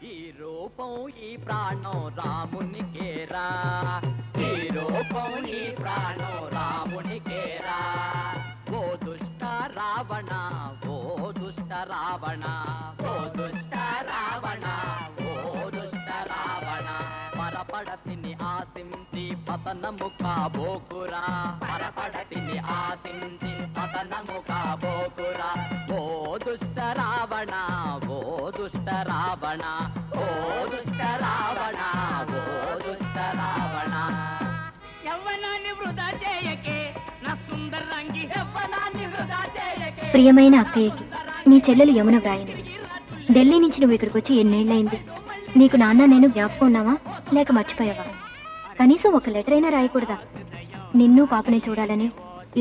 ఈ రూపం ఈ ప్రాణం రామునికేరా, ఈ రూపం ఈ ప్రాణం రామునికేరా. ఓ దుష్ట రావణ, ఓ దుష్ట రావణ, ఓ దుష్ట రావణ, ఓ దుష్ట రావణ. పరపడతిని ఆశించి పతనము కాబోకురా, పరపడతిని ఆశించి పతనము కాబోకురా. ఓ దుష్ట రావణ, ఓ దుష్ట రావణ, ఓ దుష్ట రావణ, ఓ దుష్ట రావణ. యవ్వనాన్ని వృధా చేయకే నా సుందరంగి, యవ్వనాన్ని వృధా చేయకే. ప్రియమైన అక్కయ్యకి నీ చెల్లెలు యమున వ్రాయింది. ఢిల్లీ నుంచి నువ్వు ఇక్కడికి వచ్చి ఎన్నేళ్ళయింది? నీకు నాన్న నేను జ్ఞాపకం ఉన్నావా లేక మర్చిపోయావా? కనీసం ఒక లెటర్ అయినా రాయకూడదా? నిన్ను పాపని చూడాలని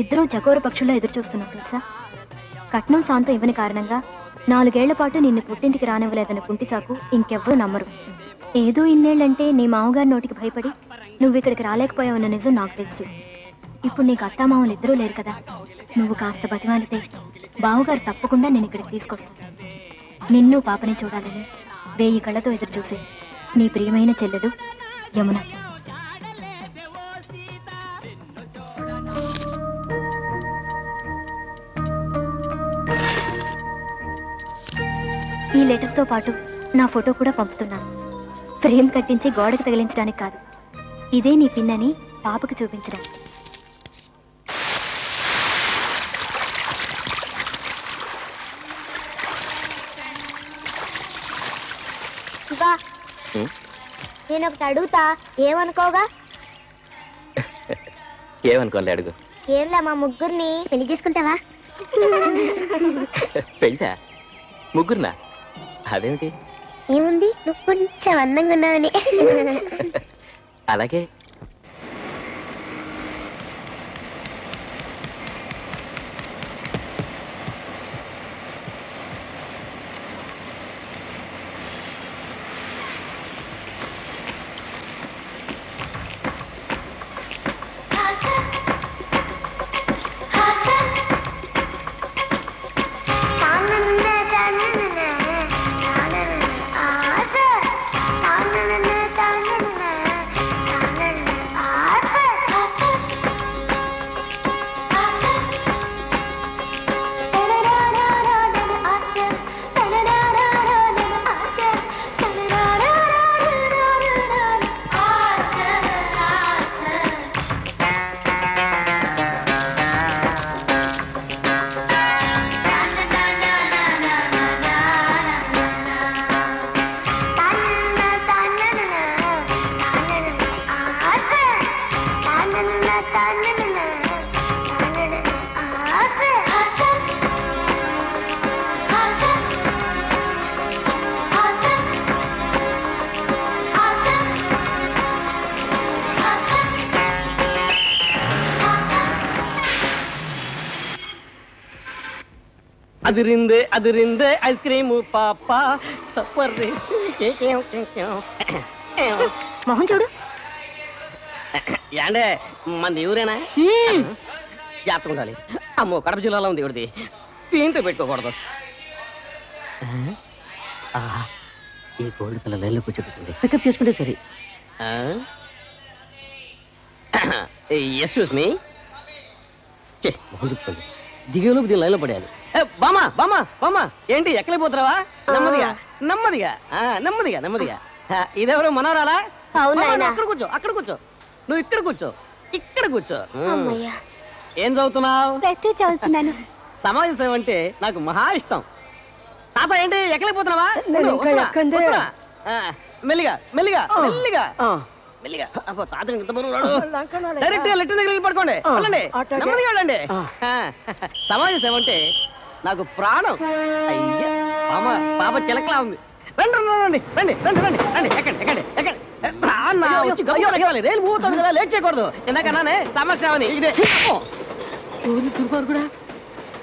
ఇద్దరూ చకోర పక్షుల్లో ఎదురు చూస్తున్నావు తెలుసా? కట్నం శాంతం ఇవ్వని కారణంగా 4 ఏళ్ల పాటు నిన్ను పుట్టింటికి రానివ్వలేదన్న కుంటిసాకు ఇంకెవ్వరూ నమ్మరు. ఏదో ఇన్నేళ్లంటే నీ మామగారి నోటికి భయపడి నువ్వు ఇక్కడికి రాలేకపోయావన్న నిజం నాకు తెలుసు. ఇప్పుడు నీకు అత్తామామలు ఇద్దరూ లేరు కదా. నువ్వు కాస్త బతిమాలితే బావగారు తప్పకుండా నేను ఇక్కడికి తీసుకొస్తాను. నిన్ను పాపని చూడాలని 1000 కళ్ళతో ఎదురు చూసే నీ ప్రియమైన చెల్లెలు యమున. ఈ లెటర్తో పాటు నా ఫోటో కూడా పంపుతున్నాను. ఫ్రేమ్ కట్టించి గోడకు తగిలించడానికి కాదు, ఇదే నీ పిన్ అని పాపకు చూపించడానికి. నేను ఒకటి అడుగుతా, ఏమనుకోగా? ఏమనుకోలే, అడుగు. ఏంలా మా ముగ్గురిని పెళ్లి చేసుకుంటావా? పెళ్ళా? ముగ్గురునా? అదేమిటి? ఏముంది, నువ్వు కొంచెం అందంగా ఉన్నావని. అలాగే. అదిరిందే అదిరిందే ఐస్ క్రీమ్ పాప. మొహం చూడు. ఏండే మన ఊరేనా? జాగ్రత్త ఉండాలి. అమ్మో, కడప జిల్లాలో ఉంది ఎవరిది. దీంతో పెట్టుకోకూడదు. ఈ గోల్డ్ కలర్ లైన్లో కూర్చోబెట్టింది, పికప్ చేసుకుంటే సరే. Excuse me. మొహం చెప్తుంది. దిగేలోపు దీని లైన్లో పడేయాలి. బామా బామా బామా, ఏంటి ఎక్కలేకపోతున్నావా? నెమ్మదిగా నెమ్మదిగా నెమ్మదిగా నెమ్మదిగా. ఇదెవరు, మనవరాలా? అక్కడ కూర్చో, అక్కడ కూర్చో. నువ్వు ఇక్కడ కూర్చో, ఇక్కడ కూర్చో. ఏం చదువుతున్నావు? చదువుతున్నాను. సమాజ సేవ అంటే నాకు మహా ఇష్టం. తాత ఏంటి ఎక్కలేకపోతున్నావా? మెల్లిగా మెల్లిగా మెల్లిగా మెల్లిగా. తాత డైరెక్ట్ గా లెటర్ దగ్గర పడుకోండి. నెమ్మదిగా వెళ్ళండి. సమాజ సేవ అంటే నాకు ప్రాణం. అయ్యా పాప, పాప చిలకలా ఉంది. రండి రండి రండి రండి రండి రండి. ఎక్కండి ఎక్కండి ఎక్కండి. రైలు పోతుంది కదా, లేట్ చేయకూడదు. ఎందుకన్నానే సమస్య అని. ఇదే కూడా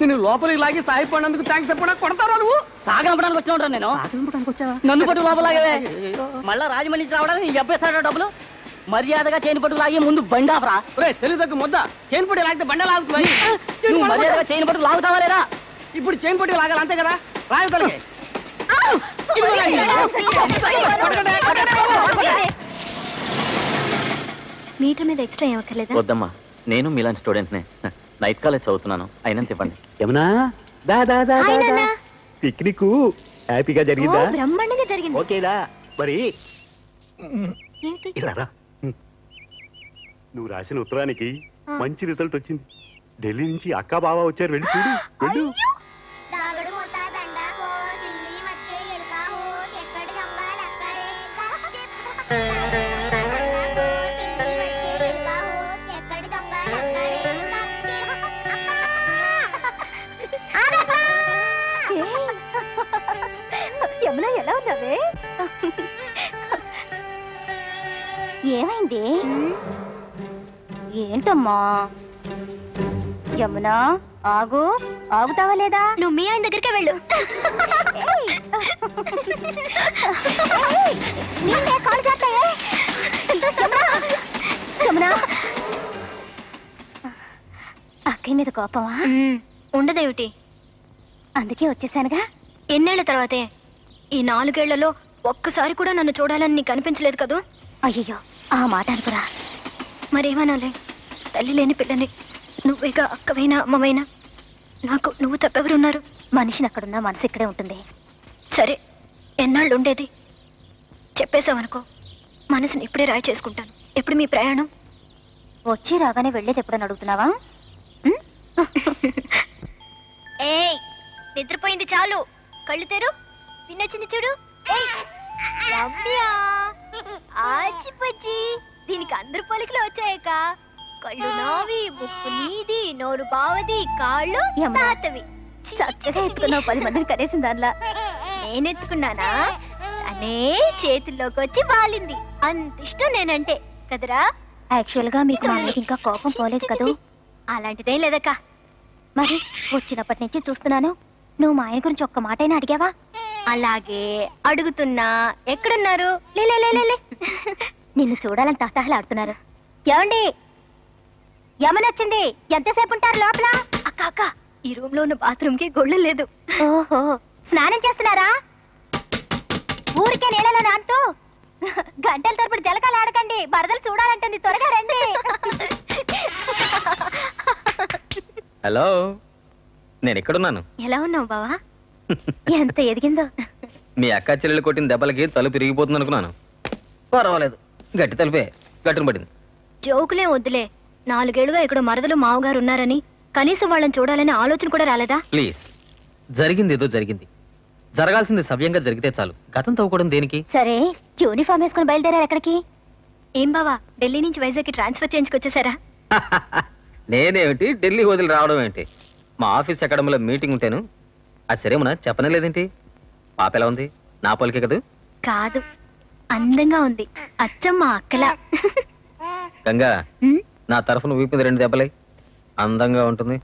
నేను లోపలికి లాగి సాయపడినందుకు థ్యాంక్స్ చెప్పడా కొడతారా? నువ్వు సాగంపడానికి వచ్చి ఉంటాను. నేను సాగంపడానికి వచ్చావా? నన్ను పట్టు లోపలాగే. మళ్ళా రాజమండ్రి నుంచి రావడానికి నీ అబ్బేస్తాడా డబ్బులు? మర్యాదగా చైన్ పట్టుకు లాగి ముందు బండి ఆపరా. తెలుగు ముద్ద. చైన్ పట్టు లాగితే బండ లాగుతుంది. నువ్వు మర్యాదగా చైన్ పట్టుకు లాగుతావా లేరా? ఇప్పుడు చైన్ పట్టుకు లాగాలి, అంతే కదా? రాయతలకి మీటర్ మీద ఎక్స్ట్రా ఏమక్కర్లేదా? వద్దమ్మా, నేను మీలాంటి స్టూడెంట్నే. నైట్ కాలేజ్ చదువుతున్నాను, అయినంత ఇవ్వండి. యమునా దా దా దా హాయ్ నాన్న. పిక్నిక్ హ్యాపీగా జరిగిందా? ఓ, బ్రహ్మాండంగా జరిగింది. ఓకేదా మరి? ఏంటి? ఇలా రా. నువ్వు రాసిన ఉత్తరానికి మంచి రిజల్ట్ వచ్చింది. ఢిల్లీ నుంచి అక్క బావ వచ్చారు, వెళ్ళి చూడు వెళ్ళు. యమున ఎలా ఉన్నావే? ఏమైంది? ఏంటమ్మా? యమున ఆగు, ఆగుతావా లేదా? నువ్వు మీ ఆయన దగ్గరికే వెళ్ళు. అక్కయ్య మీద కోపమా? ఉండదేమిటి, అందుకే వచ్చేసానుగా. ఎన్నేళ్ల తర్వాతే? ఈ 4 ఏళ్లలో ఒక్కసారి కూడా నన్ను చూడాలని నీకు అనిపించలేదు కదూ? అయ్యో, ఆ మాట అనుకురా. మరేమనాలే, తల్లి లేని పిల్లని. నువ్వేగా అక్కవైనా అమ్మవైనా, నాకు నువ్వు తప్పెవరున్నారు? మనిషిని అక్కడున్నా మనసు ఇక్కడే ఉంటుంది. సరే, ఎన్నాళ్ళు ఉండేది? చెప్పేశావనుకో, మనసుని ఇప్పుడే రాయి చేసుకుంటాను. ఎప్పుడు మీ ప్రయాణం? వచ్చి రాగానే వెళ్ళేది ఎప్పుడని అడుగుతున్నావా? ఏయ్, నిద్రపోయింది చాలు, కళ్ళు తెరు. వినొచ్చింది చూడు. ఆచిపచ్చి, దీనికి అందరు పలికలు వచ్చాయక. కళ్ళు నావి, ముక్కు నీది, నోరు బావది, కాళ్ళు తాతవి. చక్కగా ఎత్తుకున్నావు 10 మందిని కనేసిన దానిలా. నేనెత్తుకున్నానా? అనే చేతుల్లోకి వచ్చి వాలింది. అంత ఇష్టం నేనంటే కదరా. యాక్చువల్ గా మీకు మా అమ్మకి ఇంకా కోపం పోలేదు కదూ? అలాంటిదేం లేదక్క. మరి వచ్చినప్పటి నుంచి చూస్తున్నాను, నువ్వు మా ఆయన గురించి ఒక్క మాటైనా అడిగావా? అలాగే అడుగుతున్నా. ఎక్కడున్నారు? లే నిన్ను చూడాలని తహతహలాడుతున్నారు. ఏమండి, యమనొచ్చింది, ఎంతసేపు ఉంటారు లోపల? అక్క అక్క, ఈ రూమ్ లో ఉన్న బాత్రూమ్ కి గొళ్ళ లేదు. ఓహో, స్నానం చేస్తున్నారా? ఊరికే నీళ్ళలో నాంటూ గంటల తరపుడు జలకాలు ఆడకండి, బరదలు చూడాలంటుంది. త్వరగా రండి. హలో, నేను ఎక్కడున్నాను? ఎలా ఉన్నావు బావా? ఎంత ఎదిగిందో. మీ అక్క చెల్లెలు కొట్టిన దెబ్బలకి తలుపు తిరిగిపోతుంది అనుకున్నాను. పర్వాలేదు, గట్టి తలుపే, గట్టును పడింది. జోకులే వద్దులే. 4 ఏళ్లుగా ఇక్కడ మరదలు మావగారు ఉన్నారని కనీసం వాళ్ళని చూడాలనే ఆలోచన కూడా రాలేదా? ప్లీజ్, జరిగింది ఏదో జరిగింది. జరగాల్సింది సవ్యంగా జరిగితే చాలు. గతం తవ్వుకోవడం దేనికి? సరే, యూనిఫామ్ వేసుకుని బయలుదేరారు ఎక్కడికి? ఏం బావా, ఢిల్లీ నుంచి వైజాగ్కి ట్రాన్స్ఫర్ చేయించుకొచ్చేసారా? నేనేమిటి ఢిల్లీ వదిలి రావడం ఏంటి? మా ఆఫీస్ అకాడమీలో మీటింగ్ ఉంటాను. అది సరేమన్నా చెప్పనే లేదేంటి? పాప ఎలా ఉంది? నా పోలికే కదా? కాదు, అందంగా ఉంది. అచ్చం మా అక్కలా. గంగా, నా తరఫున వీపింది 2 దెబ్బలై. అందంగా ఉంటుంది.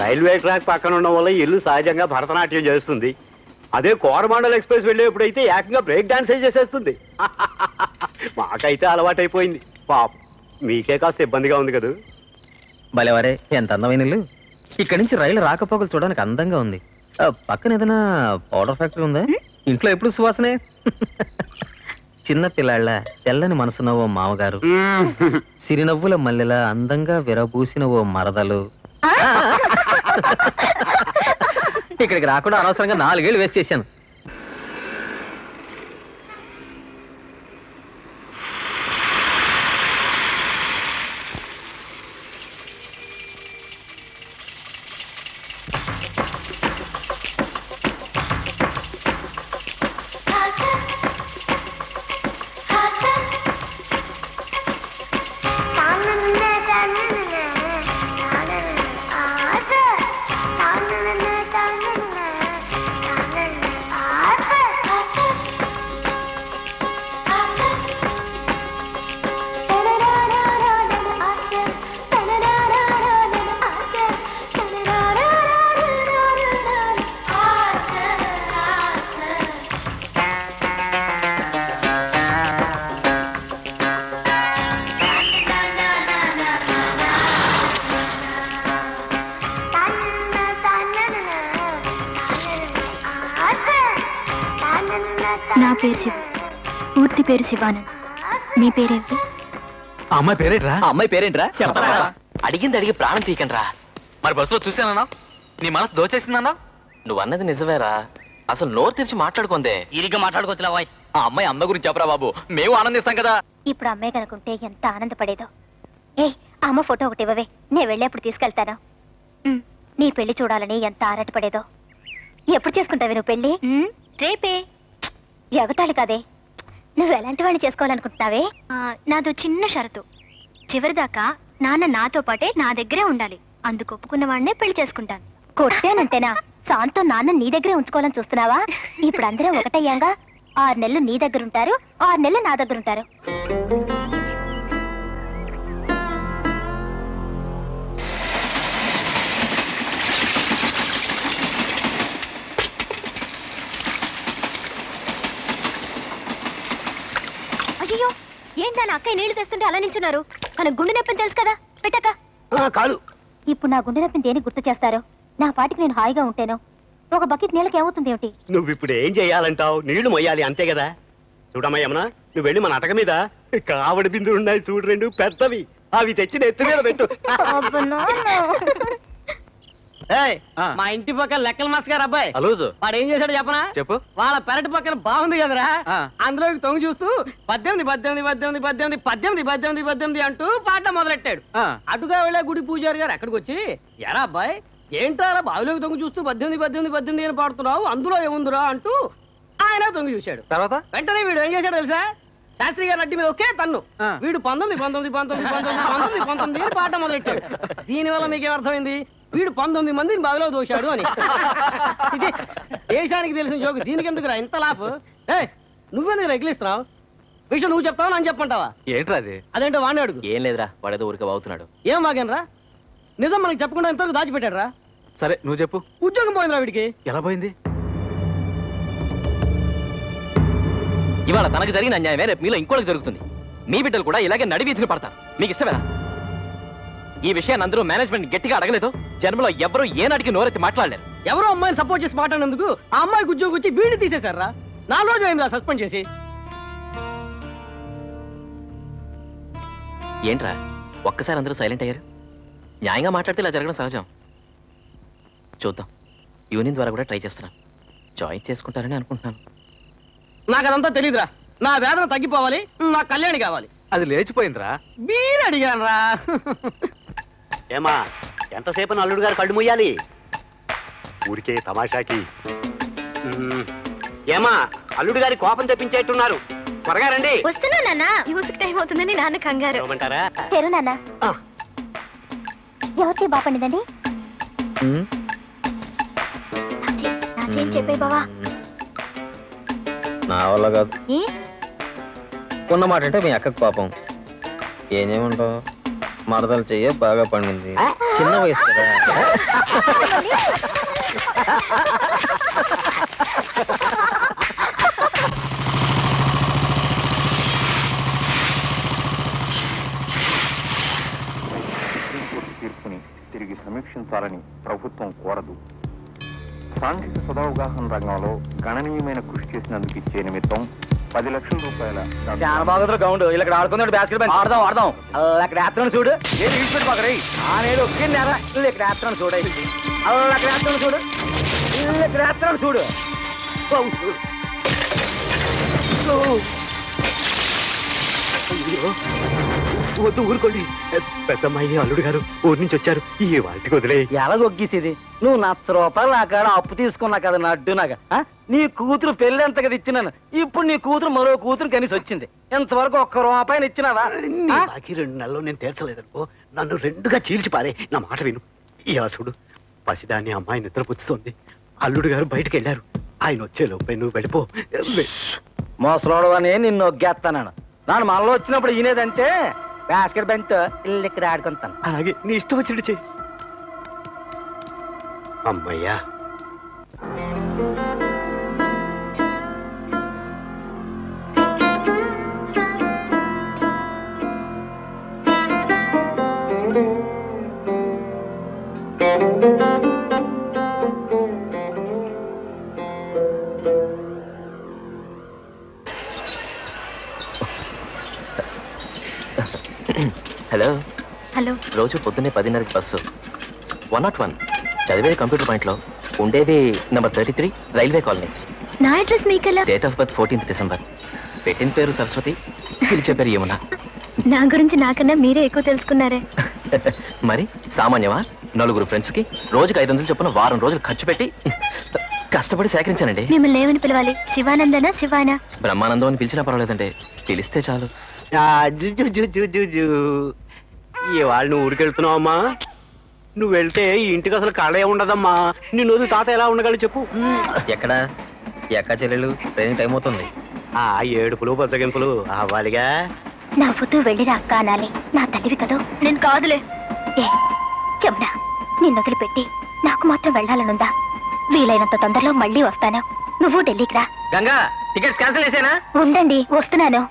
రైల్వే ట్రాక్ పక్కన ఉండడం వల్ల ఇల్లు సహజంగా భరతనాట్యం చేస్తుంది. అదే కోరమాండల్ ఎక్స్ప్రెస్ వెళ్ళేప్పుడైతే ఏకంగా బ్రేక్ డాన్స్ చేసేస్తుంది. మాకైతే అలవాటైపోయింది. పాప మీకే కాస్త ఇబ్బందిగా ఉంది కదా? భలేవారే, ఎంత అందమైన ఇల్లు. ఇక్కడి నుంచి రైలు రాకపోకలు చూడడానికి అందంగా ఉంది. పక్కన ఏదైనా పౌడర్ ఫ్యాక్టరీ ఉందా? ఇంట్లో ఎప్పుడు సువాసనే. చిన్న పిల్లాళ్ళ తెల్లని మనసున్న ఓ మామగారు, సిరినవ్వుల మల్లెల అందంగా విరబూసిన ఓ మరదలు. ఇక్కడికి రాకుండా అనవసరంగా 4 ఏళ్ళు వేస్ట్ చేశాను. నా పేరు శివ, పూర్తి పేరు శివానంద్. మీ పేరేంటి? ఆ అమ్మాయి పేరేంట్రా? ఆ అమ్మాయి పేరేంట్రా? చెప్తారా? అడిగింది అడిగి ప్రాణం తీయకండ్రా. మరి బస్సులో చూసానన్నా, నీ మనసు దోచేసిందన్నా. నువ్వు అన్నది నిజమేరా, అసలు నోరు తెరిచి మాట్లాడుకుందే. ఇరిగ్గా మాట్లాడుకోవచ్చులా వాయ్. ఆ అమ్మాయి అమ్మ గురించి చెప్పరా బాబు, మేము ఆనందిస్తాం కదా. ఇప్పుడు అమ్మాయి కనుకుంటే ఎంత ఆనందపడేదో. ఏ అమ్మ ఫోటో ఒకటి ఇవ్వవే, నేను వెళ్ళేప్పుడు తీసుకెళ్తాను. నీ పెళ్లి చూడాలని ఎంత ఆరాటపడేదో. ఎప్పుడు చేసుకుంటావే నువ్వు పెళ్లి? రేపే. ఎగతాళి కాదే, నువ్వు ఎలాంటి వాడిని చేసుకోవాలనుకుంటున్నావే? నాదో చిన్న షరతు. చివరిదాకా నాన్న నాతో పాటే నా దగ్గరే ఉండాలి. అందుకు ఒప్పుకున్న వాడినే పెళ్లి చేసుకుంటాను. కొట్టానంటేనా సాంతో నాన్న నీ దగ్గరే ఉంచుకోవాలని చూస్తున్నావా? ఇప్పుడు అందరం ఒకటయ్యాంగా. 6 నెలలు నీ దగ్గర ఉంటారు, 6 నెలలు నా దగ్గర ఉంటారు. అయ్యో, ఏంటా నా అక్కయ్య నీళ్లు తెస్తుంటే అలా నించున్నారు? తన గుండె నొప్పిని తెలుసు కదా, పెట్టక. కాదు, ఇప్పుడు నా గుండె నొప్పిని దేనికి గుర్తు చేస్తారో? నా పాటికి నేను హాయిగా ఉంటేనో. ఒక బకెట్ నీళ్ళకి ఏమవుతుంది ఏమిటి? నువ్వు ఇప్పుడు ఏం చెయ్యాలంటావు? నీళ్లు మొయ్యాలి అంతే కదా. చూడమ్మా యమున, నువ్వు వెళ్ళి మన అటక మీద కావడి బిందులు ఉన్నాయి చూడు, 2 పెద్దవి. అవి తెచ్చి నెత్తి మీద పెట్టు. మా ఇంటి పక్కన లెక్కల మాస్ గారు అబ్బాయి అలూజు వాడు ఏం చేశాడు చెప్పనా? చెప్పు. వాళ్ళ పెరటి పక్కన బాగుంది కదరా, అందులోకి తొంగి చూస్తూ 18 18 18 18 18 18 18 అంటూ పాట మొదలెట్టాడు. అటుగా వెళ్ళే గుడి పూజారి గారు ఎక్కడికి వచ్చి, ఎరా అబ్బాయి ఏంటారా బావిలోకి తొంగి చూస్తూ 18 18 18 అని పాడుతున్నావు, అందులో ఏముందిరా అంటూ ఆయన తొంగి చూశాడు. తర్వాత వెంటనే వీడు ఏం చేశాడు తెలుసా? శాస్త్రి గారు అడ్డి మీద ఒకే తన్ను. వీడు 19 19 19 19 19 19 అని పాట మొదలెట్టాడు. దీనివల్ల మీకేమర్థమైంది? వీడు 19 మందిని బావిలో దోశాడు అని. ఇది దేశానికి తెలిసిన జోకు. దీనికి ఎందుకురా ఇంత లాఫ్? నువ్వెందుకు రెగ్లిస్తున్నావు? విషయం నువ్వు చెప్తావా నన్ను చెప్పంటావా? ఏంట్రా అది? అదేంటో వాడిని అడుగు. ఏం లేదురా, వాడేదో ఊరికే బాగుతున్నాడు. ఏం వాగనరా? నిజం మనకి చెప్పకుండా ఎంతవరకు దాచిపెట్టాడు రా. సరే నువ్వు చెప్పు. ఉద్యోగం పోయిందిరా వీడికి. ఎలా పోయింది? ఇవాళ తనకు జరిగిన అన్యాయమే రేపు మీలో ఇంకోటికి జరుగుతుంది. మీ బిడ్డలు కూడా ఇలాగే నడివీధిని పడతారు. మీకు ఇష్టమేనా? ఈ విషయాన్ని అందరూ మేనేజ్మెంట్ గట్టిగా అడగలేదు. జన్మలో ఎవరూ ఏనాటికి నోరెత్తి మాట్లాడలేరు. ఎవరో అమ్మాయిని సపోర్ట్ చేసి మాట్లాడినందుకు ఆ అమ్మాయికి ఉద్యోగం వచ్చి వీడిని తీసేశారా? 4 రోజులు అయిందా సస్పెండ్ చేసి. ఏంట్రా ఒక్కసారి అందరూ సైలెంట్ అయ్యారు? న్యాయంగా మాట్లాడితే ఇలా జరగడం సహజం. చూద్దాం, యూనియన్ ద్వారా కూడా ట్రై చేస్తున్నాను. జాయిన్ చేసుకుంటారని అనుకుంటున్నాను. నాకు అదంతా తెలీదురా. నా వేదన తగ్గిపోవాలి, నా కళ్యాణి కావాలి. అది లేచిపోయిందిరా. మీరు అడిగాను రా. ఏమా ఎంతసేపు అల్లుడు గారు కళ్ళు ముయ్యాలి? ఊరికే తమాషాకి. ఏమా అల్లుడు గారి కోపం తెప్పించేట్టున్నారు, త్వరగా రండి. వస్తున్నా నాన్న, మ్యూజిక్ టైం అవుతుందని నాన్న కంగారు. ఏమంటారా? తెరు నాన్న. ఎవరికి బాపండిదండి? నాకేం చెప్పే బావా. నా వల్ల కాదు. ఏ ఉన్నమాట అంటే మీ అక్కకు పాపం. ఏం చేయమంటావు? మరదలు చెయ్య బాగా పండింది, చిన్న వయసు కదా. తీర్పుని తిరిగి సమీక్షించాలని ప్రభుత్వం కోరదు. సాంఘిక సదావగాహన రంగంలో గణనీయమైన కృషి చేసినందుకు ఇచ్చే నిమిత్తం 10 లక్షల రూపాయల చాలా బాగుంది గ్రౌండ్. ఇలా ఆడుకున్నాడు బాస్కెట్ బాల్. ఆడదాం ఆడదాం. అక్కడ వేస్తున్నాను చూడు. ఏది ఇడిచిపెట్టి పక్కన నేను ఒక్కిందారా. ఇక్కడ వేస్తున్నాను చూడ. అక్కడ వేస్తున్నాను చూడు. ఇక్కడ వేస్తున్నాను చూడు. వద్దు ఊరుకోండి. పెద్దమ్మాయి అల్లుడు గారు ఊరి నుంచి వచ్చారు, ఈ వాటికి వదిలే. ఎలా ఒగ్గేసేది? నువ్వు 100 రూపాయలు నా కాడ అప్పు తీసుకున్నా కదా నా అడ్డునాగా. నీ కూతురు పెళ్లి ఎంత కదా ఇచ్చినాను. ఇప్పుడు నీ కూతురు మరో కూతురు కనీసి వచ్చింది. ఇంతవరకు 1 రూపాయలు ఇచ్చినావా? బాకీ 2 నెలల్లో నేను తీర్చలేదనుకో, నన్ను 2గా చీల్చి పారే. నా మాట విను. ఈ ఆసుడు పసిదాన్ని అమ్మాయి నిద్రపుచ్చుతోంది. అల్లుడు గారు బయటకు వెళ్ళారు. ఆయన వచ్చేలోపే నువ్వు వెళ్ళిపో. మోసలోడు అని నిన్ను ఒగ్గేస్తాను. నాను మనలో వచ్చినప్పుడు ఈనేదంటే బాస్కెట్ బంత్ ఇల్లు ఇక్కడ ఆడుకుంటాను. అలాగే నీ ఇష్టం వచ్చినట్టు చెయ్యి. అమ్మయ్యా. రోజు పొద్దున్నే 10:30కి బస్సు. 101 చదివేది కంప్యూటర్ పాయింట్లో, ఉండేది నెంబర్ 33 రైల్వే కాలనీ. నా అడ్రస్ మీకెలా? Date of birth 14th December. పెట్టిన పేరు సరస్వతి, పిలిచే పేరు యమున. నా గురించి నాకన్నా మీరే ఎక్కువ తెలుసుకున్నారే. మరి సామాన్యమా? 4 ఫ్రెండ్స్కి రోజుకి 500 చొప్పున వారం రోజులు ఖర్చు పెట్టి కష్టపడి సేకరించానండి. మిమ్మల్ని ఏమని పిలవాలి? శివానందనా శివానా? బ్రహ్మానందం అని పిలిచినా పర్వాలేదండి, పిలిస్తే చాలు. ఇవాళ నువ్వు ఊరికెళ్తున్నావమ్మా? నువ్వు వెళ్తే ఈ ఇంటికి అసలు కళే ఉండదమ్మా. నిన్ను వదిలి తాత ఎలా ఉండగలడు చెప్పు. ఎక్కడ ఈ అక్క చెల్లెలు ట్రైనింగ్ టైం అవుతుంది. ఆ ఏడుపులు బద్దగింపులు అవ్వాలిగా. నవ్వుతూ వెళ్ళిరా అక్క అనాలి. నా తల్లివి కదూ. నేను కాదులే. ఏ యమునా, నిన్ను వదిలిపెట్టి నాకు మాత్రం వెళ్ళాలనుందా? వీలైనంత తొందరలో మళ్ళీ వస్తాను. నువ్వు ఢిల్లీకి రా. గంగా, టికెట్స్ క్యాన్సిల్ చేసేనా? ఉండండి, వస్తున్నాను.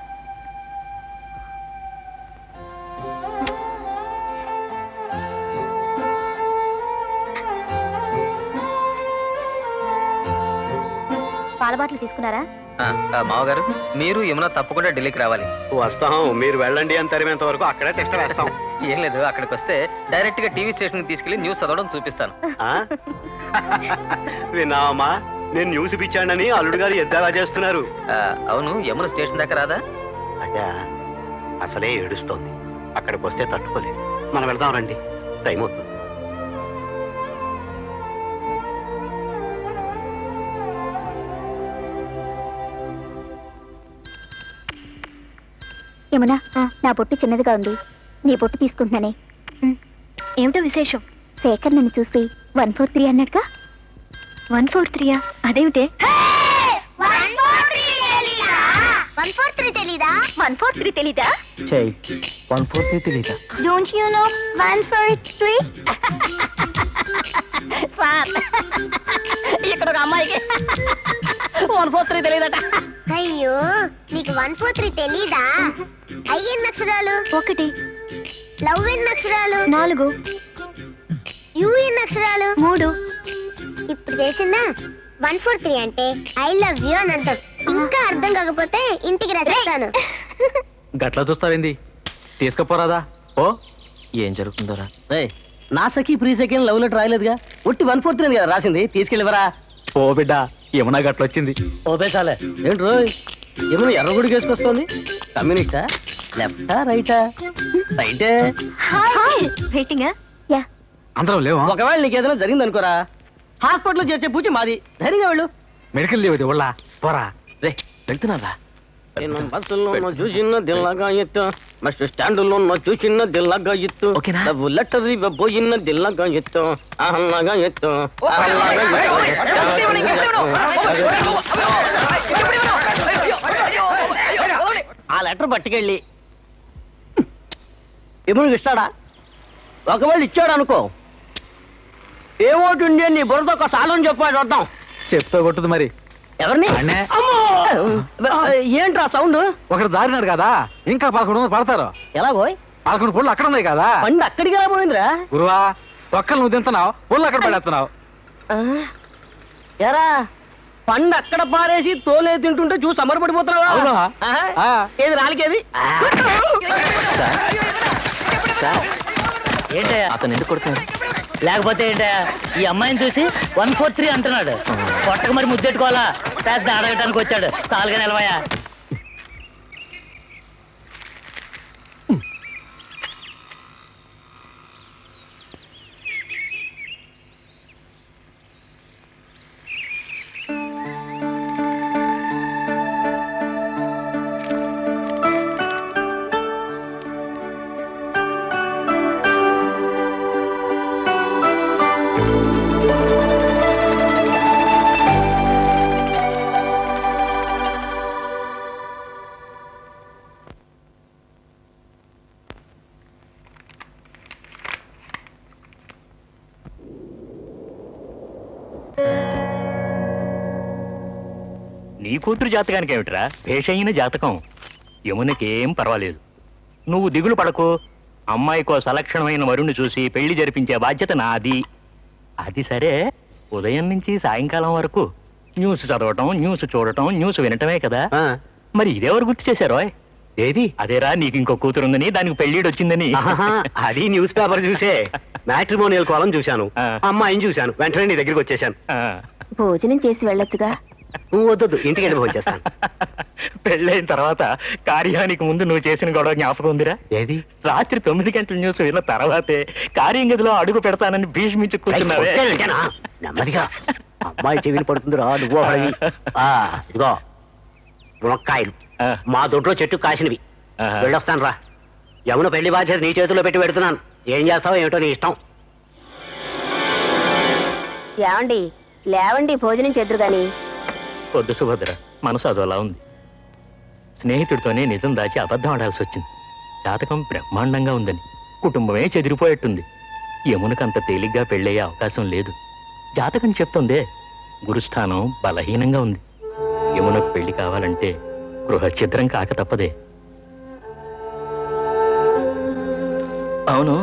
పాల బాటలు తీసుకున్నారా? మావగారు, మీరు యమున తప్పకుండా ఢిల్లీకి రావాలి. వస్తాం, మీరు వెళ్ళండి అని తరిమేంత వరకు అక్కడే టెస్ట్ వేస్తాం. ఏం లేదు, అక్కడికి వస్తే డైరెక్ట్ గా టీవీ స్టేషన్ తీసుకెళ్లి న్యూస్ చదవడం చూపిస్తాను. విన్నావమ్మా, నేను న్యూస్ పిచ్చానని అల్లుడు గారు ఎద్దాగా చేస్తున్నారు. అవును, యమున స్టేషన్ దాకా రాదా? అదే అసలే ఏడుస్తోంది. అక్కడికి వస్తే తట్టుకోలేదు. మనం వెళ్దాం రండి, టైం అవుతుంది. యమునా, నా బొట్టు చిన్నదిగా ఉంది. నీ బొట్టు తీసుకుంటున్నానే. ఏమిటో విశేషం? శేఖర్ నన్ను చూసి 143 అన్నాడుగా. 143? అదేమిటే? 143 తెలీదా? 143 తెలీదా? 143 తెలీదా? Don't you know 143? ఇక్కడ ఒక అమ్మాయికి 143 తెలియదట. అయ్యో, నీకు 143 తెలీదా? ఐఎన్ అక్షరాలు 1, లవ్ ఎన్ అక్షరాలు 4, యుఎన్ అక్షరాలు 3. ఇప్పుడు తెలిసిందా? 143 అంటే ఐ లవ్ యూ అని అర్థం. ఇంకా అర్థం కాకపోతే ఇంటికి రచిస్తాను. గట్లా చూస్తావేంది? తీసుకపోరాదా? ఓ, ఏం జరుగుతుందోరా? నా సఖీ ప్రీ సెకండ్ లవ్ లెటర్ రాయలేదుగా, ఒట్టి 143 కదా రాసింది. తీసుకెళ్ళివరా. ఓ బిడ్డ, యమున గట్లొచ్చింది. ఓపేసాలే. ఏంటి రోయ్, ఏమైనా ఎర్రగుడికి వేసుకొస్తోంది? కమ్యూనిస్టా, లెఫ్టా, రైటా? రైటే. వెయిటింగ్. యా, అందరం లేవా? ఒకవేళ నీకు ఏదైనా జరిగింది అనుకోరా, హాస్పిటల్లో చేర్చే పూచి మాది. ధైర్యంగా వెళ్ళు. మెడికల్ లీవ్ ఇది వాళ్ళ పోరా. రే వెళ్తున్నారా? బస్సులో చూసిన దిల్లగా ఎత్తు, బస్ స్టాండులో చూసిన దిల్లగా ఎత్తు, ఓకేనా? లవ్ లెటర్ ఇవ్వబోయిన దిల్లగా ఎత్తు, అహల్లాగా ఎత్తు, ఆ లెటర్ పట్టుకెళ్ళి ఎముడికి ఇస్తాడా? ఒకవేళ ఇచ్చాడు అనుకో, ఏమోటి నీ బుర్రతో ఒక సాలం చెప్పాడు వద్దాం. చెప్తా కొట్టుది మరి. ఎవరిని? ఏంట్రా సౌండ్? ఒకటి జారినాడు కదా, ఇంకా 11 పడతారు. ఎలా పోయి? 11 పొళ్ళు అక్కడ ఉన్నాయి కదా. పండు అక్కడికి ఎలా పోయిందిరా? గురువా, ఒక్కలు నువ్వు తింటున్నావు, పొళ్ళు అక్కడ పడేస్తున్నావు. ఎరా, పండు అక్కడ పారేసి తోలే తింటుంటే చూసి అమరపడిపోతున్నావా? అవునా? ఏది రాలికేది? ఏంటయ్యా అతను ఎందుకు కొడుతున్నాడు? లేకపోతే ఏంటయ్యా, ఈ అమ్మాయిని చూసి 143 అంటున్నాడు. కొట్టక మరి ముద్దెట్టుకోవాలా? పెద్ద అడగటానికి వచ్చాడు. చాలుగా నిలవయా. నీ కూతురు జాతకానికి ఏమిట్రా? భేషయిన జాతకం. యమునకేం పర్వాలేదు. నువ్వు దిగులు పడకు. అమ్మాయికో సలక్షణమైన వరుణ్ణి చూసి పెళ్లి జరిపించే బాధ్యత నాది. అది సరే, ఉదయం నుంచి సాయంకాలం వరకు న్యూస్ చదవటం, న్యూస్ చూడటం, న్యూస్ వినటమే కదా. మరి ఇదెవరు గుర్తు చేశారో? ఏది అదేరా నీకు ఇంకో కూతురుందని దానికి పెళ్లిడు వచ్చిందని. అది న్యూస్ పేపర్ చూసే మ్యాట్రిమోనియల్ కాలం చూశాను, అమ్మాయిని చూశాను, వెంటనే నీ దగ్గరికి వచ్చేసాను. భోజనం చేసి వెళ్ళొచ్చుగా. వద్దు, ఇంటికి వెళ్ళి భోజనం చేస్తాను. పెళ్ళైన తర్వాత కార్యానికి ముందు నువ్వు చేసిన గొడవ జ్ఞాపకం ఉందిరా? ఏది? రాత్రి 9 గంటల న్యూస్ విన్న తర్వాతే కార్యం గదిలో అడుగు పెడతానని భీష్మించి కూర్చున్నావే. నెమ్మదిగా అమ్మాయి చెవిని పడుతుందిరా నువ్వు. ఇదిగో మునక్కాయలు మా దొడ్లో చెట్టు కాసినవి, వెళ్ళొస్తాను రా. యమున పెళ్లి బాధ్యత నీ చేతుల్లో పెట్టి పెడుతున్నాను. ఏం చేస్తావో ఏమిటో నీ ఇష్టం. ఏమండి లేవండి, భోజనం చేద్దరు గాని. వద్దు సుభద్ర, మనసు అదోలా ఉంది. స్నేహితుడితోనే నిజం దాచి అబద్ధం ఆడాల్సి వచ్చింది. జాతకం బ్రహ్మాండంగా ఉందని, కుటుంబమే చెదిరిపోయేట్టుంది. యమునకంత తేలిగ్గా పెళ్ళయ్యే అవకాశం లేదు. జాతకం చెప్తుందే గురుస్థానం బలహీనంగా ఉంది. యమునకు పెళ్లి కావాలంటే గృహఛిద్రం కాక తప్పదే. అవును,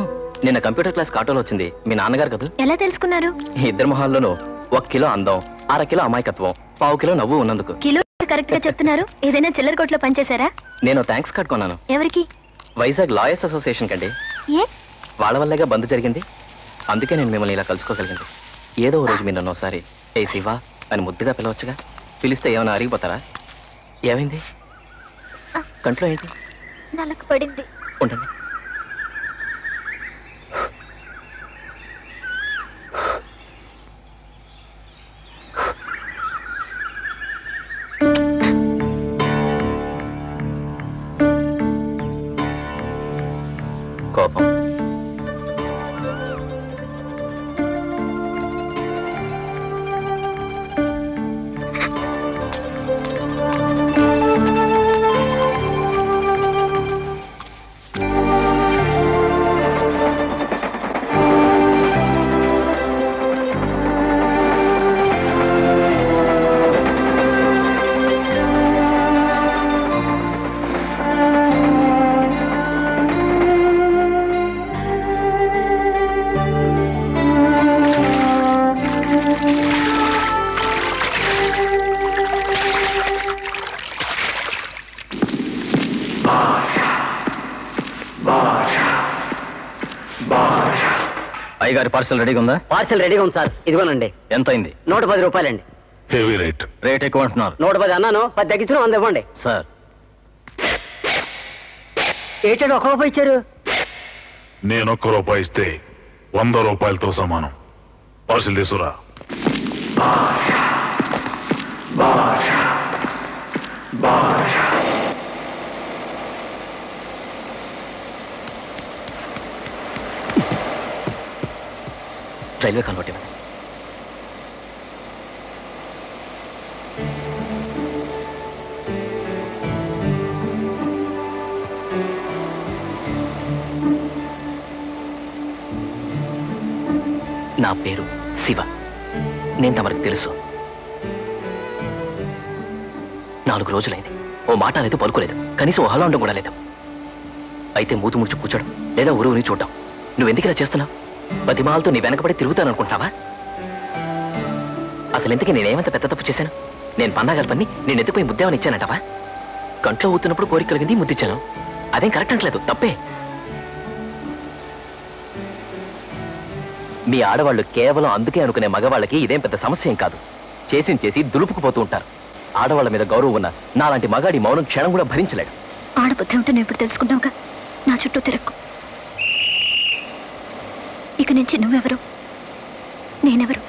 నిన్న కంప్యూటర్ క్లాస్ ఆటోలో వచ్చింది మీ నాన్నగారు కదా? ఎలా తెలుసుకున్నారు? ఇద్దరు మొహాల్లోనూ 1 కిలో అందం, 1/2 కిలో అమాయకత్వం, 1/4 కిలో నవ్వు ఉన్నందుకు. కిలో కరెక్ట్ గా చెప్తున్నారు. ఏదైనా చిల్లర కొట్లో పనిచేశారా? నేను థ్యాంక్స్ కార్డ్ కొన్నాను. ఎవరికి? వైజాగ్ లాయర్స్ అసోసియేషన్ కండి. ఏ వాళ్ళ వల్లేగా బంద్ జరిగింది. అందుకే నేను మిమ్మల్ని ఇలా కలుసుకోగలిగింది. ఏదో ఓ రోజు మీరు నన్ను ఒకసారి ఏ శివా అని ముద్దుగా పిలవచ్చుగా. పిలిస్తే ఏమైనా అరిగిపోతారా? ఏమైంది? కంట్లో ఏంటి? నలకు పడింది. ఉండండి. కోపం. అయ్యగారి పార్సల్ రెడీగా ఉందా? పార్సల్ రెడీగా ఉంది సార్. ఇదిగోనండి. ఎంత అయింది? 110 రూపాయలండి. Heavy rate. రేట్ ఎక్కువ అంటున్నారు. 110 అన్నాను, 10 తగ్గించిన 100 ఇవ్వండి. సార్ ఏంటంటే 1 రూపాయి ఇచ్చారు? నేను 1 రూపాయి ఇస్తే 100 రూపాయలతో సమానం. పార్సల్ తీసుకురా. రైల్వే కన్వర్ట్ ఇవ్వండి. నా పేరు శివ. నేను తమరికి తెలుసు. 4 రోజులైంది. ఓ మాట అనేది పలుకోలేదు. కనీసం హలో ఉండడం కూడా లేదు. అయితే మూతు ముడిచి కూర్చోడం లేదా ఊరు చూడడం. నువ్వెందుకు ఇలా చేస్తున్నావు? బతిమాలతో నీ వెనకబడి తిరుగుతాననుకుంటావా? అసలు ఇంతకీ నేనేమంత పెద్ద తప్పు చేశాను? నేను పన్నాగాల పని నేను ఎత్తిపోయి ముద్దేమని ఇచ్చానంటావా? కంట్లో ఊతున్నప్పుడు కోరిక కలిగింది, ముద్దిచ్చాను. అదేం కరెక్ట్ అంటలేదు, తప్పే. మీ ఆడవాళ్ళు కేవలం అందుకే అనుకునే మగవాళ్ళకి ఇదేం పెద్ద సమస్య ఏం కాదు. చేసి దులుపుకుపోతూ ఉంటారు. ఆడవాళ్ళ మీద గౌరవం ఉన్న నాలాంటి మగాడి మౌనం క్షణం కూడా భరించలేడు. ఆడబుద్ధి ఉంటే నేను ఇప్పుడు తెలుసుకున్నావుగా. నా చుట్టూ తిరక్కు. ఇక నుంచి నువ్వెవరు, నేనెవరు?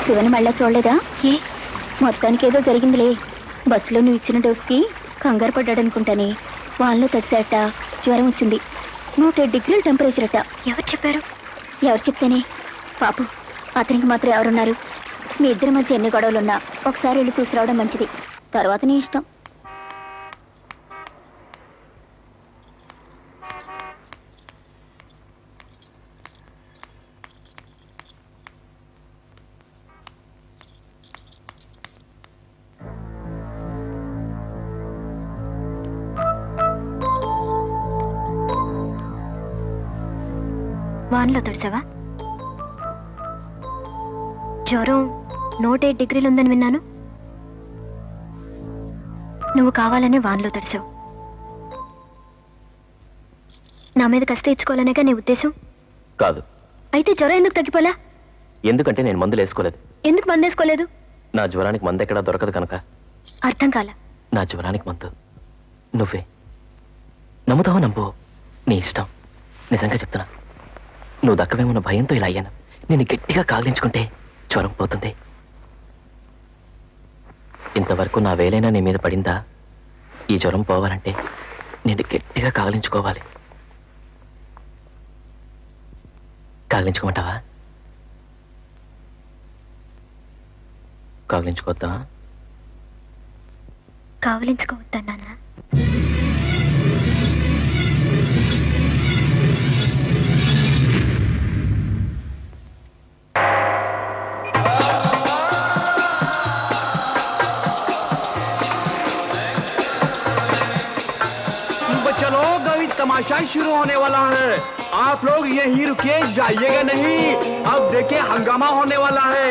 శివని మళ్ళా చూడలేదా? ఏ మొత్తానికి ఏదో జరిగిందిలే. బస్సులో నువ్వు ఇచ్చిన డోస్కి కంగారు పడ్డాడనుకుంటానే. వాళ్ళలో తడిసేట జ్వరం వచ్చింది. 107 డిగ్రీల టెంపరేచర్ అట. ఎవరు చెప్పారు? ఎవరు చెప్తేనే పాపం, అతనికి మాత్రం ఎవరున్నారు? మీ ఇద్దరి మధ్య ఎన్ని గొడవలున్నా ఒకసారి వెళ్ళి చూసి రావడం మంచిది. తర్వాత నీ ఇష్టం. వాన్లో తడిసావా? జ్వరం 108 డిగ్రీలు ఉందని విన్నాను. నువ్వు కావాలనే వాన్లో తడిసావు. నా మీద కసి తెచ్చుకోవాలనేగా నీ ఉద్దేశం? కాదు. అయితే జ్వరం ఎందుకు తగ్గిపోలా? ఎందుకంటే నేను మందులు వేసుకోలేదు. ఎందుకు మందు వేసుకోలేదు? నా జ్వరానికి మందు ఎక్కడా దొరకదు కనుక. అర్థం కాల. నా జ్వరానికి మందు నువ్వే. నమ్ముతావో నమ్ము, నీ ఇష్టం. నిజంగా చెప్తున్నా, నువ్వు దక్కవేమన్న భయంతో ఇలా అయ్యాను. నేను గట్టిగా కాగలించుకుంటే జ్వరం పోతుంది. ఇంతవరకు నా వేలైనా నీ మీద పడిందా? ఈ జ్వరం పోవాలంటే నేను గట్టిగా కాగలించుకోవాలి. కాగలించుకోమంటావా? కాగలించుకోవద్దా? కావలించుకోవద్దా నాన్న? चलो अभी तमाशा शुरू होने वाला है, आप लोग यहीं रुकिए, जाइएगा नहीं। अब देखिए हंगामा होने वाला है।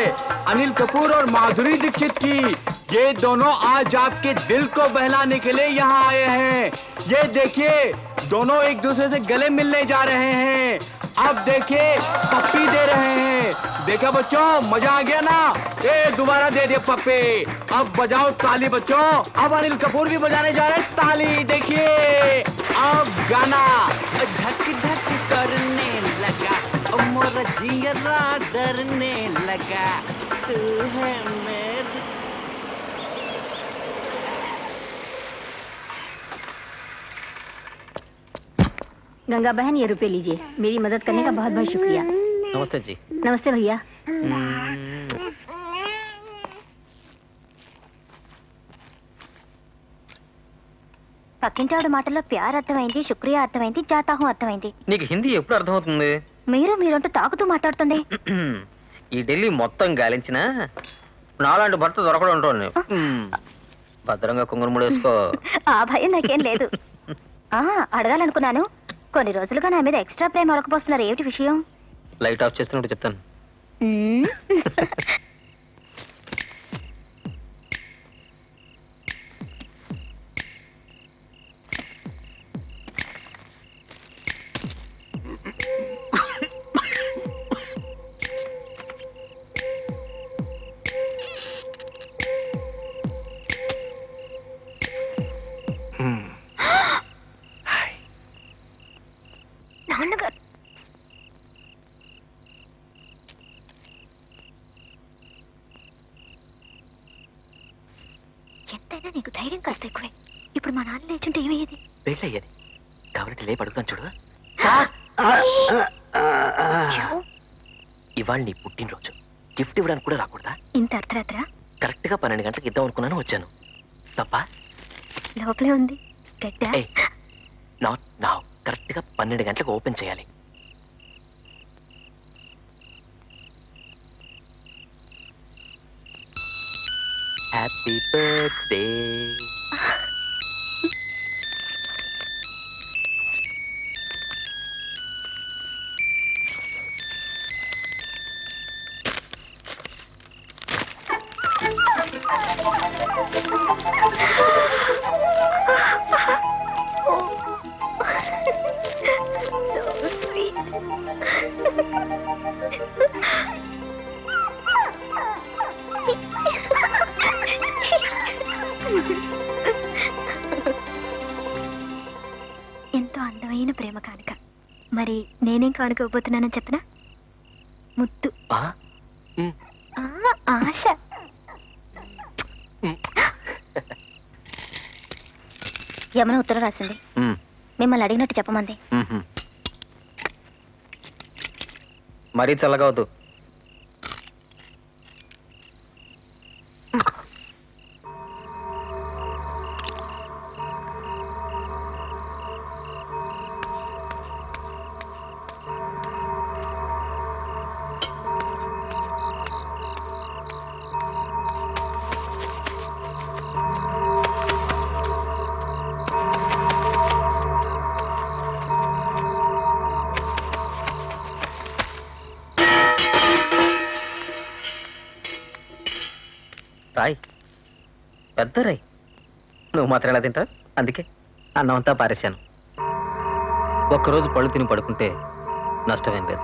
अनिल कपूर और माधुरी दीक्षित की ये दोनों आज आपके दिल को बहलाने के लिए यहाँ आए हैं। ये देखिए दोनों एक दूसरे से गले मिलने जा रहे हैं। अब देखिए पप्पी दे रहे हैं। देखा बच्चों, मजा आ गया ना? ए दोबारा दे दिए पप्पी। अब बजाओ ताली बच्चों। अब अनिल कपूर भी बजाने जा रहे हैं ताली। देखिए अब गाना धक धक करने लगा, मोरा जियरा डरने लगा, तू है मेरी। गंगा बहन, ये रुपए लीजिए। मेरी मदद करने का बहुत बहुत शुक्रिया। నమస్తే జీ. नमस्ते भैया। పక్కింటి మాటల్లో ప్యార్ అర్థమైంది, శుక్రియా అర్థమైంది, జాతాహం అర్థమైంది. నీకు హిందీ ఎప్పుడు అర్థమవుతుంది? మీరంటూ తాకుతూ మాట్లాడుతుంది. ఈ ఢిల్లీ మొత్తం గాలించిన నాలాంటి భర్త దొరకడం ఉంటుంది. భద్రంగా కుంగురుముడు వేసుకో. ఆ భయం నాకేం లేదు. అడగాలనుకున్నాను, కొన్ని రోజులుగా నా మీద ఎక్స్ట్రా ప్రేమ ఒలకపోస్తున్నారు. ఏమిటి విషయం? లైట్ ఆఫ్ చేస్తున్నట్టు చెప్తాను. నాన్నగారు, ఎంతైనా నీకు ధైర్యం కాస్త ఎక్కువే. ఇప్పుడు మా నాన్న లేచుంటే ఏమయ్యేది? పెళ్ళయ్యేది. కాబట్టి లేపు అడుగుతాను చూడు. ఇవాళ నీ పుట్టినరోజు, గిఫ్ట్ ఇవ్వడానికి కూడా రాకూడదా? ఇంత అర్ధరాత్ర? కరెక్ట్ గా 12 గంటలకు ఇద్దాం అనుకున్నాను, వచ్చాను. తప్ప? లోపలే ఉంది గడ్డ. Not now. కరెక్ట్ గా 12 గంటలకు ఓపెన్ చేయాలి. Happy birthday. ఎంతో అందమైన ప్రేమ కానుక. మరి నేనేం కానుక ఇవ్వబోతున్నానని చెప్పనా? ముద్దు. ఆశ. యమున ఉత్తరం రాసింది. మిమ్మల్ని అడిగినట్టు చెప్పమంది. మరీ చల్లగా వద్దు. రాయ్, పెద్ద రాయ్. నువ్వు మాత్రం ఎలా తింటా? అందుకే అన్నం అంతా పారేశాను. ఒక్కరోజు పళ్ళు తిని పడుకుంటే నష్టమేం లేదు.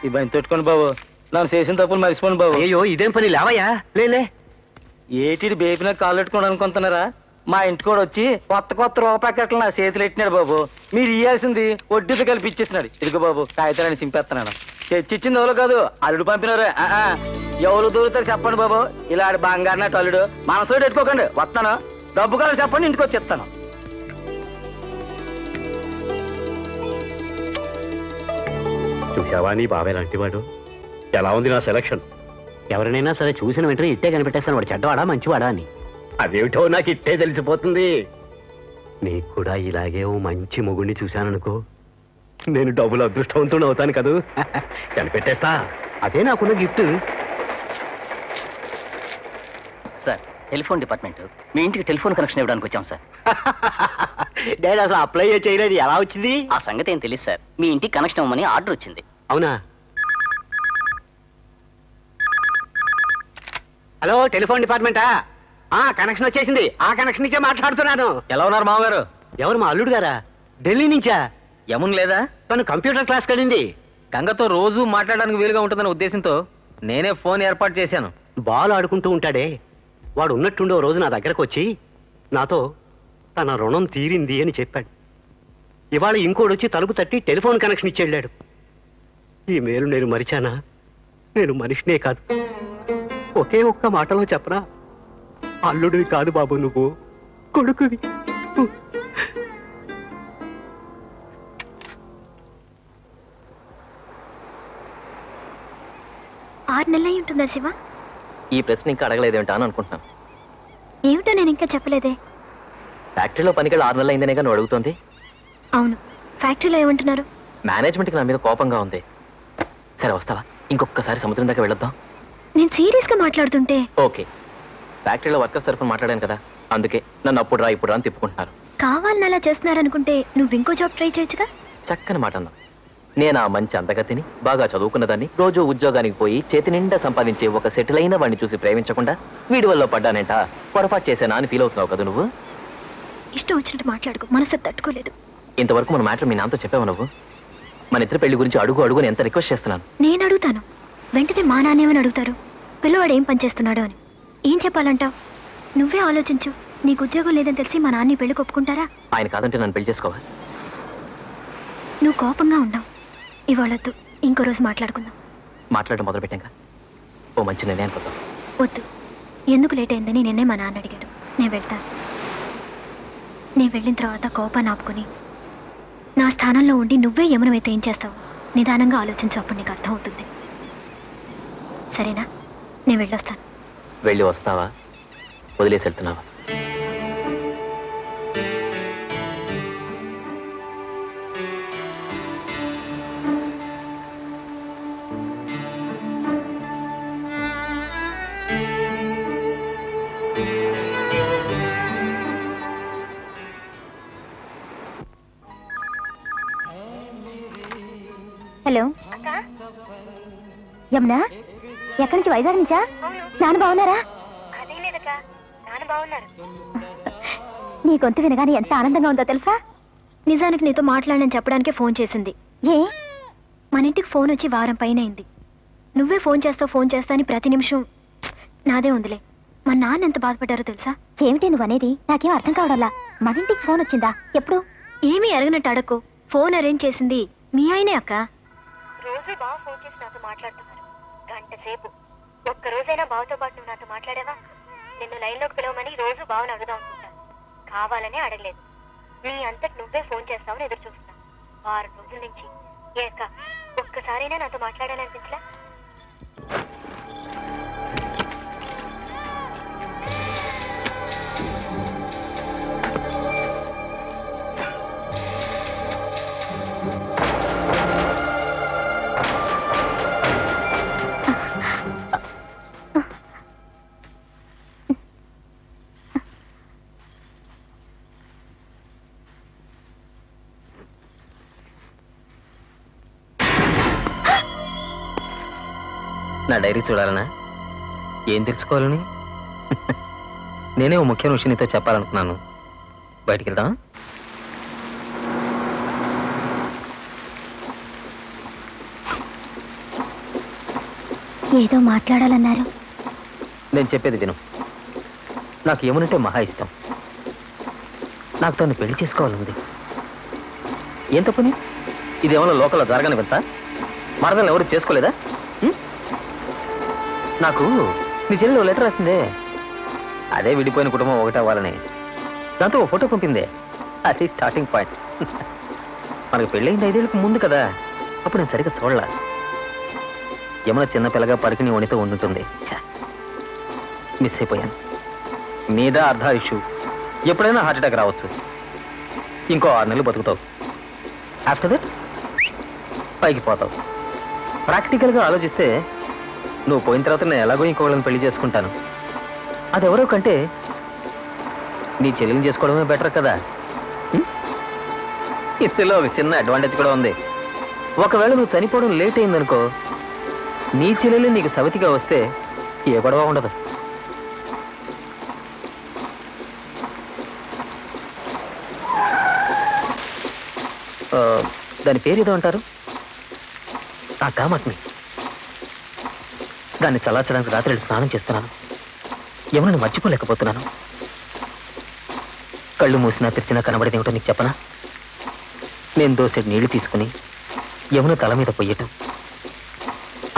ఇబ్బంది తొట్టుకోండి బాబు, నన్ను చేసిన తప్పులు మర్చిపోండి బాబు. అయ్యో, ఇదేం పని, లేవయ్యా. లేలే, ఏటి బేపిన కాళ్ళు పెట్టుకోండి అనుకుంటున్నారా? మా ఇంటి కూడా వచ్చి కొత్త కొత్త రూపాయలు నా చేతులు పెట్టినాడు బాబు. మీరు ఇయ్యాల్సింది వడ్డీతో కలిపి ఇచ్చేసినాడు. ఇదిగో బాబు, కాగితాలని చింపేస్తున్నాడు. తెచ్చిచ్చింది ఎవరు కాదు, అల్లుడు పంపినారు. ఎవరు దూరుతారు చెప్పండి బాబు. ఇలా బంగారు నాటి అల్లుడు. మనసులో పెట్టుకోకండి, వస్తాను. డబ్బు కావాలి చెప్పండి, ఇంటికి వచ్చి ఇస్తాను. చూసావా నీ బాబాయ్ లాంటివాడు? ఎలా ఉంది నా సెలక్షన్? ఎవరినైనా సరే చూసిన వెంటనే ఇట్టే కనిపెట్టేస్తాను, వాడు చెడ్డవాడా మంచివాడా అని. అదేమిటో నాకు ఇట్టే తెలిసిపోతుంది. నీకు కూడా ఇలాగే ఓ మంచి మొగుడిని చూశాననుకో, నేను డబ్బులు అదృష్టవంతుడు అవుతాను కదూ. కనిపెట్టేస్తా, అదే నాకున్న గిఫ్ట్. సార్, టెలిఫోన్ డిపార్ట్మెంట్, మీ ఇంటికి టెలిఫోన్ కనెక్షన్ ఇవ్వడానికి వచ్చాం సార్. నేను అసలు అప్లై చేయలేదు, ఎలా వచ్చింది? ఆ సంగతి ఏం తెలియదు సార్. మీ ఇంటికి కనెక్షన్ ఇవ్వమని ఆర్డర్ వచ్చింది. అవునా? Hello, telephone డిపార్ట్మెంటా? కనెక్షన్ వచ్చేసింది. ఆ కనెక్షన్ నుంచే మాట్లాడుతున్నాను. ఎలా ఉన్నారు మామగారు? ఎవరు, మా అల్లుడు గారా? ఢిల్లీ నుంచా? యమున్ లేదా? తను కంప్యూటర్ క్లాస్ వెళ్ళింది. గంగతో రోజు మాట్లాడడానికి వీలుగా ఉంటుందనే ఉద్దేశంతో నేనే ఫోన్ ఏర్పాటు చేశాను. బాల్ ఆడుకుంటూ ఉంటాడే, వాడు ఉన్నట్టుండే ఓ రోజు నా దగ్గరకు వచ్చి నాతో తన రుణం తీరింది అని చెప్పాడు. ఇవాళ ఇంకోడొచ్చి తలుపు తట్టి టెలిఫోన్ కనెక్షన్ ఇచ్చి వెళ్ళాడు. ఈ మేలు నేను మరిచానా? నేను మనిషినే కాదు. ఒకే ఒక్క మాటలో చెప్పనా, అల్లుడివి కాదు బాబు, నువ్వు కొడుకువి. 6 నెలలు అయి ఉంటుందా శివ? ఈ ప్రశ్న ఇంకా అడగలేదేమిటా అని అనుకుంటున్నాను. ఏమిటో నేను ఇంకా చెప్పలేదే. ఫ్యాక్టరీలో పనికెళ్ళి 6 నెలలు అయిందనేగా నువ్వు అడుగుతుంది. అవును, ఫ్యాక్టరీలో ఏమంటున్నారు? మేనేజ్మెంట్కి నా మీద కోపంగా ఉంది. సరే, వస్తావా? ఇంకొకసారి సముద్రం దాకా వెళ్ళొద్దాం. నేను సీరియస్ గా మాట్లాడుతుంటే. ఓకే, ఫ్యాక్టరీలో వర్కర్స్ తరఫున మాట్లాడాను కదా, అందుకే నన్ను అప్పుడు రా ఇప్పుడు రా అని తిప్పుకుంటున్నారు. కావాలని అలా చేస్తున్నారనుకుంటే నువ్వు ఇంకో జాబ్ ట్రై చేయొచ్చుగా. చక్కని మాట అన్నా. నేను ఆ మంచి అందగతిని, బాగా చదువుకున్నదాన్ని, రోజు ఉద్యోగానికి పోయి చేతి నిండా సంపాదించే ఒక సెటిల్ అయిన వాడిని చూసి ప్రేమించకుండా వీడి వల్ల పడ్డానంట, పొరపాటు చేశానా అని ఫీల్ అవుతున్నావు కదా నువ్వు. ఇష్టం వచ్చినట్టు మాట్లాడుకో, మనసు తట్టుకోలేదు. ఇంతవరకు మన మ్యాటర్ మీ నాన్నతో చెప్పావు నువ్వు? మన ఇద్దరు పెళ్లి గురించి అడుగు అడుగు అని ఎంత రిక్వెస్ట్ చేస్తున్నాను. నేను అడుగుతాను, వెంటనే మా నాన్నేమని అడుగుతారు, పిల్లవాడు ఏం పని చేస్తున్నాడో అని. ఏం చెప్పాలంటావు? నువ్వే ఆలోచించు. నీకు ఉద్యోగం లేదని తెలిసి మా నాన్న పెళ్లికి ఒప్పుకుంటారా? ఆయన కాదంటే నన్ను పెళ్లి చేసుకోవా? నువ్వు కోపంగా ఉన్నావు. ఇవాళొద్దు, ఇంకో రోజు మాట్లాడుకుందాం. మాట్లాడడం మొదలు పెట్టాక ఓ మంచి నిర్ణయం కొద్దాం. వద్దు, ఎందుకు లేట్ అయిందని నిన్నే మా నాన్న అడిగాడు. నేను వెళ్తాను. నేను వెళ్ళిన తర్వాత కోపాన్ని ఆపుకుని నా స్థానంలో ఉండి నువ్వే యమునమైతే ఏం చేస్తావు నిదానంగా ఆలోచించు. అప్పుడు నీకు అర్థం అవుతుంది. సరేనా? నేను వెళ్ళొస్తాను. వెళ్ళి వస్తావా, వదిలేసి వెళ్తున్నావా? హలో యమునా, ఎక్కడి నుంచి? వైజాగ్ నుంచా? నాన్న బాగున్నారా? నీ గొంతు వినగానే ఎంత ఆనందంగా ఉందో తెలుసా? నిజానికి నీతో మాట్లాడని చెప్పడానికే ఫోన్ చేసింది. ఏ, మన ఇంటికి ఫోన్ వచ్చి వారం పైన అయింది. నువ్వే ఫోన్ చేస్తా అని ప్రతి నిమిషం నాదే ఉందిలే. మా నాన్న ఎంత బాధపడ్డారో తెలుసా? ఏమిటి నువ్వు అనేది? నాకేం అర్థం కావడంలా. మన ఇంటికి ఫోన్ వచ్చిందా? ఎప్పుడు? ఏమీ అడగనట్టు అడక్కు. ఫోన్ అరేంజ్ చేసింది మీ ఆయనే అక్క. రోజు బావ ఫోన్ చేసి నాతో మాట్లాడుతున్నారు గంట సేపు. ఒక్క రోజైనా బావతో పాటు నువ్వు నాతో మాట్లాడావా? నిన్ను లైన్లోకి పిలవమని రోజు బావని అడుగుదాం అనుకుంటా. కావాలనే అడగలేదు. నీ అంతటి నువ్వే ఫోన్ చేస్తావని ఎదురు చూస్తున్నా. 6 రోజుల నుంచి. ఏ అక్క, ఒక్కసారైనా నాతో మాట్లాడాలనిపించలా? నా డైరీ చూడాలనా? ఏం తెలుసుకోవాలని? నేనే ఓ ముఖ్యమైన విషయం నీతో చెప్పాలనుకున్నాను. బయటికి వెళ్దాం. ఏదో మాట్లాడాలన్నారు. నేను చెప్పేది విను. నాకు యమునంటే మహా ఇష్టం. నాకు తను పెళ్లి చేసుకోవాలనుంది. ఏం తప్పని? ఇదేమన్నా లోకల్లో జరగని వింత? మరదలు ఎవరు చేసుకోలేదా? నాకు నీ చెల్లెలు లెటర్ రాసిందే. అదే విడిపోయిన కుటుంబం ఒకటి అవ్వాలని. దాంతో ఓ ఫోటో పంపిందే. అది స్టార్టింగ్ పాయింట్. మనకు పెళ్ళయింది 5 ఏళ్ళకు ముందు కదా. అప్పుడు నేను సరిగ్గా చూడలా. యమున చిన్నపిల్లగా పరికిని వణితో ఉండుంటుంది. మిస్ అయిపోయాను. మీద అర్ధాయుషు. ఎప్పుడైనా హార్ట్ అటాక్ రావచ్చు. ఇంకో 6 నెలలు బతుకుతావు. ఆఫ్టర్ దట్ పైకి పోతావు. ప్రాక్టికల్గా ఆలోచిస్తే నువ్వు పోయిన తర్వాత నేను ఎలాగో ఇంకోళ్ళని పెళ్లి చేసుకుంటాను. అదెవరో కంటే నీ చెల్లెల్ని చేసుకోవడమే బెటర్ కదా. ఇందులో ఒక చిన్న అడ్వాంటేజ్ కూడా ఉంది. ఒకవేళ నువ్వు చనిపోవడం లేట్ అయిందనుకో, నీ చెల్లెలు నీకు సవతిగా వస్తే ఏ గొడవ ఉండదు. దాని పేరు ఏదో అంటారు, ఆ కామట్ని. దాన్ని చల్లార్చడానికి రాత్రి స్నానం చేస్తున్నాను. యమునని మర్చిపోలేకపోతున్నాను. కళ్ళు మూసినా తెరిచినా కనబడేది ఏమిటో నీకు చెప్పనా? నేను దోసెడు నీళ్లు తీసుకుని యమున తల మీద పొయ్యటం,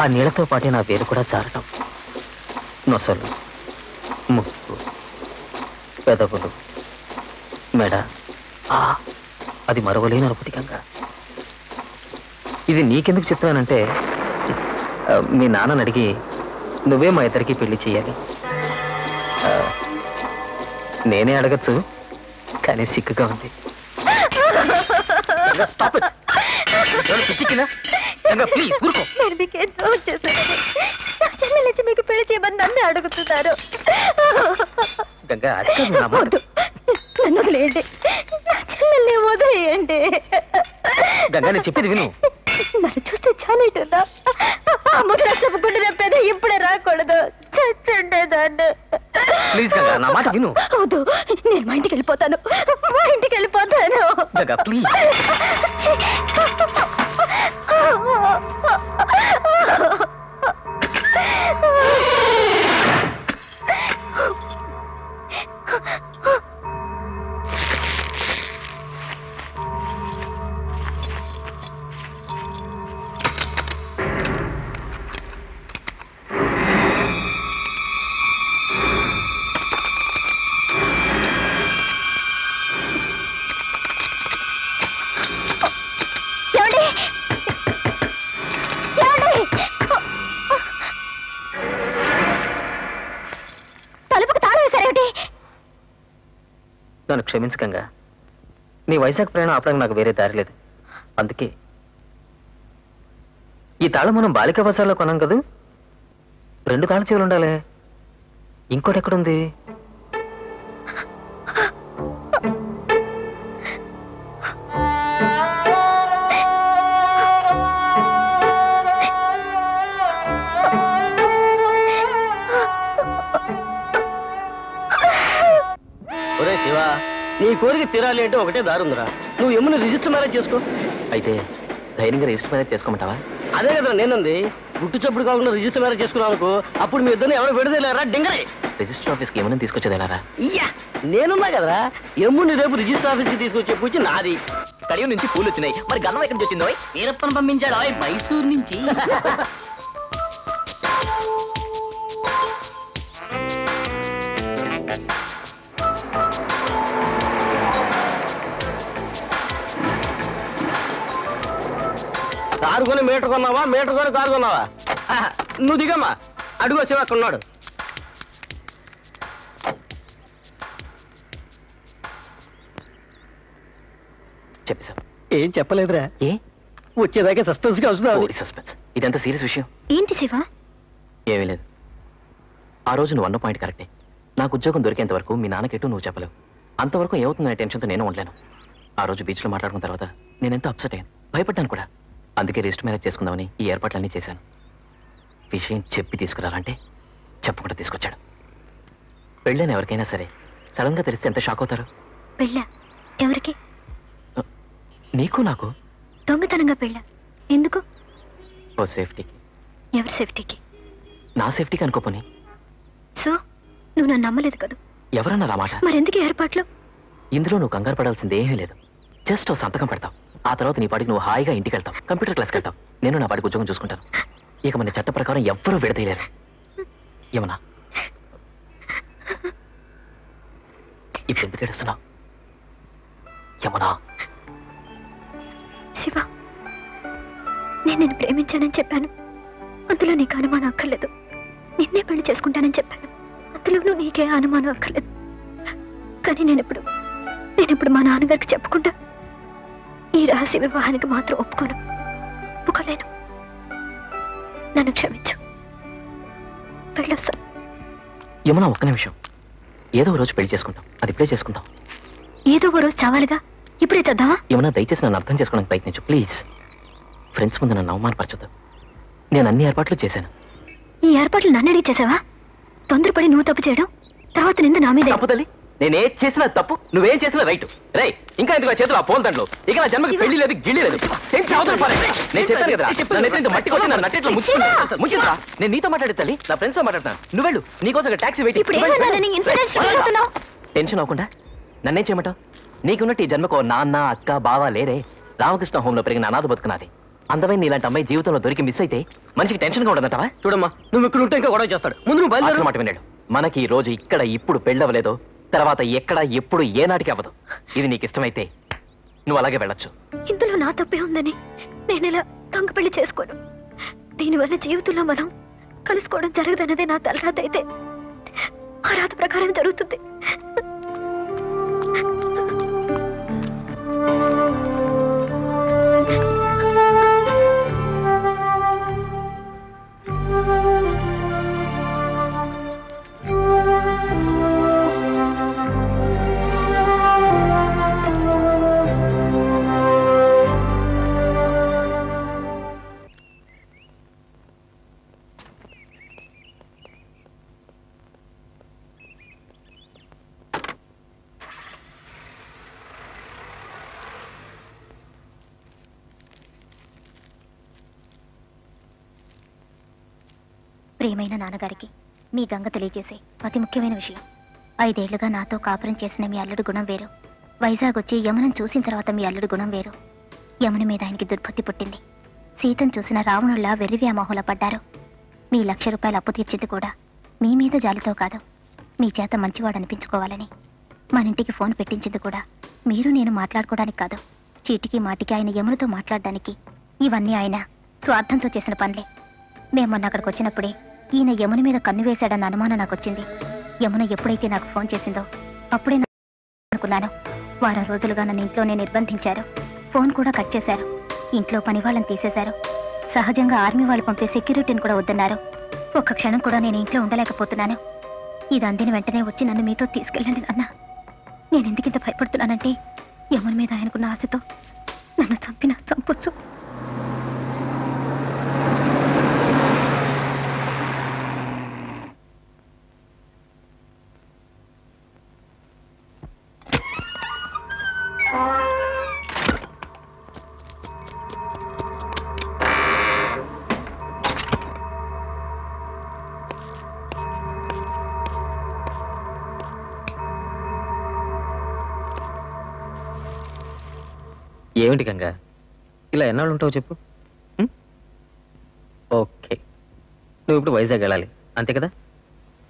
ఆ నీళ్లతో పాటే నా వేలు కూడా జారటం, నొసలు, ముక్కు, పెదవులు, మెడ, అది మరవలేని అనుభూతికంగా. ఇది నీకెందుకు చెప్తున్నానంటే, మీ నాన్నని అడిగి నువ్వే మా ఇద్దరికి పెళ్లి చేయాలి. నేనే అడగచ్చు, కానీ సిగ్గుగా ఉంది. మీకు పెళ్లి చేయమని నన్ను అడుగుతున్నారు. నన్ను వదిలేయండి, నా చెల్లెల్ని వదిలేయండి. గంగా, నేను చెప్పేది విను. నన్ను చూస్తే చాలేటున్నా. అమ్మకి చెప్పకుండా చెప్పేది ఇప్పుడే రాకూడదు. చచ్చుండేదాన్ని. ప్లీజ్ గంగా, నా మాట విను. వద్దు, నేను మా ఇంటికి వెళ్ళిపోతాను. మా ఇంటికి వెళ్ళిపోతాను. గంగా, ప్లీజ్. నన్ను క్షమించకంగా. నీ వైజాగ్ ప్రయాణం ఆపడానికి నాకు వేరే దారి లేదు. అందుకే ఈ తాళం మనం బాలికా బజార్లో కొన్నాం కదా, 2 తాళం చెవులు ఉండాలి. ఇంకోటి ఎక్కడుంది? ఒరే శివ, నీ కోరిక తీరాలి అంటే ఒకటే దారుందిరా. నువ్వు యముని రిజిస్టర్ మ్యారేజ్ చేసుకో. అయితే ధైర్యంగా రిజిస్టర్ మ్యారేజ్ చేసుకోమంటావా? అదే కదా నేనుంది. గుట్టు చప్పుడు కాకుండా రిజిస్టర్ మ్యారేజ్ చేసుకున్నావు అనుకో, అప్పుడు మీ ఇద్దరిని ఎవరు విడదలేరా డింగరే. రిజిస్టర్ ఆఫీస్కి ఏమైనా తీసుకొచ్చేది ఎలారా? ఇయ్యా నేనున్నా కదరా. యముని రేపు రిజిస్టర్ ఆఫీస్కి తీసుకొచ్చే పూచి నాది. కడియం నుంచి పూలు వచ్చినాయి, మరి గన్నం ఎక్కడి నుంచి వచ్చిందో? వీరప్పని పంపించాడు మైసూర్ నుంచి. కారు కొని మీటర్ కొన్నావా, మీటర్ కొని కారు కొన్నావా? నువ్వు దిగమ్మా. అడుగు వచ్చి అక్కడ ఉన్నాడు. చెప్పేసా? ఏం చెప్పలేదురా. ఏ వచ్చేదాకా సస్పెన్స్ గా వస్తున్నావు. సస్పెన్స్? ఇదంతా సీరియస్ విషయం. ఏంటి శివ? ఏమీ లేదు. ఆ రోజు నువ్వు అన్న పాయింట్ కరెక్టే. నాకు ఉద్యోగం దొరికేంత వరకు మీ నాన్నకెట్టు నువ్వు చెప్పలేవు. అంతవరకు ఏమవుతుందనే టెన్షన్తో నేను ఉండలేను. ఆ రోజు బీచ్లో మాట్లాడుకున్న తర్వాత నేనెంతో అప్సెట్ అయ్యాను, భయపడ్డాను కూడా. అందుకే రిజిస్టర్ మ్యారేజ్ చేసుకుందామని ఈ ఏర్పాట్లన్నీ చేశాను. విషయం చెప్పి తీసుకురాలంటే చెప్పకుండా తీసుకొచ్చాడు. పెళ్ళని ఎవరికైనా సరే సడన్ గా తెలిస్తే ఎంత షాక్ అవుతారు. పెళ్ళా? ఎవరికి? నీకు నాకు. దొంగతనంగా పెళ్ళా? ఎందుకు? ఓ సేఫ్టీకి. ఎవరి సేఫ్టీకి? నా సేఫ్టీకి అనుకోపోని. సో నువ్వు నన్ను నమ్మలేదు కదా? ఎవరన్నా మాట? మరెందుకు ఏర్పాట్లు? ఇందులో నువ్వు కంగారు పడాల్సింది ఏమీ లేదు. జస్ట్ ఓ సంతకం పెడతావు. ఆ తర్వాత నీ పాటికి నువ్వు హాయిగా ఇంటికి వెళ్తావు, కంప్యూటర్ క్లాస్కి వెళ్తావు. నేను నా పాటికి ఉద్యోగం చూసుకుంటాను. ఇక మన చట్ట ప్రకారం ఎవ్వరూ విడతీయలేరు. ఏమన్నా ఇప్పుడు ఎందుకు ఏడుస్తున్నావు? యమునా. శివ, నేను నిన్ను ప్రేమించానని చెప్పాను, అందులో నీకు అనుమానం అక్కర్లేదు. నిన్నే పెళ్లి చేసుకుంటానని చెప్పాను, అందులోనూ నీకే అనుమానం అక్కర్లేదు. కానీ నేను ఇప్పుడు మా నాన్నగారికి చెప్పకుండా ఈ రహస్య వివాహానికి మాత్రం ఒప్పుకోలేను. నన్ను క్షమించు. వెళ్ళొస్తాను. యమునా, ఒక్క నిమిషం. ఏదో ఓ రోజు పెళ్లి చేసుకుంటాం, అది ఇప్పుడే చేసుకుందాం. ఏదో ఓ రోజు చావాలిగా, ఇప్పుడే చేద్దామా? యమునా, దయచేసి నన్ను అర్థం చేసుకోవడానికి ప్రయత్నించు ప్లీజ్. ఫ్రెండ్స్ ముందు నన్ను అవమానపరచొద్దు. నేను అన్ని ఏర్పాట్లు చేశాను. ఈ ఏర్పాట్లు నన్ను అడిగి చేసావా? తొందరపడి నువ్వు తప్పు చేయడం, తర్వాత నింద నా మీద. తప్పు తల్లి, నేనేం చేసినా తప్పు, నువ్వేం చేసినా రైట్. రై, ఇంకా ఎందుకు చేతులు ఆ పోల్ దండలు? ఇక నా జన్మకి పెళ్లి లేదు, గిళ్ళి లేదు. నేను చెప్పాను కదా, నన్ను మట్టి కొట్టి నన్ను నట్టేట్లో ముంచుతా. నేను నీతో మాట్లాడే తల్లి, నా ఫ్రెండ్స్ తో మాట్లాడతాను. నువ్వు వెళ్ళు, నీకోసం టాక్సీ వెయిట్. టెన్షన్ అవ్వకుండా నన్నేం చేయమంటావు? నీకున్నట్టు ఈ జన్మకు నాన్న, అక్క, బావ లేరే. రామకృష్ణ హోంలో పెరిగిన అనాథ బతుకున్నది. అందమైన ఇలాంటి అమ్మాయి జీవితంలో దొరికి మిస్ అయితే మనిషికి టెన్షన్ గా ఉండదంటావా? చూడమ్మా, నువ్వు ఇక్కడ ఉంటే ఇంకా గొడవ చేస్తాడు. ముందు నువ్వు బయలుదేరు. మాట విన్నాడు. మనకి ఈ రోజు ఇక్కడ ఇప్పుడు పెళ్ళవలేదో, తర్వాత ఎక్కడ ఎప్పుడు ఏ నాటికి అవ్వదు. ఇది నీకు ఇష్టమైతే నువ్వు అలాగే వెళ్ళొచ్చు. ఇందులో నా తప్పే ఉందని నేను ఇలా దొంగ పెళ్లి చేసుకోను. దీనివల్ల జీవితంలో మనం కలుసుకోవడం జరగదన్నదే నా తలరాత అయితే ఆ రాత ప్రకారం జరుగుతుంది. ప్రియమైన నాన్నగారికి మీ గంగ తెలియజేసే అతి ముఖ్యమైన విషయం. 5 ఏళ్లుగా నాతో కాపురం చేసిన మీ అల్లుడు గుణం వేరు. వైజాగ్ వచ్చి యమునను చూసిన తర్వాత మీ అల్లుడు గుణం వేరు. యమున మీద ఆయనకి దుర్బుద్ధి పుట్టింది. సీతను చూసిన రావణుల్లా వెర్రి వ్యామోహంలో పడ్డారు. మీ 1,00,000 రూపాయలు అప్పు తీర్చింది కూడా మీ మీద జాలితో కాదు, మీ చేత మంచివాడు అనిపించుకోవాలని. మన ఇంటికి ఫోన్ పెట్టించింది కూడా మీరు నేను మాట్లాడుకోవడానికి కాదు, చీటికి మాటికి ఆయన యమునతో మాట్లాడడానికి. ఇవన్నీ ఆయన స్వార్థంతో చేసిన పనులే. మేము మొన్న అక్కడికి వచ్చినప్పుడే ఈయన యమున మీద కన్ను వేశాడన్న అనుమానం నాకు వచ్చింది. యమున ఎప్పుడైతే నాకు ఫోన్ చేసిందో అప్పుడే అనుకున్నాను. వారం రోజులుగా నన్ను ఇంట్లోనే నిర్బంధించారు. ఫోన్ కూడా కట్ చేశారు. ఇంట్లో పని వాళ్ళని తీసేశారు. సహజంగా ఆర్మీ వాళ్ళు పంపే సెక్యూరిటీని కూడా వద్దన్నారు. ఒక్క క్షణం కూడా నేను ఇంట్లో ఉండలేకపోతున్నాను. ఇది అందిన వెంటనే వచ్చి నన్ను మీతో తీసుకెళ్ళండి నాన్న. నేను ఎందుకింత భయపడుతున్నానంటే యమున మీద ఆయనకున్న ఆశతో నన్ను చంపినా చంపొచ్చు. ఏమిటి గంగా, ఇలా ఎన్నాళ్ళు ఉంటావు చెప్పు? ఓకే, నువ్వు ఇప్పుడు వైజాగ్ వెళ్ళాలి అంతే కదా?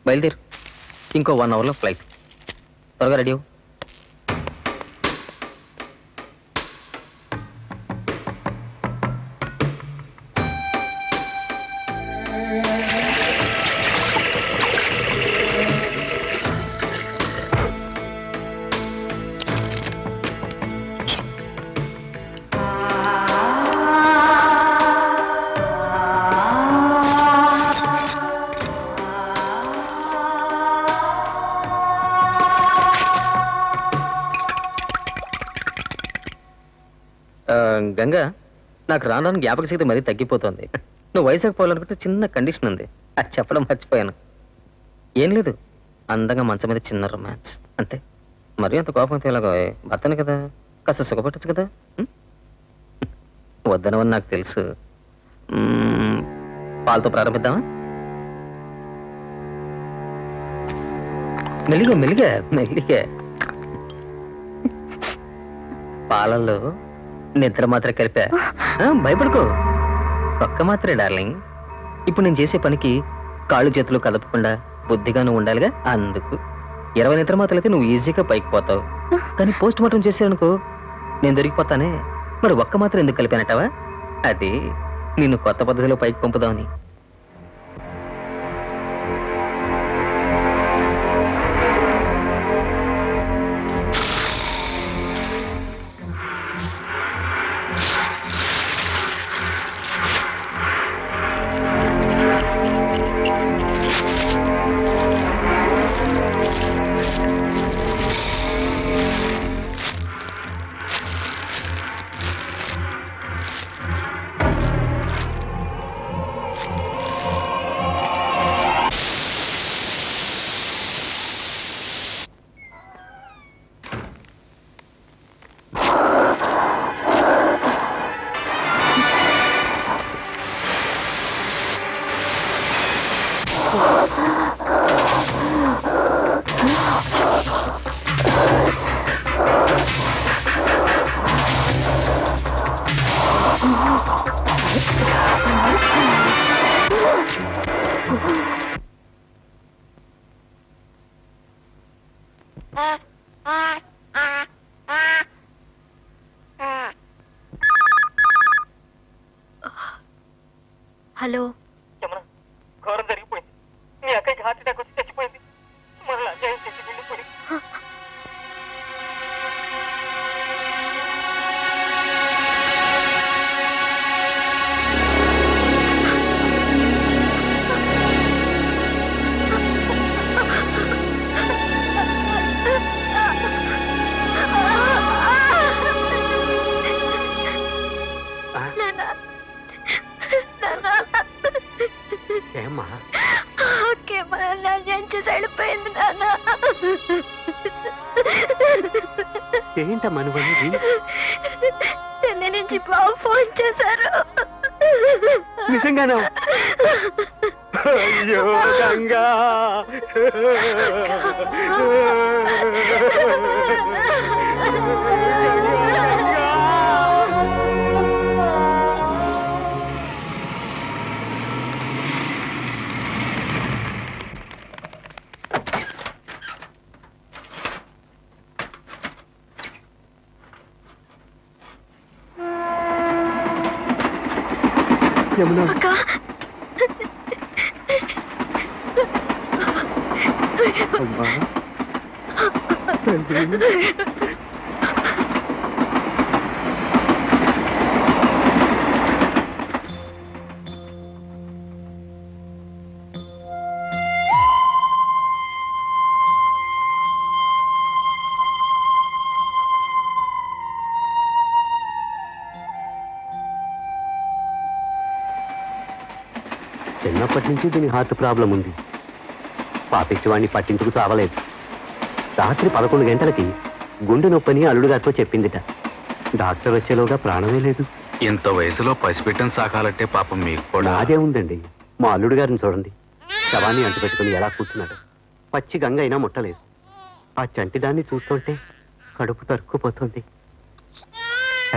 బయలుదేరు, ఇంకో 1 అవర్లో ఫ్లైట్. త్వరగా రెడీ అవ్వు. గంగా, నాకు రాను జ్ఞాపక శక్తి మరీ తగ్గిపోతుంది. నువ్వు వైజాగ్ పోవాలనుకుంటే చిన్న కండిషన్ ఉంది, అది చెప్పడం మర్చిపోయాను. ఏం లేదు, అందంగా మంచం మీద చిన్న రొమాన్స్ అంతే. మరీ అంత కోపం అయితే ఇలాగో, భర్తను కదా, కాస్త సుఖపట్టచ్చు కదా. వద్దనవని నాకు తెలుసు. పాలతో ప్రారంభిద్దామా? మెల్లిగా మెల్లిగా మెల్లిగా. పాలల్లో నిద్ర మాత్ర కలిపా. భయపడుకో, ఒక్క మాత్రే డార్లింగ్. ఇప్పుడు నేను చేసే పనికి కాళ్ళు చేతులు కదపకుండా బుద్ధిగాను ఉండాలిగా, అందుకు 20 నిద్ర మాత్రలైతే నువ్వు ఈజీగా పైకి పోతావు. కానీ పోస్ట్ మార్టం చేశారనుకో నేను దొరికిపోతానే. మరి ఒక్క మాత్రం ఎందుకు కలిపానటవా? అది నిన్ను కొత్త పద్ధతిలో పైకి పంపుదామని. హలో, ఘోరం జరిగిపోయింది. మీ అక్కకి హార్ట్ అటాక్ వచ్చి చచ్చిపోయింది. మళ్ళీ అన్యాయం చేసి వెళ్ళిపోయి. ఏమ్మా వెళ్ళిపోయింది నాన్న. ఏంటమ్మా నువ్వనేది? ఢిల్లీ నుంచి బాబు ఫోన్ చేశారు. నిజంగానా? అయ్యో గంగా, యమున, అమ్మా చిన్నప్పటి నుంచి దీని హార్ట్ ప్రాబ్లం ఉంది. పాపిచ్చివాడిని పట్టించుకు సావలేదు. రాత్రి 11 గంటలకి గుండె నొప్పని అల్లుడు గారితో చెప్పిందిట. డాక్టర్ వచ్చేలోగా ప్రాణమే లేదు. ఇంత వయసులో పసిపెట్టిన సాకాలంటే పాపం మీకు కూడా. అదే ఉందండి. మా అల్లుడు గారిని చూడండి, శవాన్ని అంటుపెట్టుకుని ఎలా కూర్చున్నాడు. పచ్చి గంగ అయినా ముట్టలేదు. ఆ చంటిదాన్ని చూస్తుంటే కడుపు తరుక్కుపోతుంది.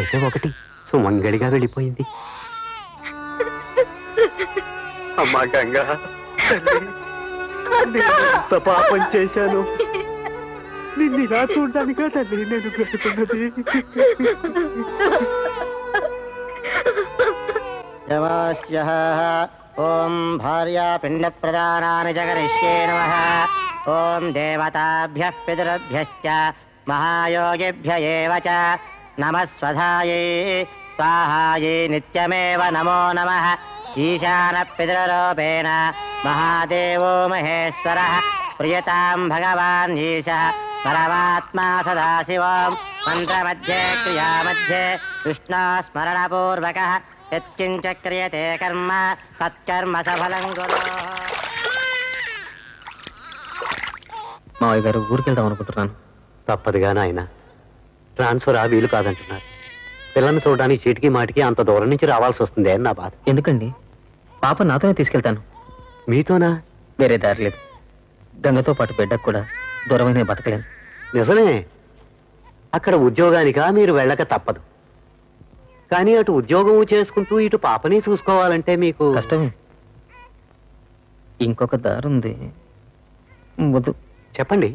అయితే ఒకటి సుమంగళిగా వెళ్ళిపోయింది. అమ్మా గంగా, ఎంత పాపం చేశాను. నిన్ను ఇలా చూడడానికా తల్లి నేను బ్రతుకున్నది. ఓం భార్యా పిండ ప్రదానాని జగరిష్యే నమః. ఓం దేవతాభ్యః పితృభ్యశ్చ మహాయోగిభ్య ఏవ చ నమః స్వధాయే స్వాహాయే నిత్యమేవ నమో నమః. ఈశాన పితృరూపేణ మహాదేవో మహేశ్వరః ప్రియతాం భగవాన్ ఈశः పరమాత్మా సదాశివం. మంత్రమధ్యే క్రియామధ్యే విష్ణుస్మరణపూర్వకः యత్కించ క్రియతే కర్మ తత్కర్మ సఫలం గురు. మావయ్య గారు ఊరికెళ్దాం అనుకుంటున్నాను. తప్పదుగా నాయన, ట్రాన్స్ఫర్ ఆ వీలు కాదంటున్నారు. పిల్లల్ని చూడడానికి చీటికి మాటికి అంత దూరం నుంచి రావాల్సి వస్తుంది అని నా బాధ. ఎందుకండి? పాప నాతోనే తీసుకెళ్తాను. మీతోనా? వేరే దారి లేదు. గంగతో పాటు బిడ్డకు కూడా దూరమైన బతకలేను. నిజమే. అక్కడ ఉద్యోగానికా మీరు వెళ్ళక తప్పదు. కానీ అటు ఉద్యోగం చేసుకుంటూ ఇటు పాపని చూసుకోవాలంటే మీకు కష్టమే. ఇంకొక దారి ఉంది. వద్దు. చెప్పండి.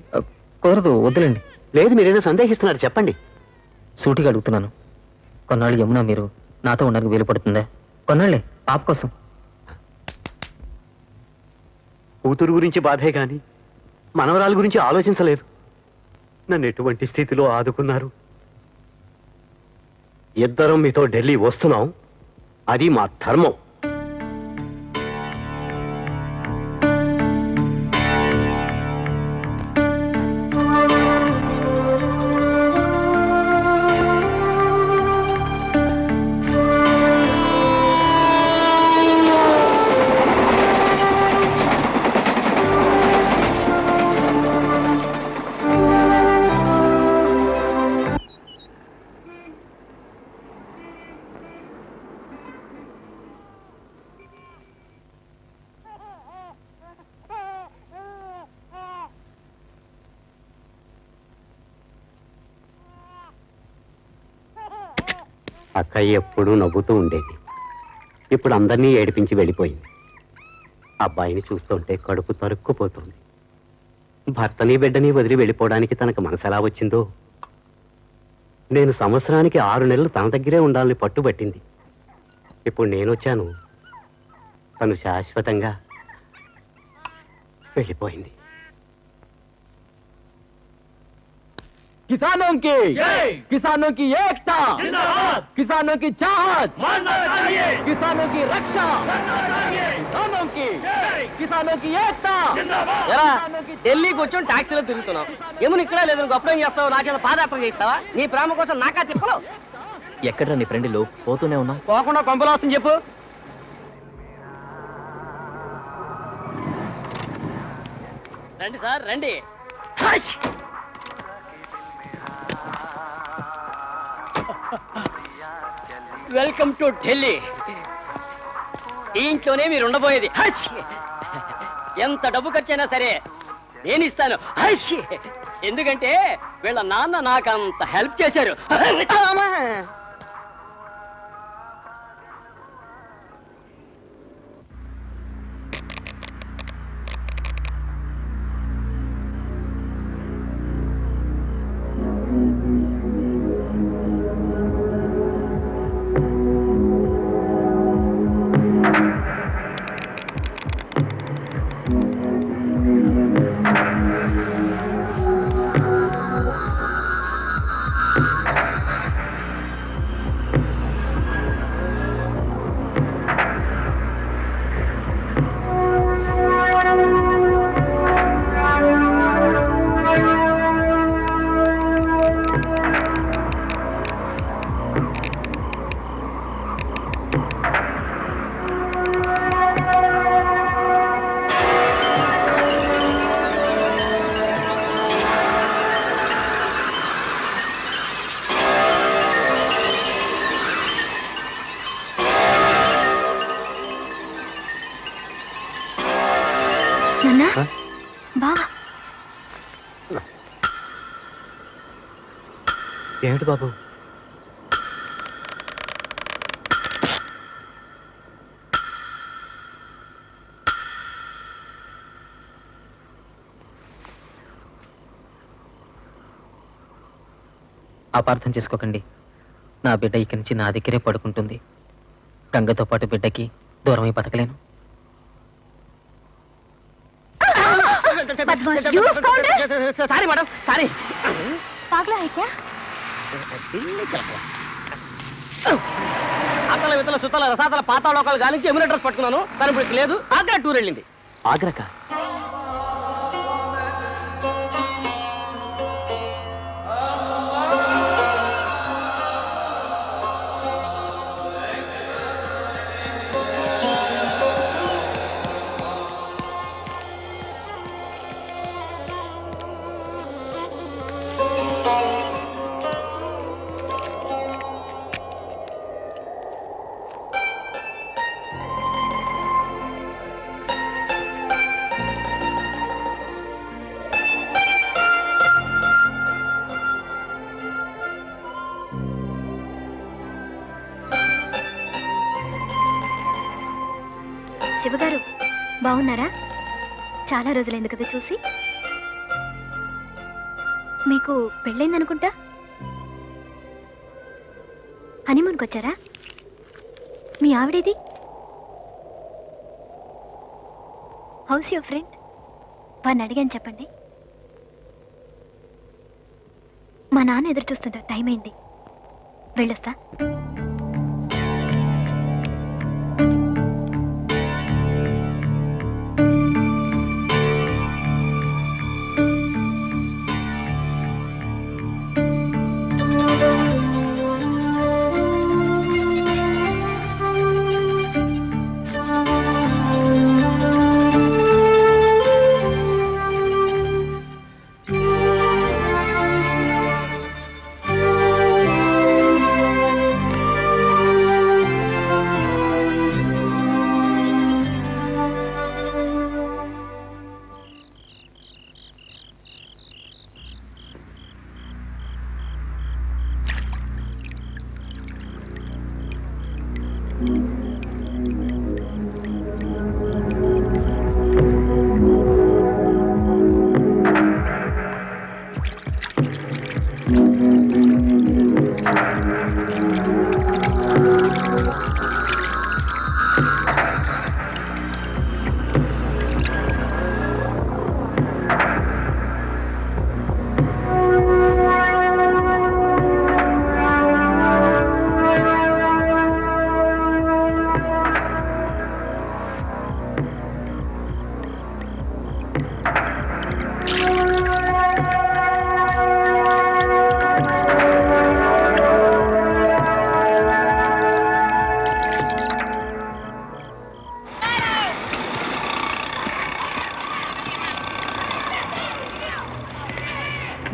కుదరదు, వద్దులేండి. లేదు, మీరేదో సందేహిస్తున్నారు, చెప్పండి. సూటిగా అడుగుతున్నాను. కొన్నాళ్ళు యమున మీరు నాతో ఉండడానికి వీలు పడుతుందా? కొన్నాళ్లే, పాప కోసం. కూతురు గురించి బాధే గాని మనవరాల గురించి ఆలోచించలేదు. నన్ను ఎటువంటి స్థితిలో ఆదుకున్నారు. ఇద్దరం మీతో ఢిల్లీ వస్తున్నాం, అది మా ధర్మం. అక్కయ్య ఎప్పుడూ నవ్వుతూ ఉండేది. ఇప్పుడు అందరినీ ఏడిపించి వెళ్ళిపోయింది. అబ్బాయిని చూస్తుంటే కడుపు తరుక్కుపోతుంది. భర్తని బిడ్డని వదిలి వెళ్ళిపోవడానికి తనకు మనసు ఎలా వచ్చిందో. నేను సంవత్సరానికి 6 నెలలు తన దగ్గరే ఉండాలని పట్టుబట్టింది. ఇప్పుడు నేనొచ్చాను, తను శాశ్వతంగా వెళ్ళిపోయింది. किसानों की किसानों की एकता, किसानों की चाहत, किसानों की रक्षा, किसानों की एकता. ఢిల్లీకి వచ్చి టాక్సీలో తిరుగుతున్నావు. ఏమని ఇక్కడ లేదు, గొప్ప చేస్తావు, నాకేదో పాదయాత్ర చేస్తావా? నీ ప్రేమ కోసం నాకా తిప్పలు. ఎక్కడ్రా నీ ఫ్రెండ్లు? పోతూనే ఉన్నాం. పోకుండా కొంపలు వస్తుంది చెప్పు. రండి సార్, రండి. Welcome to Delhi. దీంట్లోనే మీరు ఉండబోయేది. ఎంత డబ్బు ఖర్చైనా సరే నేను ఇస్తాను. ఎందుకంటే వీళ్ళ నాన్న నాకంత హెల్ప్ చేశారు. బావా ఏమిటి బాబు? అపార్థం చేసుకోకండి. నా బిడ్డ ఇక్కడి నుంచి నా దగ్గరే పడుకుంటుంది. గంగతో పాటు బిడ్డకి దూరమై బతకలేను. Sorry madam, sorry. పాగలా హై క్యా? అతల వితల సుతల రసాతల పాతాళోకాలు గాలించి ఎమ్యులేటర్స్ పట్టుకున్నాను. కానీ ఇప్పుడు లేదు. ఆగ్రా టూర్ వెళ్ళింది. ఆగ్రాకా? శివగారు బాగున్నారా? చాలా రోజులైంది కదా చూసి. మీకు పెళ్ళైందనుకుంటా. హనీమూన్కి వచ్చారా? మీ ఆవిడేది? How's your friend? వారిని అడిగాను చెప్పండి. మా నాన్న ఎదురు చూస్తుంటారు. టైం అయింది, వెళ్ళొస్తా.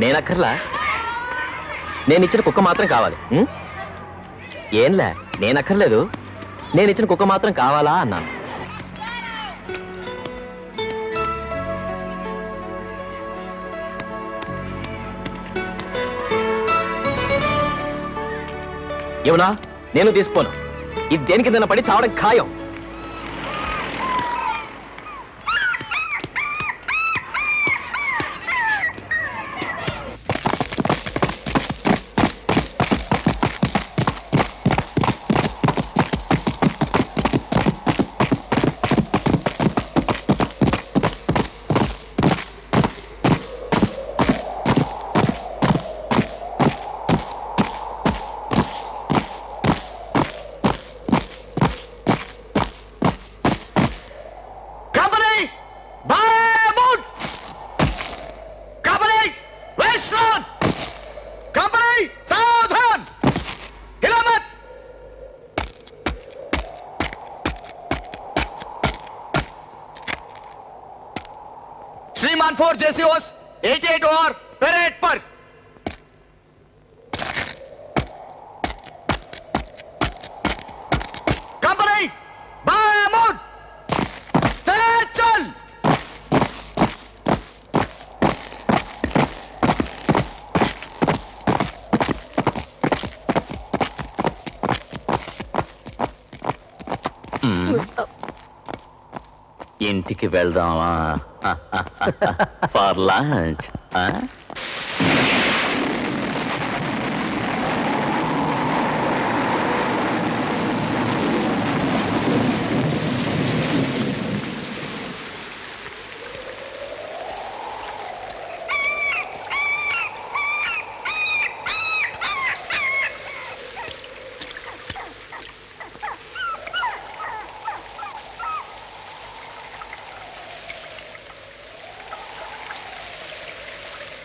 నేనక్కర్లా, నేనిచ్చిన కుక్క మాత్రం కావాలి. ఏంలే, నేనక్కర్లేదు, నేనిచ్చిన కుక్క మాత్రం కావాలా అన్నాను. ఏమన్నా నేను తీసుకోను. ఇది దేని కింద పడి చావడం ఖాయం. श्रीमान 4 JCOs 88 OR परेड पर। कंपनी बाय मोड तेज चल। ఇంటికి వెళ్దామా? For lunch.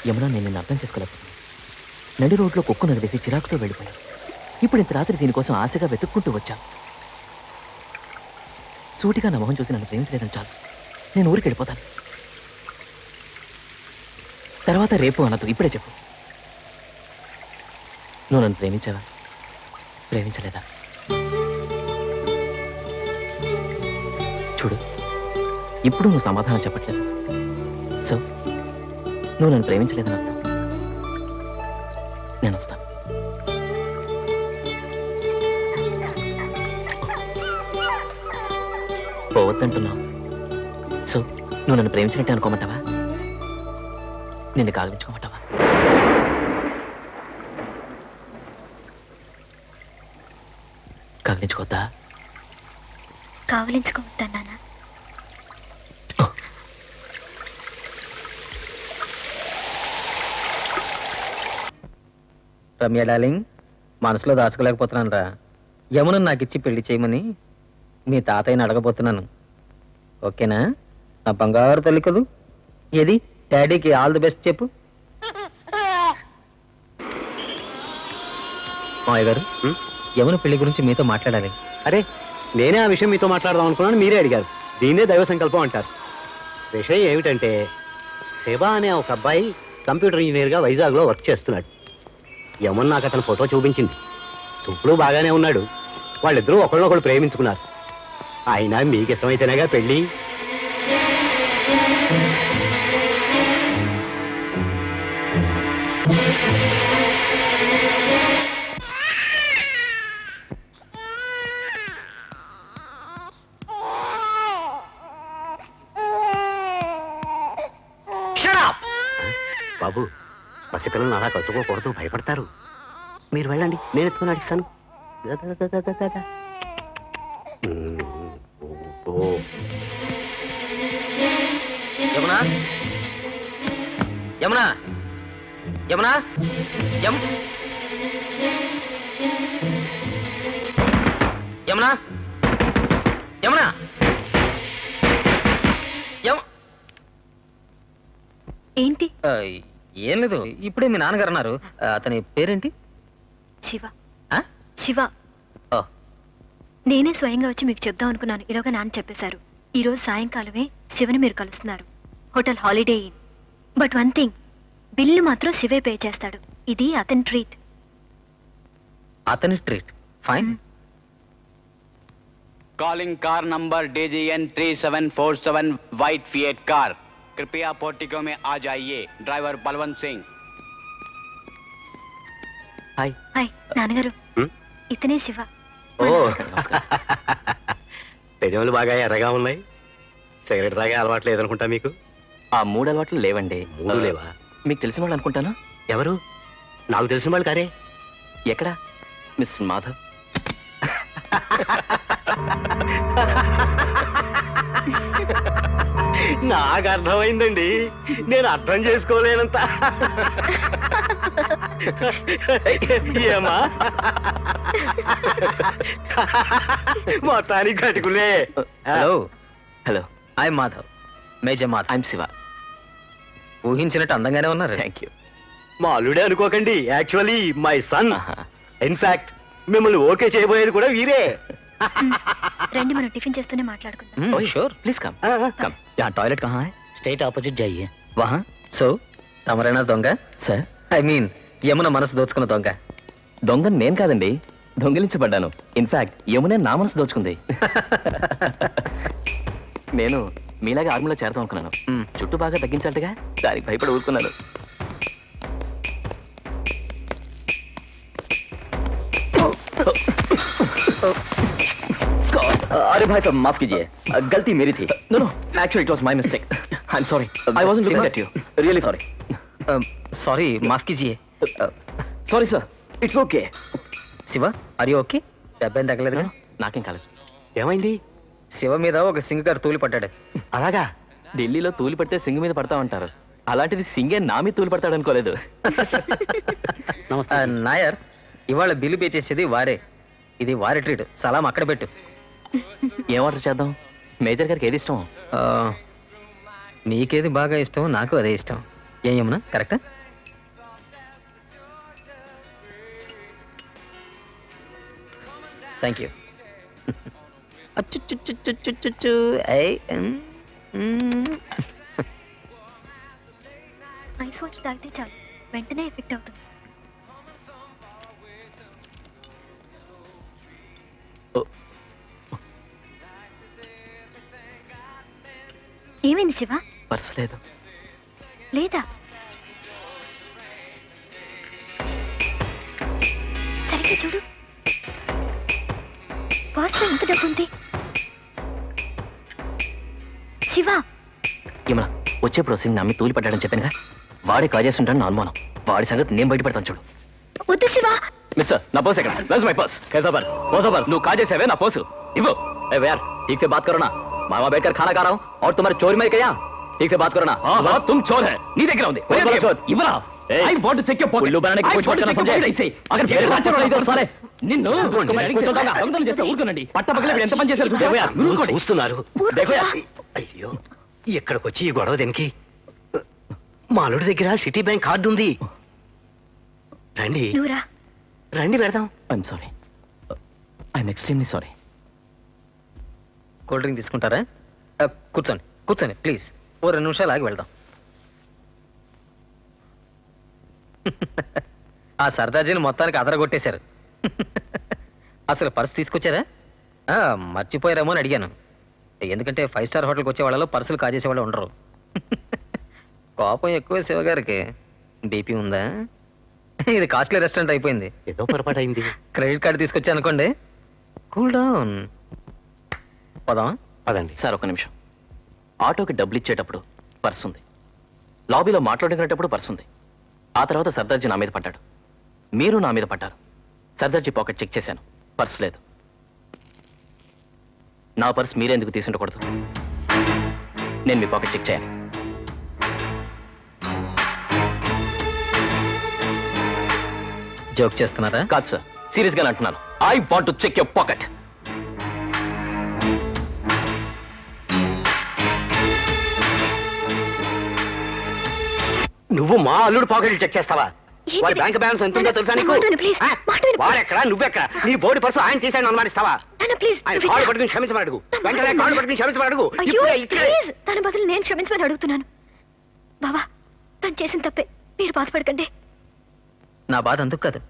యమునా, నేను నిన్ను అర్థం చేసుకోలేకపోతున్నాను. నడి రోడ్లో కుక్కు నదివేసి చిరాకుతో వెళ్ళిపోయాను. ఇప్పుడు ఇంత రాత్రి దీనికోసం ఆశగా వెతుక్కుంటూ వచ్చాను. సూటిగా నా మొహం చూసి నన్ను ప్రేమించలేదని చాలు, నేను ఊరికి వెళ్ళిపోతాను. తర్వాత రేపు అనదు, ఇప్పుడే చెప్పు. నువ్వు నన్ను ప్రేమించావా, ప్రేమించలేదా? చూడు, ఇప్పుడు నువ్వు సమాధానం చెప్పట్లేదు. సో నువ్వు నన్ను ప్రేమించలేదని అర్థం. నేను వస్తాను. పోవద్దంటున్నావు. సో నువ్వు నన్ను ప్రేమించినట్టే అనుకోమంటావా, నిన్ను కాగలించుకోమంటావా? కాగలించుకోవద్దా? కావలించుకోవద్దా నాన్న? రమ్య డార్లింగ్, మనసులో దాచుకోలేకపోతున్నాను రా. యమునను నాకు ఇచ్చి పెళ్లి చేయమని మీ తాతయ్యని అడగబోతున్నాను. ఓకేనా నా బంగారు తల్లి కదూ? ఏది డాడీకి ఆల్ ది బెస్ట్ చెప్పు. మావయ్య గారు, యమున పెళ్లి గురించి మీతో మాట్లాడాలి. అరే, నేనే ఆ విషయం మీతో మాట్లాడదాం అనుకున్నాను, మీరే అడిగారు. దీన్నే దైవ సంకల్పం అంటారు. విషయం ఏమిటంటే, శివ అనే ఒక అబ్బాయి కంప్యూటర్ ఇంజనీర్గా వైజాగ్లో వర్క్ చేస్తున్నాడు. యమున నాకు అతని ఫోటో చూపించింది. చూపుడు బాగానే ఉన్నాడు. వాళ్ళిద్దరూ ఒకళ్ళొకళ్ళు ప్రేమించుకున్నారు. అయినా మీకు ఇష్టమైతేనేగా పెళ్ళి. బాబు, పసిపిల్లలను అలా కలుసుకోకూడదు, భయపడతారు. మీరు వెళ్ళండి, నేను ఎత్తుకుని అడిస్తాను. యమునా, యమునా, యమునా, యమునా, యమునా, ఏంటి? ఏం లేదు, ఇప్పుడే మీ నాన్నగారు అన్నారు. అతని పేరేంటి? శివ. శివ. నేనే స్వయంగా వచ్చి మీకు చెప్దాం అనుకున్నాను, ఈలోగా నాన్న చెప్పేశారు. ఈ రోజు సాయంకాలమే శివని మీరు కలుస్తున్నారు, hotel holiday inn. But one thing, bill మాత్రం శివే పే చేస్తాడు. ఇది అతని ట్రీట్. అతని treat? Fine. Calling car number DGN 3747 white Fiat car. कृपया पोर्टिको में आ जाइए. Driver Balwant Singh. Hi. Hi నాన్నగారు, ఇతనే శివ. ఓ, పెదవులు బాగా ఎర్రగా ఉన్నాయి. సిగరెట్ తాగే అలవాటు లేదనుకుంటా మీకు? ఆ 3 అలవాట్లు లేవండి. 3 లేవా? మీకు తెలిసిన వాళ్ళు అనుకుంటాను. ఎవరు? నాకు తెలిసిన వాళ్ళు కారే. ఎక్కడ? మిస్టర్ మాధవ్. నాకు అర్థమైందండి, నేను అర్థం చేసుకోలేనంత. ఏమా మొత్తానికి కటుకులే. Hello. Hello. I Madhav, major Madhav. I'm Shiva. ఊహించినట్టు అందంగానే ఉన్నారు. Thank you. మా అల్లుడే అనుకోకండి, యాక్చువల్లీ మై సన్. ఇన్ఫాక్ట్ మిమ్మల్ని ఓకే చేయబోయేది కూడా వీరే. రండి, మనం టిఫిన్ చేస్తూనే మాట్లాడుకుందాం. Oh sure, please come. Come. यहाँ टॉयलेट कहाँ है? స్ట్రైట్ ఆపోజిట్ जाइए. वहाँ. సో తమరైనా దొంగ? సార్, ఐ మీన్ యమున మనసు దోచుకున్న దొంగ. దొంగ నేను కాదండి, దొంగిలించబడ్డాను. ఇన్ఫాక్ట్ యమునే నా మనసు దోచుకుంది. నేను మీలాగా ఆర్మీలో చేరదాం అనుకున్నాను. చుట్టూ బాగా తగ్గించాలిగా, దానికి భయపడి ఊరుకున్నాను. God. अरे भाई साहब माफ कीजिए, गलती मेरी थी. No, actually it was my mistake. I'm sorry. I wasn't looking at you. Really sorry. Sorry, మాఫ్ కీజియే. Sorry sir. It's okay. Shiva, are you okay? దెబ్బ ఏం తగలేదుగా? నాకేం కాలేదు. ఏమైంది? శివ మీద ఒక సింగర్ తూలి పడ్డాడు. అలాగా? ఢిల్లీలో తూలి పడితే సింగ్ మీద పడతా ఉంటారు. అలాంటిది సింగే నా మీద తూలి పడతాడు అనుకోలేదు. నాయర్, ఇవాళ బిల్లు పే చేసేది వారే. ఇది వారి ట్రీట్. సలాం అక్కడ పెట్టు. ఏం ఆర్డర్ చేద్దాం? మేజర్ గారికి ఏది ఇష్టం? మీకేది బాగా ఇష్టం, నాకు అదే ఇష్టం. ఏం యమునా, కరెక్టా? Thank you. ఐస్ వాటర్ తాగితే చాలు, వెంటనే ఎఫెక్ట్ అవుతుంది. ఏమైంది శివ? పర్స్ లేదు. లేదా? సరిగ్గా చూడు, పర్స్ ఎంత డబ్బు ఉంది? శివ, ఏమన్నా వచ్చేప్పుడు సింగ్ నమ్మి తూలి పడ్డాడని చెప్పానుగా, వాడే కాజేస్తుంటాను నా అనుమానం. వాడి సంగతి నేను బయట పెడతాను చూడు. వద్దు శివ. మిస్టర్, నా పర్స్ ఎక్కడ? Where's my purse? కేసబర్ ఓసబర్, నువ్వు కాజేసావే నా పర్సు ఇవ్వు. ए यार ठीक से बात करो ना, मामा बैठकर खाना खा रहा हूँ और तुम्हारे चोर में क्या? ठीक से बात करो ना. हाँ, तुम चोर है. नी देख रहा हूँ. इवरा, I want to check your pocket. उल्लू बनाने की कोशिश करना समझे? अगर फिर बात करो इधर सारे నిన్ను దొంగతనం చేస్తే ఊరుకోనండి. పట్టపగలే ఎంత పని చేశారు చూస్తున్నారు. అయ్యో, ఇక్కడికి వచ్చి ఈ గొడవ దేనికి? మా అల్లుడి దగ్గర సిటీ బ్యాంక్ కార్డు ఉంది. రండి రండి పెడదాం. I'm sorry, I'm extremely sorry. Cool drink తీసుకుంటారా? కూర్చోండి కూర్చోండి ప్లీజ్. ఓ 2 నిమిషాలు ఆగి వెళ్దాం. ఆ సర్దాజీని మొత్తానికి అదరగొట్టేశారు. అసలు పర్స్ తీసుకొచ్చారా? మర్చిపోయారేమో అని అడిగాను. ఎందుకంటే 5 స్టార్ హోటల్కి వచ్చే వాళ్ళలో పర్సులు కాజేసే వాళ్ళు ఉండరు. కోపం ఎక్కువ శివగారికి. బీపీ ఉందా? ఇది కాస్ట్లీ రెస్టారెంట్ అయిపోయింది. ఏదో పొరపాటు అయింది. క్రెడిట్ కార్డు తీసుకొచ్చా అనుకోండి. Cool down. పదం అదండి సార్. ఒక నిమిషం. ఆటోకి డబ్బులు ఇచ్చేటప్పుడు పర్స్ ఉంది, లాబీలో మాట్లాడుకునేటప్పుడు పర్స్ ఉంది. ఆ తర్వాత సర్దార్జీ నా మీద పడ్డాడు, మీరు నా మీద పడ్డారు. సర్దార్జీ పాకెట్ చెక్ చేశాను, పర్స్ లేదు. నా పర్స్ మీరెందుకు తీసుండకూడదు? నేను మీ పాకెట్ చెక్ చేయాలి. జోక్ చేస్తున్నారా? కాదు సార్, సీరియస్ గా అంటున్నాను. I want to check your pocket. నువ్వు మా అల్లుడు పాకెట్ చెక్ చేస్తావా? వాడి బ్యాంక్ బ్యాలెన్స్ ఎంత ఉందో తెలుసా నీకు? వాడెక్కడా నువ్వెక్కడ? నీ బోర్డు పర్సు ఆయన తీసాను అనుమానిస్తావా? ఆయన కాళ్ళు పట్టుకుని క్షమించమని అడుగు. వెంటనే కాళ్ళు పట్టుకుని క్షమించమని అడుగు. తన బదులు నేను క్షమించమని అడుగుతున్నాను. బాబా, తను చేసిన తప్పే, మీరు బాధపడకండి. నా బాధ అందుకు కాదు,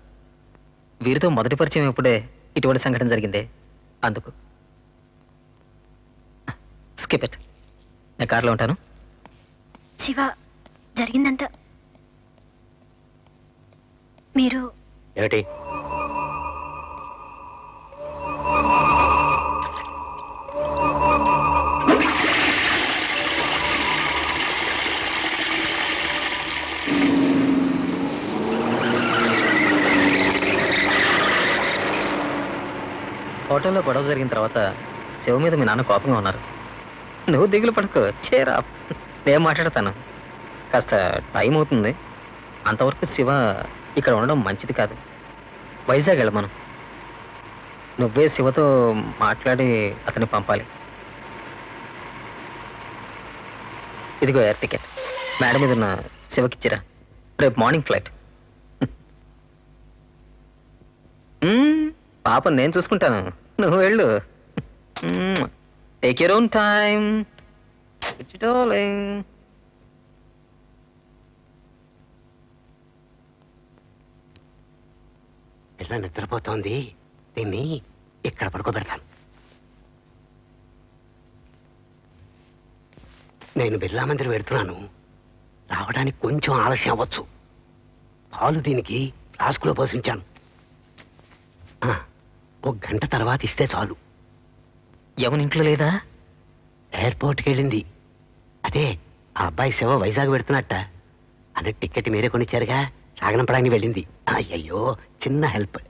వీరితో మొదటి పరిచయం ఎప్పుడే ఇటువంటి సంఘటన జరిగిందే అందుకు. Skip it. నేను కార్లో ఉంటాను. శివ, జరిగిందంతా మీరు ఏమిటి? హోటల్లో గొడవ జరిగిన తర్వాత శివ మీద మీ నాన్న కోపంగా ఉన్నారు. నువ్వు దిగులు పడకు, చేరా, నేను మాట్లాడతాను. కాస్త టైం అవుతుంది. అంతవరకు శివ ఇక్కడ ఉండడం మంచిది కాదు. వైజాగ్ వెళ్ళ మనం. నువ్వే శివతో మాట్లాడి అతన్ని పంపాలి. ఇదిగో ఎయిర్ టికెట్. మేడం మీద ఉన్న శివకిచ్చిరా. రేపు మార్నింగ్ ఫ్లైట్. పాప నేను చూసుకుంటాను, నువ్వు వెళ్ళు. Take your own time. పిల్ల నిద్రపోతోంది, దీన్ని ఇక్కడ పడుకోబెడతాను. నేను బిర్లా మందిర్ పెడుతున్నాను, రావడానికి కొంచెం ఆలస్యం అవ్వచ్చు. పాలు దీనికి ఫ్లాస్కులో పోసించాను. 1 గంట తర్వాత ఇస్తే చాలు. యమున ఇంట్లో లేదా? ఎయిర్పోర్ట్కి వెళ్ళింది. అదే ఆ అబ్బాయి శివ వైజాగ్ పెడుతున్నట్ట. అదే టికెట్ మీరే కొనిచ్చారుగా, సాగనంపడానికి వెళ్ళింది. అయ్యయ్యో, చిన్న హెల్ప్.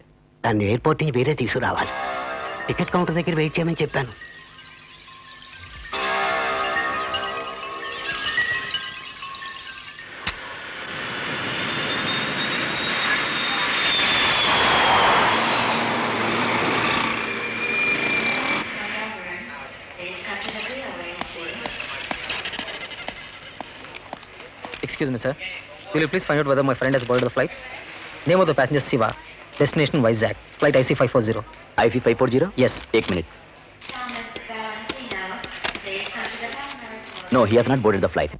దాన్ని ఎయిర్పోర్ట్ నుంచి వేరే తీసుకురావాలి. టికెట్ కౌంటర్ దగ్గర వెయిట్ చేయమని చెప్పాను. Excuse me, sir. Will you please find out whether my friend has boarded the flight? Name of the passenger Siva. Destination Vizag. Flight IC540. IC540? Yes. 1 minute. No, he has not boarded the flight.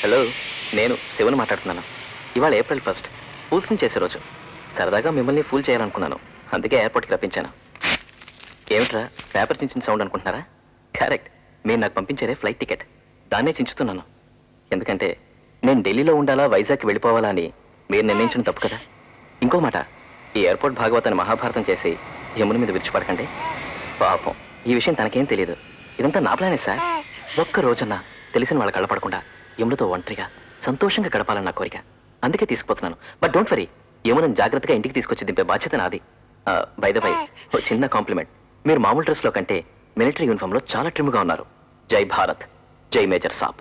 Hello, నేను శివను మాట్లాడుతున్నాను. ఇవాళ April 1st, ఫూల్స్ని చేసే రోజు. సరదాగా మిమ్మల్ని pool చేయాలనుకున్నాను, అందుకే ఎయిర్పోర్ట్కి రప్పించాను. ఏమిట్రా పేపర్ చించిన సౌండ్ అనుకుంటున్నారా? కరెక్ట్, మీరు నాకు పంపించేదే ఫ్లైట్ టికెట్. దాన్నే చించుతున్నాను. ఎందుకంటే నేను ఢిల్లీలో ఉండాలా వైజాగ్కి వెళ్ళిపోవాలా అని మీరు నిర్ణయించడం తప్పు కదా. ఇంకో మాట, ఈ ఎయిర్పోర్ట్ భాగవతాన్ని మహాభారతం చేసి యముని మీద విడిచిపడకండి. పాపం, ఈ విషయం తనకేం తెలియదు. ఇదంతా నా ప్లానే సార్. ఒక్క రోజన్నా తెలిసిన వాళ్ళ కళ్ళపడకుండా యమునతో ఒంటరిగా సంతోషంగా గడపాలని నా కోరిక. అందుకే తీసుకుపోతున్నాను. బట్ డోంట్ వరీ, యమునని జాగ్రత్తగా ఇంటికి తీసుకొచ్చి దింపే బాధ్యత నాది. బై ద వై, ఓ చిన్న కాంప్లిమెంట్. మీరు మామూలు డ్రెస్లో కంటే మిలిటరీ యూనిఫామ్లో చాలా ట్రిమ్గా ఉన్నారు. జై భారత్, జై మేజర్ సాబ్.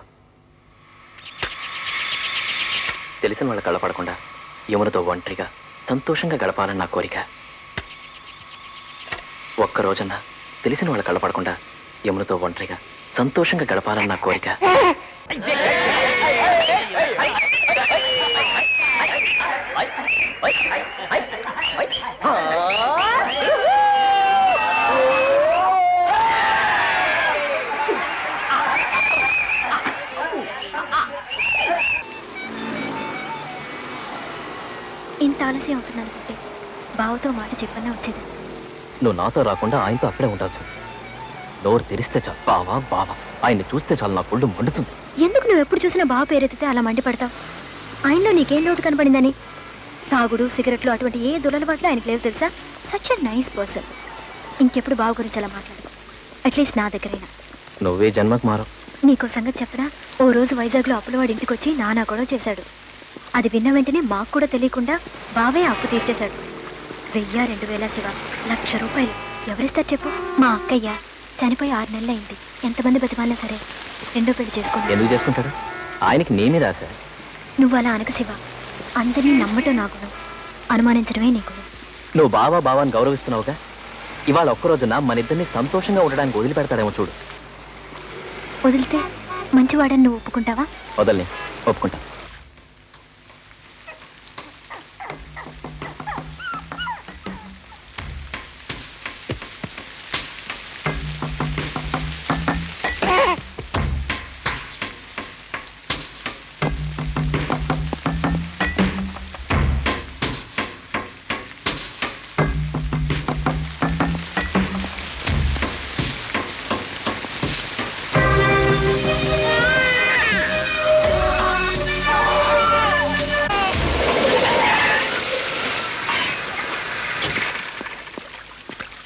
తెలిసిన వాళ్ళ కళ్ళపడకుండా యమునతో ఒంటరిగా సంతోషంగా గడపాలని నా కోరిక. ఒక్క రోజన్నా తెలిసిన వాళ్ళ కళ్ళపడకుండా యమునతో ఒంటరిగా సంతోషంగా గడపాలని నా కోరిక. ఇంత ఆలస్యం అవుతుందనుకుంటే బావతో మాట చెప్పన్నా వచ్చేది. నువ్వు నాతో రాకుండా ఆయనతో అక్కడే ఉండాల్సింది. నోరు తెరిస్తే చాలు బావా బావా, ఆయన్ని చూస్తే చాలు నా ఒళ్ళు మండుతుంది. ఎందుకు నువ్వు ఎప్పుడు చూసినా బావ పేరెత్తితే అలా మండిపడతావు? ఆయనలో నీకేం లోటు కనపడిందని? తాగుడు, సిగరెట్లు అటువంటి ఏ దురలవాట్లు ఆయనకి లేవు తెలుసా? Such a nice person. ఇంకెప్పుడు బావ గురించి అలా మాట్లాడు, అట్లీస్ట్ నా దగ్గరైనా. నువ్వే జన్మకు మారు. నీకో సంగతి చెప్పరా? ఓ రోజు వైజాగ్లో అప్పులవాడి ఇంటికి వచ్చి నానా గొడవ చేశాడు. అది విన్న వెంటనే మాకు కూడా తెలియకుండా బావే అప్పు తీర్చేశాడు. 1000, 2000 శివ, 1,00,000 రూపాయలు ఎవరిస్తారు చెప్పు? మా అక్కయ్య చనిపోయి 6 నెలలు అయింది. ఎంతమంది బతిమాలినా సరే రెండో పెళ్లి చేసుకుంటాడు. ఎందుకు చేసుకుంటాడు? ఆయనకి నేనే రాశా. నువ్వు అలా అనక శివ. అందరినీ నమ్మటం నా గుణం, అనుమానించడమే నీ గుణం. నువ్వు బావా బావా అని గౌరవిస్తున్నావుగా. ఇవాళ ఒక్కరోజున మన ఇద్దరిని సంతోషంగా ఉండడానికి వదిలిపెడతాడేమో చూడు. వదిలితే మంచివాడని నువ్వు ఒప్పుకుంటావా? వదల్ని, ఒప్పుకుంటా.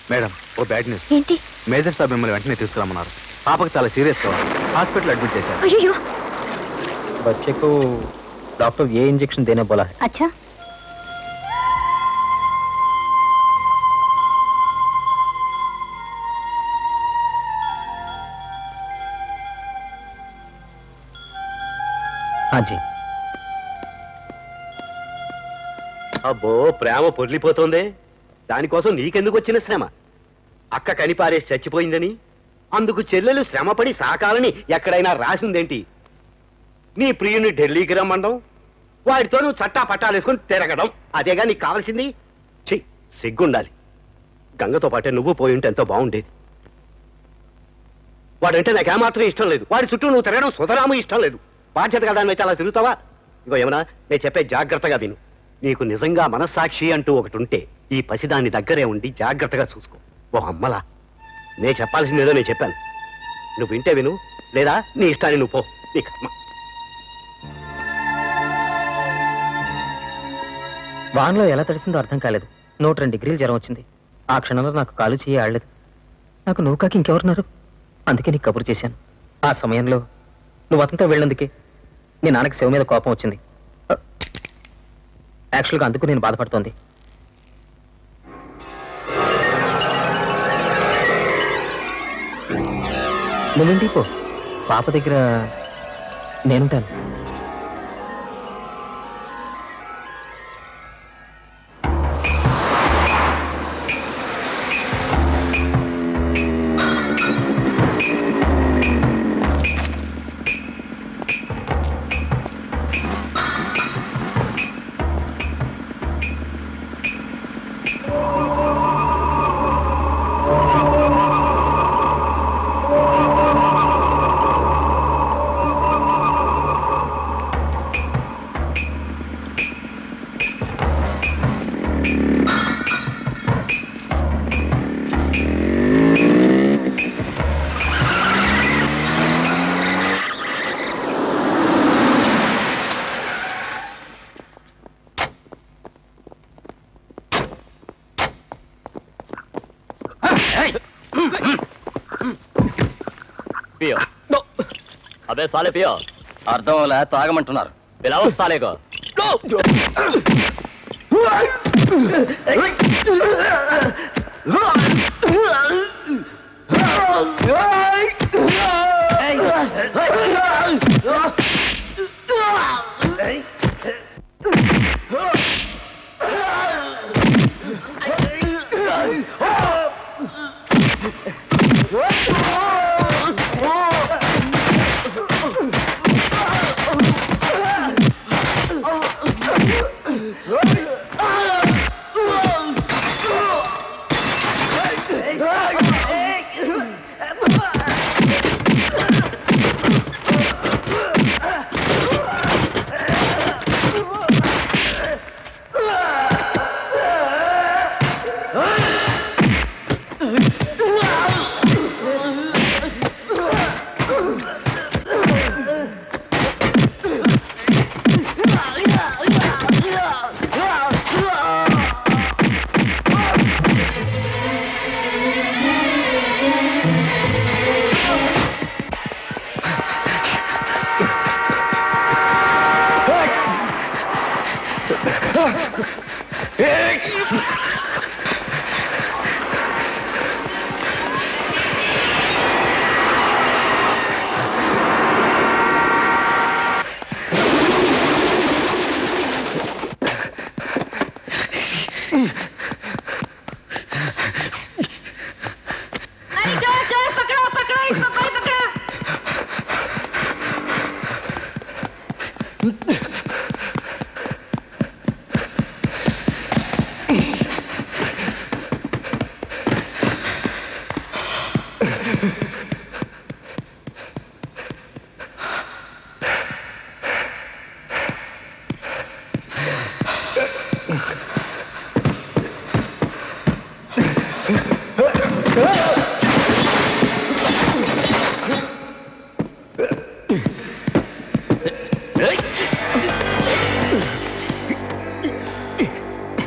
మేడం, ఓ బ్యాడ్ న్యూస్. ఏంటి? మేజర్ సాబ్ మిమ్మల్ని వెంటనే తీసుకురమ్మన్నారు. పాపకు చాలా సీరియస్ గా హాస్పిటల్ అడ్మిట్ చేశారు. అయ్యో, बच्चे को डॉक्टर ये इंजेक्शन देने बोला है. अच्छा. हाँ जी. అబ్బో, ప్రేమ పొర్లిపోతోంది. దానికోసం నీకెందుకు వచ్చిన శ్రమ? అక్క కనిపారేసి చచ్చిపోయిందని అందుకు చెల్లెలు శ్రమపడి సాకాలని ఎక్కడైనా రాసిందేంటి? నీ ప్రియుని ఢిల్లీకి రమ్మండం, వాడితో నువ్వు చట్టా పట్టాలు వేసుకుని తిరగడం, అదేగా నీకు కావాల్సింది? చెయ్యి, సిగ్గుండాలి. గంగతో పాటే నువ్వు పోయి ఉంటే ఎంతో బాగుండేది. వాడంటే నాకేమాత్రం ఇష్టం లేదు. వాడి చుట్టూ నువ్వు తిరగడం సుతరాము ఇష్టం లేదు. బాధ్యత కదా అని అలా తిరుగుతావా? ఇగో ఏమన్నా నేను చెప్పే జాగ్రత్తగా విను. నీకు నిజంగా మనస్సాక్షి అంటూ ఒకటి ఉంటే ఈ పసిదాన్ని దగ్గరే ఉండి జాగ్రత్తగా చూసుకో. ఓ అమ్మలా నేను చెప్పాల్సిందేదో నేను చెప్పాను. నువ్వు వింటే విను, లేదా నీ ఇష్టాన్ని నువ్వు పో. నీ కర్మ. వాన్లో ఎలా తడిసిందో అర్థం కాలేదు. 102 డిగ్రీలు జ్వరం వచ్చింది. ఆ క్షణంలో నాకు కాలు చేయి ఆడలేదు. నాకు నువ్వు కాక ఇంకెవరున్నారు? అందుకే నీకు కబురు చేశాను. ఆ సమయంలో నువ్వు అతనితో వెళ్ళినందుకే నీ నాన్నకి శివ మీద కోపం వచ్చింది. యాక్చువల్గా అందుకు నేను బాధపడుతోంది. నువ్వేంటి పో, పాప దగ్గర నేనుంటాను. అబే సాలే పియో, అర్థం అలా తాగమంటున్నారు. పిలవ సాలేగో.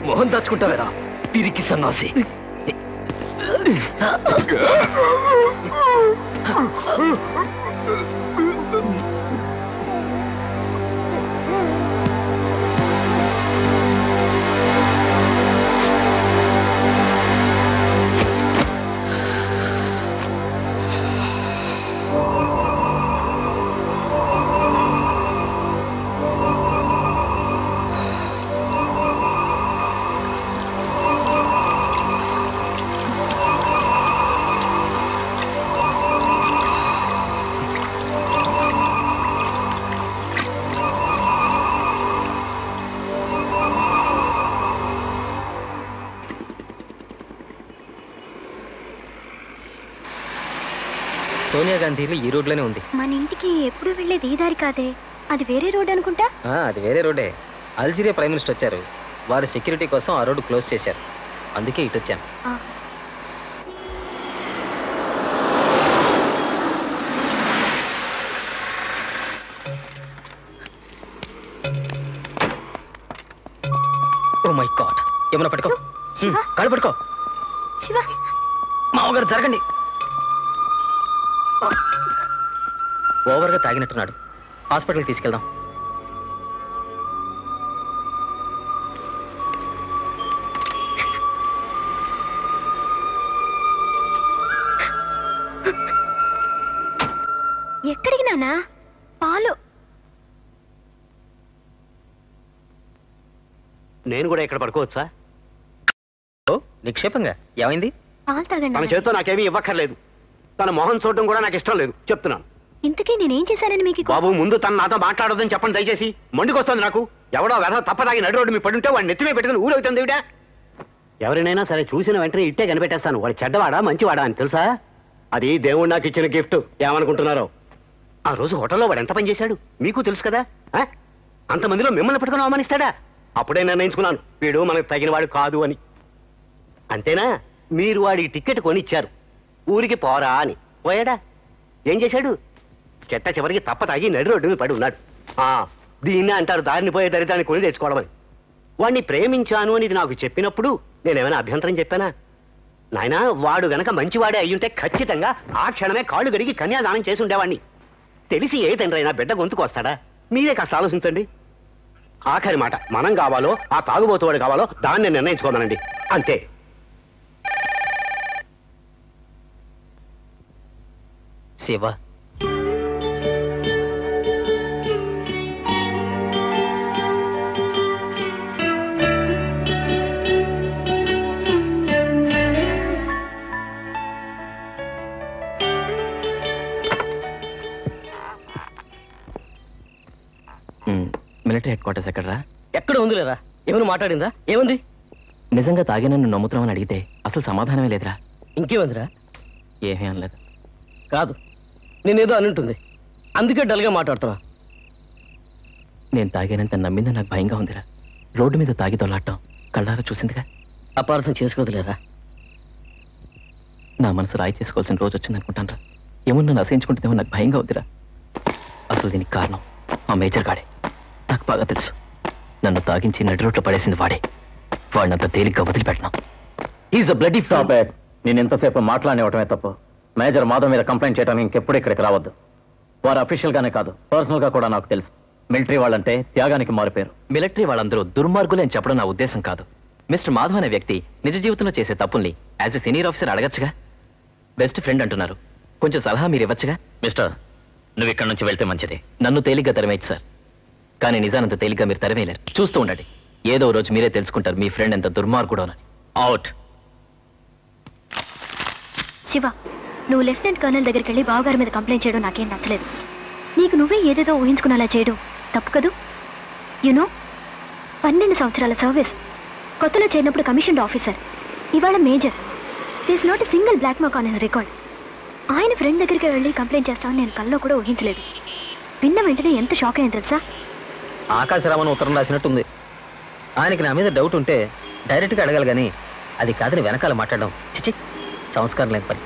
మొహం దాచుకుంటావేరా తిరిగి సన్నాసి. సోనియా గాంధీ ఇల్లు ఈ రోడ్లోనే ఉంది. మన ఇంటికి ఎప్పుడు వెళ్ళేది ఈ దారి కాదే. అది వేరే రోడ్ అనుకుంటా. అది వేరే రోడ్డే. అల్జీరియా ప్రైమ్ మినిస్టర్ వచ్చారు, వారి సెక్యూరిటీ కోసం ఆ రోడ్డు క్లోజ్ చేశారు, అందుకే ఇటు వచ్చాను. ఓ మై గాడ్, ఏమన్నా పట్టుకో, కాళ్ళు పట్టుకో. శివ, మామగారు జరగండి. ఓవర్గా తాగినట్టున్నాడు, హాస్పిటల్కి తీసుకెళ్దాం. ఎక్కడికి నాన్నా? పాలు. నేను కూడా ఇక్కడ పడుకోవచ్చా? నిక్షేపంగా ఏమైంది? పాలు తాగండి. తన చేతితో నాకేమీ ఇవ్వక్కర్లేదు. తన మొహం చూడడం కూడా నాకు ఇష్టం లేదు, చెప్తున్నాను. ఇంతకీ నేనేం చేశానని మీకు? బాబు, ముందు తను నాతో మాట్లాడొద్దని చెప్పండి దయచేసి. మండికొస్తుంది నాకు. ఎవడో వెధ తప్పదాగి నడి రోడ్డు మీ పడుంటే వాడిని నెత్తిమే పెట్టుకుని ఊరవుతుంది ఇవిడా. ఎవరినైనా సరే చూసిన వెంటనే ఇట్టే కనిపెట్టేస్తాను, వాడు చెడ్డవాడా మంచివాడా అని. తెలుసా, అది దేవుడు నాకు ఇచ్చిన గిఫ్ట్. ఏమనుకుంటున్నారో? ఆ రోజు హోటల్లో వాడు ఎంత పని చేశాడు మీకు తెలుసు కదా. అంతమందిలో మిమ్మల్ని పట్టుకుని అవమానిస్తాడా? అప్పుడే నిర్ణయించుకున్నాను, వీడు మనకు తగిన వాడు కాదు అని. అంతేనా? మీరు వాడికి టికెట్ కొనిచ్చారు, ఊరికి పోరా అని. పోయాడా? ఏం చేశాడు? చెట్ట చివరికి తప్ప తాగి నడి రోడ్డు మీద పడి ఉన్నాడు. దీన్నే అంటారు దారిని పోయే దరిద్రాన్ని కొని తెచ్చుకోవడమని. వాడిని ప్రేమించాను అని ఇది నాకు చెప్పినప్పుడు నేనేమైనా అభ్యంతరం చెప్పానా? నాయనా, వాడు గనక మంచివాడే అయ్యుంటే ఖచ్చితంగా ఆ క్షణమే కాళ్ళు గడిగి కన్యాదానం చేసి ఉండేవాడిని. తెలిసి ఏ తండ్రి అయినా బిడ్డ గొంతుకు వస్తాడా? మీరే కాస్త ఆలోచించండి. ఆఖరి మాట, మనం కావాలో ఆ తాగుబోతువాడు కావాలో దాన్ని నిర్ణయించుకోమనండి, అంతే. శివ, మిలిటరీ హెడ్ క్వార్టర్స్ ఎక్కడరా? ఎక్కడ ఉందిలేరా? ఏమైనా మాట్లాడిందా? ఏముంది? నిజంగా తాగి నన్ను నమ్ముతున్నామని అడిగితే అసలు సమాధానమే లేదురా. ఇంకేముందిరా? ఏమీ అనలేదు. కాదు, నేనేదో అని ఉంటుంది, అందుకే డల్గా మాట్లాడుతున్నా. నేను తాగానంత నమ్మింది నాకు భయంగా ఉందిరా. రోడ్డు మీద తాగి దొల్లాటం కళ్ళారా చూసిందిగా. అపార్థం చేసుకోదులేరా. నా మనసు రాయి చేసుకోవాల్సిన రోజు వచ్చిందనుకుంటాను రా. ఏమో నన్ను అసహించుకుంటుందేమో నాకు భయంగా ఉందిరా. అసలు దీనికి కారణం ఆ మేజర్ గాడే. నాకు బాగా తెలుసు, నన్ను తాగించి నడి రోడ్లో పడేసింది వాడే. వాడినంత తేలిగ్గా వదిలిపెట్టను. Is a bloody stop it. నేను ఎంతసేపు మాట్లాడేవటమే తప్పు. మేజర్ మాధవ్ మీద కంప్లైంట్ చేయడానికి ఇంకెప్పుడు ఇక్కడికి రావద్దు. వారు అఫీషియల్ గానే కాదు, పర్సనల్ గా కూడా నాకు తెలుసు. మిలిటరీ వాళ్ళంటే త్యాగానికి మారిపోయారు. మిలిటరీ వాళ్ళందరూ దుర్మార్గులే అని చెప్పడం నా ఉద్దేశం కాదు. మిస్టర్ మాధవ్ అనే వ్యక్తి నిజ జీవితంలో చేసే తప్పుల్ని యాజ్ ఎ సీనియర్ ఆఫీసర్ అడగచ్చుగా. బెస్ట్ ఫ్రెండ్ అంటున్నారు, కొంచెం సలహా మీరు ఇవ్వచ్చుగా. మిస్టర్, నువ్వు ఇక్కడి నుంచి వెళ్తే మంచిది. నన్ను తేలిగ్గా తరిమేయచ్చు సార్, కానీ నిజానంత తేలిగ్గా మీరు తరిమేయలేరు. చూస్తూ ఉండండి, ఏదో రోజు మీరే తెలుసుకుంటారు మీ ఫ్రెండ్ ఎంత దుర్మార్గుడోనని. అవుట్. శివ, నువ్వు లెఫ్టినెంట్ కర్నల్ దగ్గరికి వెళ్ళి బావగారి మీద కంప్లైంట్ చేయడం నాకేం నచ్చలేదు. నీకు నువ్వే ఏదేదో ఊహించుకునేలా చేయడం తప్పు కదూ. యునో, 12 సంవత్సరాల సర్వీస్, కొత్తలో చేరినప్పుడు కమిషన్డ్ ఆఫీసర్, ఇవాళ major. This not a single black mark on his record. ఆయన ఫ్రెండ్ దగ్గరికి వెళ్ళి కంప్లైంట్ చేస్తామని నేను కల్లో కూడా ఊహించలేదు. విన్న వెంటనే ఎంత షాక్ అయ్యింది తెలుసా? ఆకాశరామన్ ఉత్తరం రాసినట్టుంది. ఆయనకి నా మీద డౌట్ ఉంటే డైరెక్ట్గా అడగాలి, కానీ అది కాదని వెనకాల మాట్లాడడం చిచి, సంస్కారం లేని పని.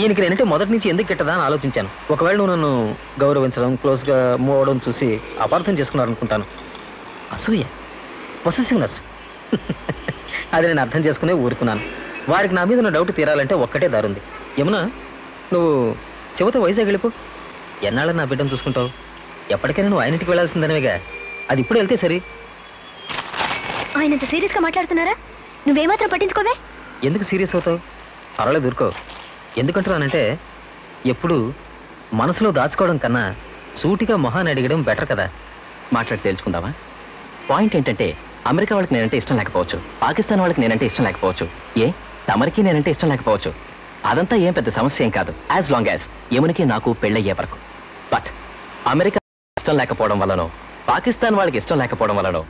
ఈయనకి నేనంటే మొదటి నుంచి ఎందుకు గిట్టదా అని ఆలోచించాను. ఒకవేళ నువ్వు నన్ను గౌరవించడం, క్లోజ్గా మూవ్ అవడం చూసి అపార్థం చేసుకున్నారనుకుంటాను. అసూయ, పొసెసివ్నెస్, అది నేను అర్థం చేసుకునే ఊరుకున్నాను. వారికి నా మీద ఉన్న డౌట్ తీరాలంటే ఒక్కటే దారుంది. యమునా, నువ్వు శివతో వైజాగ్ వెళ్ళిపో. ఎన్నాళ్ళ నా బిడ్డను చూసుకుంటావు? ఎప్పటికైనా నువ్వు ఆయన ఇంటికి వెళ్ళాల్సిందనేవిగా. అది ఇప్పుడు వెళ్తే సరి. ఆయనంత సీరియస్గా మాట్లాడుతున్నారా? నువ్వేమాత్రం పట్టించుకోవే. ఎందుకు సీరియస్ అవుతావు? పర్వాలేదు, ఊరుకో. ఎందుకంటున్నానంటే, ఎప్పుడు మనసులో దాచుకోవడం కన్నా సూటిగా మొహాన్ని అడిగడం బెటర్ కదా. మాట్లాడి తెలుసుకుందామా? పాయింట్ ఏంటంటే, అమెరికా వాళ్ళకి నేనంటే ఇష్టం లేకపోవచ్చు, పాకిస్తాన్ వాళ్ళకి నేనంటే ఇష్టం లేకపోవచ్చు, తమరికి నేనంటే ఇష్టం లేకపోవచ్చు. అదంతా ఏం పెద్ద సమస్య ఏం కాదు, యాజ్ లాంగ్ యాజ్ యమునికి నాకు పెళ్ళయ్యే వరకు. బట్ అమెరికా ఇష్టం లేకపోవడం వల్లనో, పాకిస్తాన్ వాళ్ళకి ఇష్టం లేకపోవడం వల్లనో,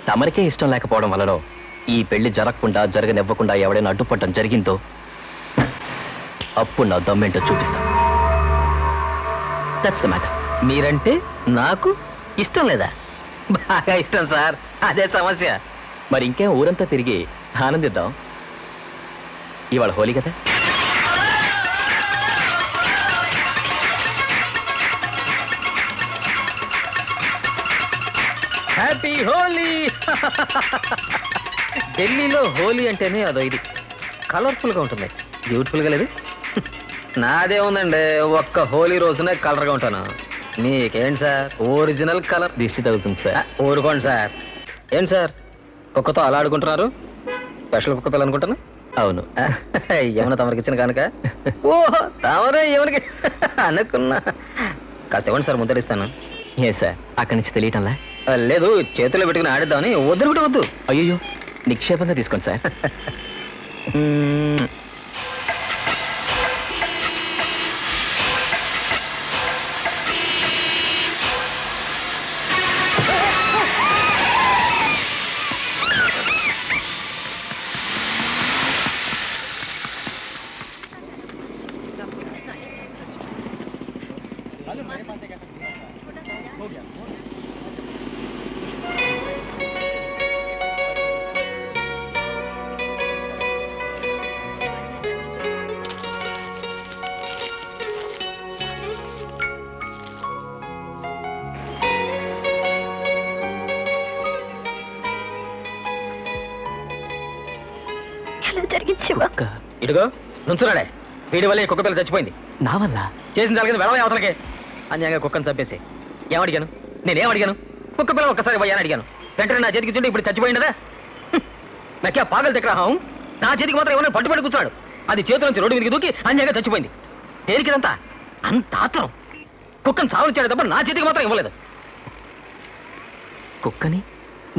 తమరికే ఇష్టం లేకపోవడం వల్లనో ఈ పెళ్లి జరగకుండా, జరగనివ్వకుండా ఎవడైనా అడ్డుపడడం జరిగిందో అప్పుడు నా దమ్మేంటో చూపిస్తా. That's the matter. మీరంటే నాకు ఇష్టం లేదా? బాగా ఇష్టం సార్, అదే సమస్య. మరి ఇంకేం ఊరంతా తిరిగి ఆనందిద్దాం. ఇవాళ హోలీ కదా. హ్యాపీ హోలీ. ఢిల్లీలో హోలీ అంటేనే అదో ఇది కలర్ఫుల్ గా ఉంటుంది. బ్యూటిఫుల్ గా లేదు? నాదే ఉందండి, ఒక్క హోలీ రోజునే కలర్ గా ఉంటాను. మీకేంటి సార్ ఒరిజినల్ కలర్ దిష్టి తగులుతుంది సార్. ఊరుకోండి సార్. ఏంటి సార్ కుక్కతో అలా ఆడుకుంటున్నారు? స్పెషల్ కుక్క పిల్ల అనుకుంటున్నా? అవును. ఏమన్నా తమరికి ఇచ్చిన కనుక? ఓహో తమరే ఎవరికి అనుకున్నా. కాస్త ఇవ్వండి సార్, ముద్దరిస్తాను. ఏ సార్ అక్కడి నుంచి తెలియటంలా? లేదు, చేతిలో పెట్టుకుని ఆడిద్దామని. వద్దు బిడ్డ వద్దు. అయ్యో నిక్షేపంగా తీసుకోండి సార్. ఇదిగో నుంచున్నాడే, వీడి వల్ల ఈ కుక్క పిల్ల చచ్చిపోయింది. నా వల్ల చేసిన జరిగింది వెళ్ళవే అవతలకే. అన్యాయంగా కుక్కను చంపేసి. ఏమడిగాను? నేనేం అడిగాను? కుక్క పిల్ల ఒక్కసారి పోయాను అడిగాను. వెంటనే నా చేతికి చుంటే ఇప్పుడు చచ్చిపోయిందా? నాకే పాగలు దగ్గర నా చేతికి మాత్రం ఏమన్నా పట్టుబడి కూర్చున్నాడు. అది చేతుల నుంచి రోడ్డు మీదకి దూకి అన్యాయంగా చచ్చిపోయింది. దేనికిదంతా అంత ఆత్రం? కుక్కను సావనిచ్చాడు తప్ప నా చేతికి మాత్రం ఇవ్వలేదు. కుక్కని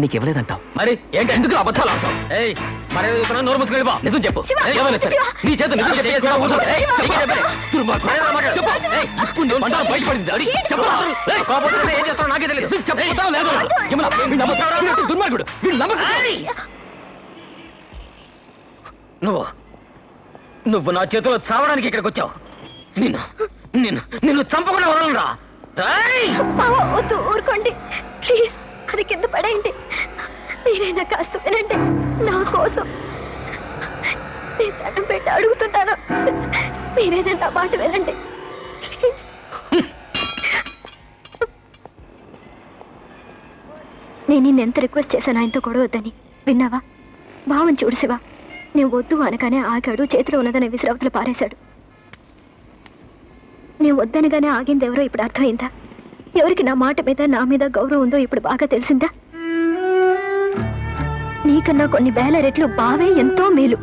నీకు ఇవ్వలేదంటావు? మరి ఏంటి ఎందుకు అబద్ధాలు ఆడతావు? ఏయ్ మరేదో చెప్తున్నా, నోరు మూసుకొని వెళ్ళిపో. నిజం చెప్పు. ఏమైనా సరే నీ చేత నిజం చెప్పేసి ఊరుకో. ఏయ్, నీకే చెప్పలే. దుర్మార్గుడు. ఏదో మాట చెప్పు. ఏయ్, ఇప్పుడు నీ బండారం బయటపడింది. అడి, చెప్పు. ఏయ్, కోపంతో ఏం చేస్తాడో నాకే తెలియదు. చెప్పుతావా లేదో? ఏమన్నా వీడు నమ్మకాడా? వీడు దుర్మార్గుడు. వీడు నమ్మకం. నువ్వు నా చేతిలో చావడానికి ఇక్కడికి వచ్చావు. నిన్ను నిన్ను నిన్ను చంపకుండా వదలరా. ఊరుకోండి ప్లీజ్, అది కింద పడేయండి. మీరైనా కాస్త వినండి నా కోసం. నేను దండం పెట్టి అడుగుతుంటాను, మీరైనా నా మాట వినండి ప్లీజ్. నేను నిన్నెంత రిక్వెస్ట్ చేశాను ఆయనతో కూడా వద్దని. విన్నావా? భావం చూడు శివ, నేను వద్దు అనగానే ఆగాడు. చేతిలో ఉన్నదని విసిరవతలు పారేశాడు. నేను వద్దనగానే ఆగింది ఎవరో ఇప్పుడు అర్థమైందా? ఎవరికి నా మాట మీద నా మీద గౌరవం ఉందో ఇప్పుడు బాగా తెలిసిందా? నీకన్నా కొన్ని వేల రెట్లు బావే ఎంతో మేలు.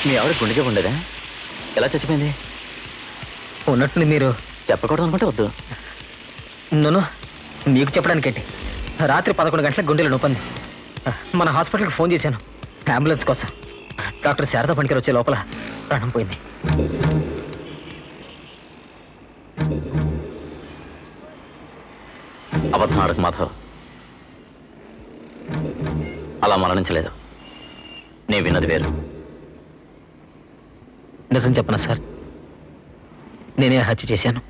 మీ ఆవిడ గుండెగా ఉండేదా? ఎలా చచ్చిపోయింది? ఉన్నట్టు మీరు చెప్పకూడదు అనుకుంటే వద్దు. నన్ను నీకు చెప్పడానికి ఏంటి? రాత్రి 11 గంటలకు గుండెలు నొప్పంది. మన హాస్పిటల్కి ఫోన్ చేశాను అంబులెన్స్ కోసం. డాక్టర్ శారదా పనికర్ వచ్చే లోపల ప్రాణం పోయింది. అబద్ధం ఆడకు మాధవ్. అలా మరణించలేదు. నే విన్నది వేరు. నిజం చెప్పనా సార్, నేనే హత్య చేశాను.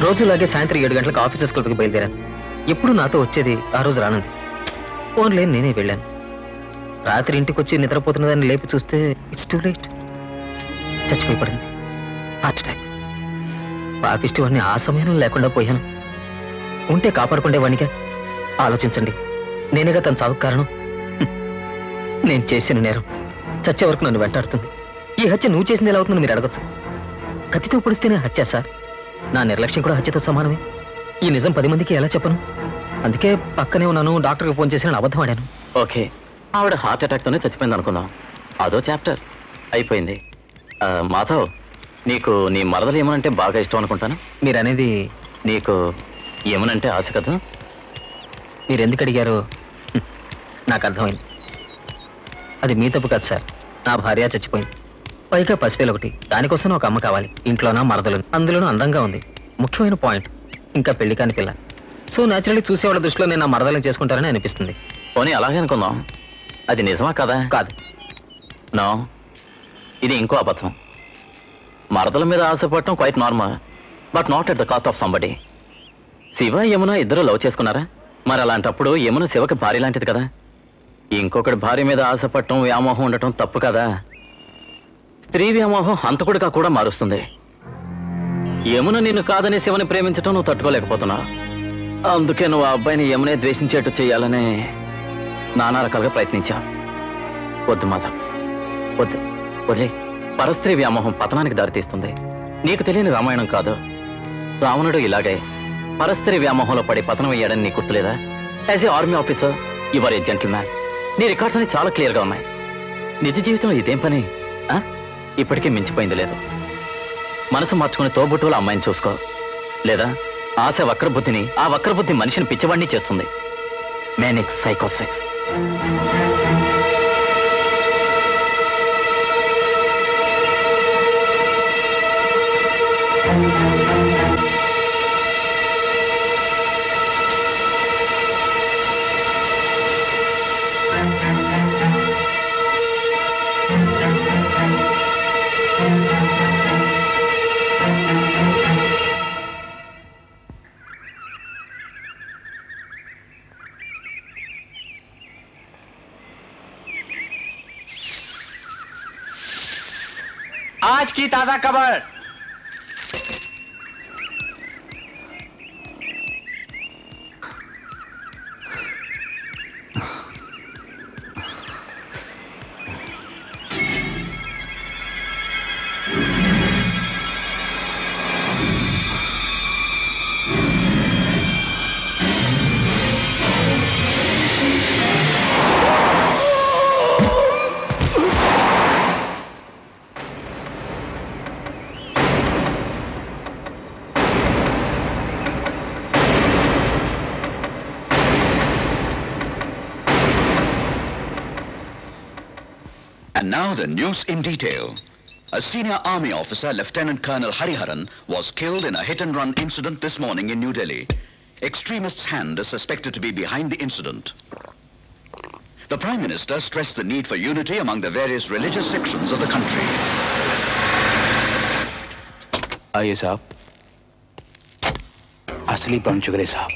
రోజులాగే సాయంత్రం 7 గంటలకు ఆఫీసెస్ కొరకు బయలుదేరాను. ఎప్పుడు నాతో వచ్చేది ఆ రోజు రానంది. ఫోన్లే నేనే వెళ్ళాను. రాత్రి ఇంటికి వచ్చి నిద్రపోతున్నదాన్ని లేపి చూస్తే ఇట్స్ టూ లేట్. చచ్చిపోయి పడింది. Heart attack. పాపిష్టివాడిని ఆ సమయంలో లేకుండా పోయాను. ఉంటే కాపాడుకుండేవాడిగా. ఆలోచించండి, నేనేగా తన చావుకు కారణం. నేను చేసిన నేరం చచ్చే వరకు నన్ను వెంటాడుతుంది. ఈ హత్య నువ్వు చేసింది ఎలా అవుతుందని మీరు అడగచ్చు. కత్తితో పొడిస్తేనే హత్య సార్. నా నిర్లక్ష్యం కూడా హత్యతో సమానమే. ఈ నిజం 10 మందికి ఎలా చెప్పను? అందుకే పక్కనే ఉన్నాను, డాక్టర్కి ఫోన్ చేసి నేను అబద్ధం ఆడాను. ఓకే, ఆవిడ హార్ట్ అటాక్తోనే చచ్చిపోయింది అనుకుందాం. అదో చాప్టర్ అయిపోయింది. మాధవ్, నీకు నీ మరదలు ఏమనంటే బాగా ఇష్టం అనుకుంటాను. మీరు అనేది నీకు ఏమనంటే ఆశ కదా? మీరు ఎందుకు అడిగారో నాకు అర్థమైంది. అది మీ తప్పు కాదు సార్. నా భార్య చచ్చిపోయింది, పైగా పసిపిల్ల ఒకటి. దానికోసం ఒక అమ్మ కావాలి. ఇంట్లోనా మరదలు, అందులోనూ అందంగా ఉంది. ముఖ్యమైన పాయింట్, ఇంకా పెళ్లి కాని పిల్ల. సో న్యాచురల్లీ చూసేవాళ్ళ దృష్టిలో నేను నా మరదలను చేసుకుంటారని అనిపిస్తుంది. పోనీ అలాగే అనుకుందాం. అది నిజమా కదా? కాదు. నో, ఇది ఇంకో అబద్ధం. మరదల మీద ఆశపడటం quite normal, but not at the cost of somebody. Shiva Yamuna ఇద్దరు లవ్ చేసుకున్నారా? మరి అలాంటప్పుడు యమున శివకి భార్య లాంటిది కదా. ఇంకొకటి భార్య మీద ఆశపడటం, వ్యామోహం ఉండటం తప్పు కదా. స్త్రీ వ్యామోహం హంతకుడిగా కూడా మారుస్తుంది. యమున నిన్ను కాదని శివని ప్రేమించటం నువ్వు తట్టుకోలేకపోతున్నావు. అందుకే నువ్వు ఆ అబ్బాయిని యమునే ద్వేషించేట్టు చేయాలని నానా రకాలుగా ప్రయత్నించా. వద్దు మాధవ్, వద్దు, వదిలే. పరస్త్రీ వ్యామోహం పతనానికి దారితీస్తుంది. నీకు తెలియని రామాయణం కాదు. రావణుడు ఇలాగే పరస్త్రీ వ్యామోహంలో పడి పతనం అయ్యాడని నీకు గుర్తులేదా? As a army officer your A gentle man. నీ రికార్డ్స్ అన్ని చాలా క్లియర్గా ఉన్నాయి. నిజ జీవితంలో ఇదేం పని? ఇప్పటికీ మించిపోయింది లేదు. మనసు మార్చుకుని తోబుట్టుల అమ్మాయిని చూసుకో. లేదా ఆశ వక్రబుద్ధిని, ఆ వక్రబుద్ధి మనిషిని పిచ్చివాడిని చేస్తుంది. మేనిక్ సైకోసిస్. आज की ताजा खबर। And now the news in detail. A senior army officer, Lieutenant Colonel Hariharan, was killed in a hit-and-run incident this morning in New Delhi. Extremists' hand is suspected to be behind the incident. The Prime Minister stressed the need for unity among the various religious sections of the country. आइए साहब, असली brown sugar है साहब.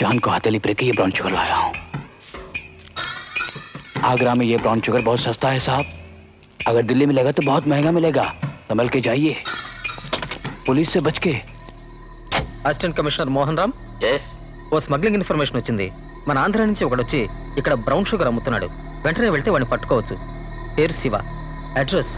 जान को हथेली पर के ये ब्राउन शुगर लाया हूँ. आगरा में ये ब्राउन शुगर बहुत सस्ता है साहब. अगर दिल्ली मिलेगा तो बहुत महंगा मिलेगा. संभल के जाइए, पुलिस से बच के. Assistant commissioner Mohan Ram. ఓ స్మగ్లింగ్ ఇన్ఫర్మేషన్ వచ్చింది. మన ఆంధ్ర నుంచి ఒకడొచ్చి ఇక్కడ బ్రౌన్ షుగర్ అమ్ముతున్నాడు. వెంటనే వెళ్తే వాడిని పట్టుకోవచ్చు. పేరు శివ. అడ్రస్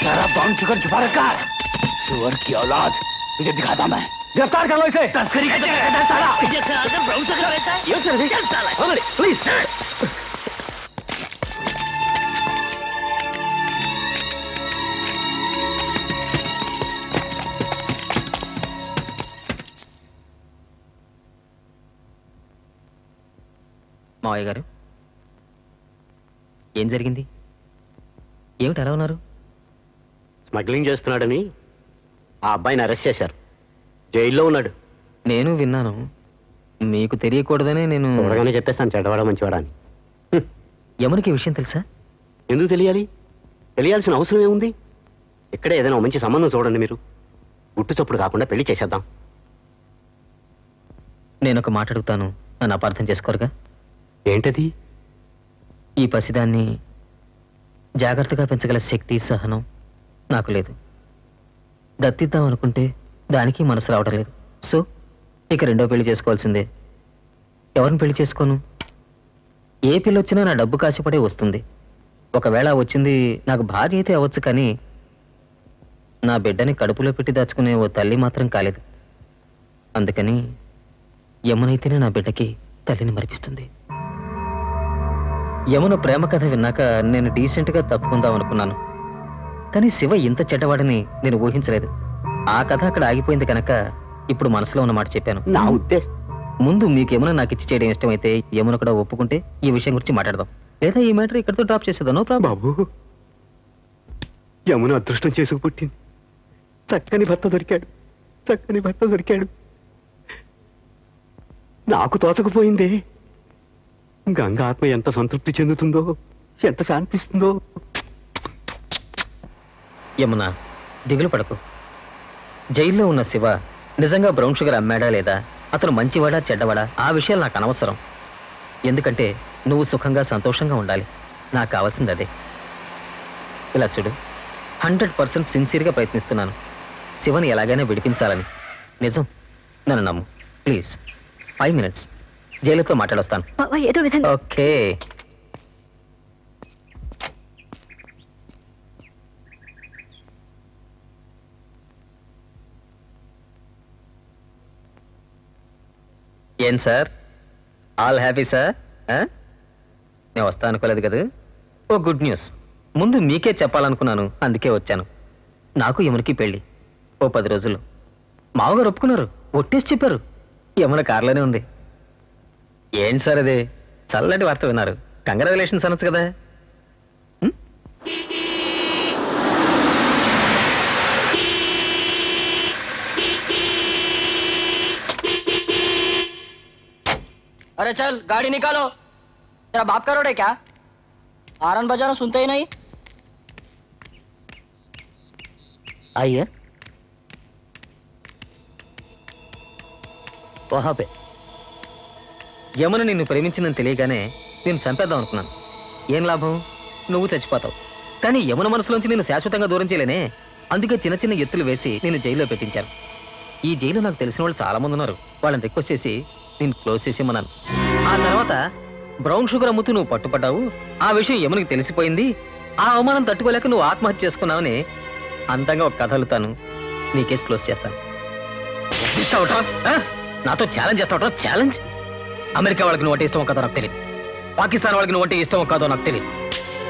सारा ब्राउन शुगर छुपा रखा है. सुअर की औलाद, तुझे दिखाता मैं. गिरफ्तार कर लो इसे. तस्करी का है साला. ब्राउन शुगर रहता है. ये चल साला. प्लीज. మావయ్య గారు, ఏం జరిగింది? ఏమిటి ఎలా ఉన్నారు? స్మగ్లింగ్ చేస్తున్నాడని ఆ అబ్బాయిని అరెస్ట్ చేశారు. జైల్లో ఉన్నాడు. నేను విన్నాను. మీకు తెలియకూడదనే నేను చూడగానే చెప్పేస్తాను చెడ్డవాడా మంచివాడా అని. యమునకి ఈ విషయం తెలుసా? ఎందుకు తెలియాలి? తెలియాల్సిన అవసరం ఏముంది? ఇక్కడే ఏదైనా మంచి సంబంధం చూడండి. మీరు గుట్టు చప్పుడు కాకుండా పెళ్లి చేసేద్దాం. నేను ఒక మాట అడుగుతాను, నన్ను అపార్థం చేసుకోరుగా? ఏంటది? ఈ పసిదాన్ని జాగ్రత్తగా పెంచగల శక్తి, సహనం నాకు లేదు. దత్తిద్దాం అనుకుంటే దానికి మనసు రావడం లేదు. సో ఇక రెండో పెళ్లి చేసుకోవాల్సిందే. ఎవరిని పెళ్లి చేసుకోను? ఏ పిల్ల వచ్చినా నా డబ్బు కాసిపడే వస్తుంది. ఒకవేళ వచ్చింది నాకు భార్య అయితే అవ్వచ్చు, కానీ నా బిడ్డని కడుపులో పెట్టి దాచుకునే ఓ తల్లి మాత్రం కాలేదు. అందుకని యమునైతేనే నా బిడ్డకి తల్లిని మరిపిస్తుంది. యమున ప్రేమ కథ విన్నాక నేను డీసెంట్గా తప్పుకుందాం అనుకున్నాను, కానీ శివ ఇంత చెడ్డవాడని నేను ఊహించలేదు. ఆ కథ అక్కడ ఆగిపోయింది కనుక ఇప్పుడు మనసులో ఉన్న మాట చెప్పాను. నా ఉద్దేశం ముందు మీకు యమున నాకు ఇచ్చి చేయడం ఇష్టమైతే యమున కూడా ఒప్పుకుంటే ఈ విషయం గురించి మాట్లాడదాం. లేదా ఈ మ్యాటర్ ఇక్కడితో డ్రాప్ చేసేదా? No problem. బాబు, యమున అదృష్టం చేసుకు పుట్టింది. చక్కని భర్త దొరికాడు. చక్కని భర్త దొరికాడు. నాకు తోచకపోయిందే. గంగ ఆత్మ ఎంత సంతృప్తి చెందుతుందో, ఎంత శాంతిస్తుందో. యమున, దిగులు పడకు. జైల్లో ఉన్న శివ నిజంగా బ్రౌన్ షుగర్ అమ్మాడా లేదా, అతను మంచివాడా చెడ్డవాడా, ఆ విషయాలు నాకు అనవసరం. ఎందుకంటే నువ్వు సుఖంగా సంతోషంగా ఉండాలి. నాకు కావాల్సింది అదే. ఇలా చూడు, 100% సిన్సియర్గా ప్రయత్నిస్తున్నాను శివని ఎలాగైనా విడిపించాలని. నిజం, నన్ను నమ్ము ప్లీజ్. 5 minutes జైలుతో మాట్లాడొస్తాను. ఏదో విధంగా. ఓకే. ఏం సార్, ఆల్ హ్యాపీ సార్? నేను వస్తా అనుకోలేదు కదా. ఓ గుడ్ న్యూస్. ముందు మీకే చెప్పాలనుకున్నాను, అందుకే వచ్చాను. నాకు యమునకి పెళ్ళి ఓ 10 రోజుల్లో. మావగారు ఒప్పుకున్నారు, ఒట్టేసి చెప్పారు. యమున కార్లోనే ఉంది. ఏంటి సార్ అదే, చల్లటి వార్త విన్నారు. కంగ్రాచులేషన్స్ అనొచ్చు కదా. अरे चल गाड़ी निकालो, तेरा बाप का रोड है क्या? आरन बजाना सुनते ही नहीं। आइए वहां पे యమున నిన్ను ప్రేమించిందని తెలియగానే నేను చంపేద్దాం అనుకున్నాను. ఏం లాభం, నువ్వు చచ్చిపోతావు. కానీ యమున మనసులోంచి నేను శాశ్వతంగా దూరం చేయలేనే. అందుకే చిన్న చిన్న ఎత్తులు వేసి నేను జైల్లో పెట్టించాను. ఈ జైలు నాకు తెలిసిన వాళ్ళు చాలా మంది ఉన్నారు. వాళ్ళని రిక్వెస్ట్ చేసి నేను క్లోజ్ చేసేమన్నాను. ఆ తర్వాత బ్రౌన్ షుగర్ అమ్ముతూ నువ్వు పట్టుపడ్డావు. ఆ విషయం యమునకి తెలిసిపోయింది. ఆ అవమానం తట్టుకోలేక నువ్వు ఆత్మహత్య చేసుకున్నావని అందంగా ఒక కథ అల్లుతాను. నీ కేసు క్లోజ్ చేస్తాను. నాతో ఛాలెంజ్ చేస్తావట? ఛాలెంజ్? అమెరికా వాళ్ళకి నువ్వు అంటే ఇష్టం కాదో నాకు తెలియదు. పాకిస్తాన్ వాళ్ళకి నువ్వు అంటే ఇష్టం కాదో నాకు తెలియదు.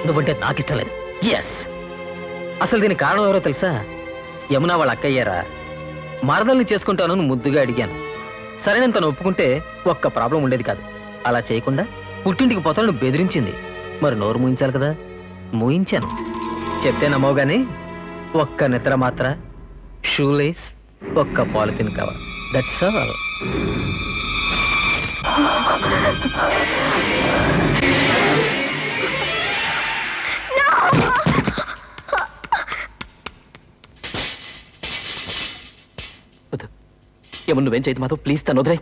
నువ్వంటే నాకు ఇష్టం లేదు. ఎస్, అసలు దీనికి కారణం ఎవరో తెలుసా? యమున వాళ్ళ అక్కయ్యారా. మరదల్ని చేసుకుంటాను ముద్దుగా అడిగాను. సరేనని తను ఒప్పుకుంటే ఒక్క ప్రాబ్లం ఉండేది కాదు. అలా చేయకుండా పుట్టింటికి పోతాను బెదిరించింది. మరి నోరు మూయించాలి కదా, మూయించాను. చెప్తే నమ్మవుగాని ఒక్క నిద్ర మాత్ర, షూలేస్, ఒక్క polythene cover, that's all. Yamuna నువ్వేం చేయదు మాధవ్, ప్లీజ్. తను వదిలే.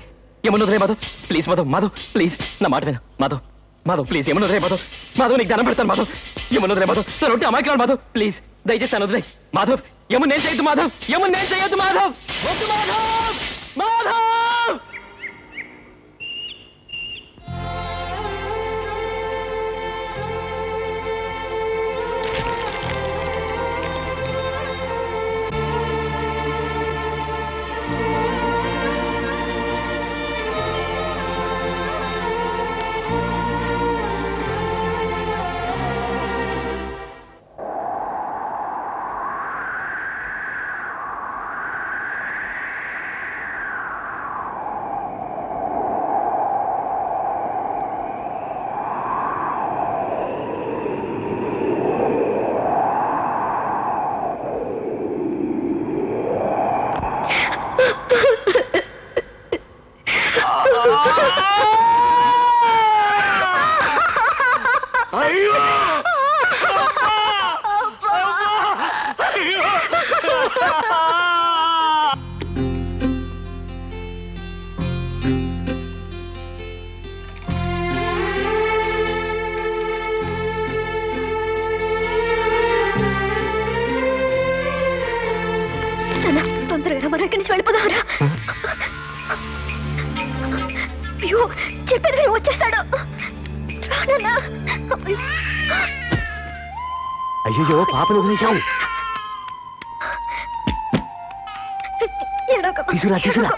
యమున వదిలే మాధవ్, ప్లీజ్. మాధవ్, మాధవ్ ప్లీజ్, నా మాట విను. మాధవ్, మాధవ్ ప్లీజ్, యమున వదిలే మాధవ్. మాధవ్ నీకు దండం పెడతాను మాధవ్. యమున వదిలే మాధవ్, తను ఉంటే అమాయకురాలు మాధవ్, ప్లీజ్ దయచేసి తను వదిలే. మాధవ్, యమున నేను చేయొద్దు మాధవ్, యమున నేను చేయొద్దు మాధవ్, వద్దు మాధవ్, మాధవ్. తొందరగా మనం ఇక్కడి నుంచి వెళ్ళిపోదాంరా. అయ్యో చెప్పేది వచ్చేస్తాడు. అయ్యో పాపను వదిలేశావు. తీసుకురా తీసుకురా.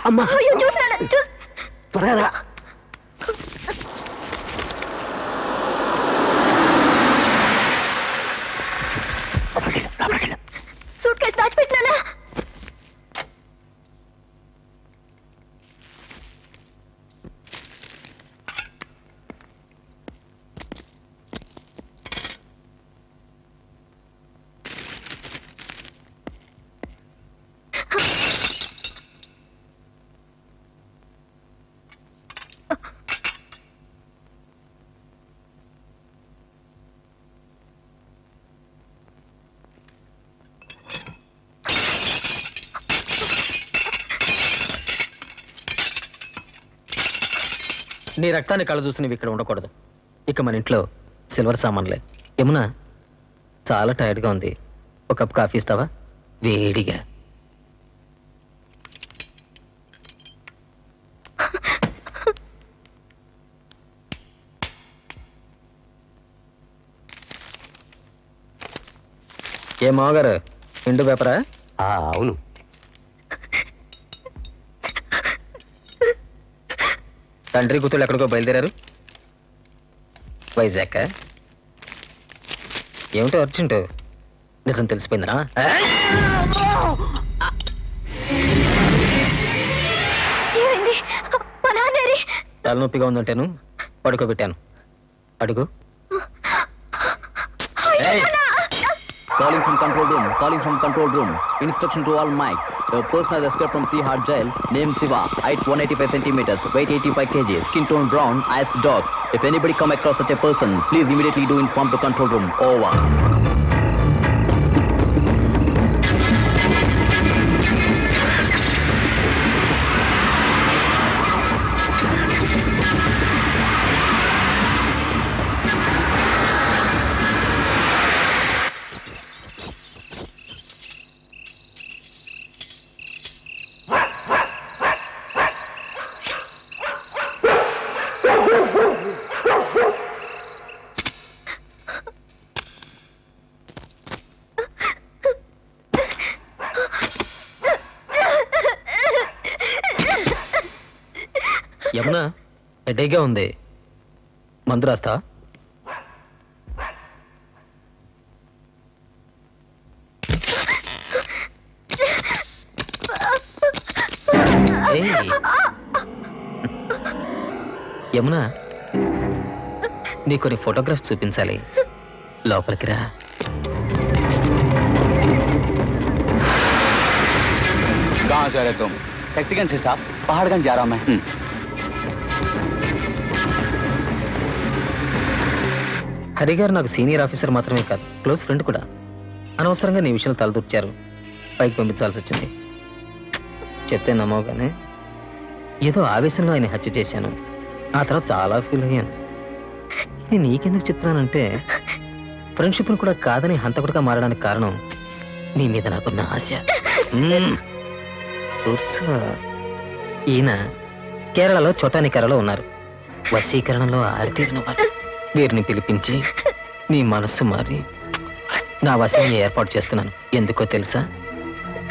అమ్మా త్వరగా రా. సూట్ కేసు దాచిపెట్టినా. నీ రక్తాన్ని కళ్ళ చూసి నువ్వు ఇక్కడ ఉండకూడదు. ఇక మన ఇంట్లో సిల్వర్ సామాన్లే. యమున చాలా టైర్డ్గా ఉంది, ఒక కప్ కాఫీ ఇస్తావా? వేడిగా. ఏ మావగారు, ఎండు పేపరా? అవును. తండ్రి కూతుళ్ళు ఎక్కడికో బయలుదేరారు. వైజాగ్. ఏమిటో అర్జెంట్? నిజం తెలిసిపోయిందినా? తలనొప్పిగా ఉందంటేను పడుకోబెట్టాను. అడుగు. Calling from control room. Calling from control room. Instruction to all mic. A person has escaped from Tihar jail. Name Siva. Height 185 centimeters. Weight 85 kg. Skin tone brown. Eyes dark. If anybody come across such a person, please immediately do inform the control room. Over. Yamuna హెడేక్గా ఉంది, మందు రాస్తా? యమున, నీ కొన్ని photographs చూపించాలి. లోపలికి రా. कहाँ से रहे तुम? टैक्सीगंज से साहब, पहाड़गंज जा रहा हूं मैं। హరి గారు నాకు సీనియర్ ఆఫీసర్ మాత్రమే కాదు, క్లోజ్ ఫ్రెండ్ కూడా. అనవసరంగా నీ విషయాలు తలదూర్చారు, పైకి పంపించాల్సి వచ్చింది. చెప్తే నమ్మవుగానే ఏదో ఆవేశంలో ఆయన హత్య చేశాను. ఆ తర్వాత చాలా ఫీల్ అయ్యాను. ఇది నీకెందుకు చెప్తున్నానంటే, ఫ్రెండ్షిప్ను కూడా కాదని హంతకుడిగా మారడానికి కారణం నీ మీద నాకున్న ఆశ. ఈయన కేరళలో చోటానికరలో ఉన్నారు. వశీకరణలో ఆరితేరిన వారు. వీరిని పిలిపించి నీ మనస్సు మారి నా వశం ఏర్పాటు చేస్తున్నాను. ఎందుకో తెలుసా?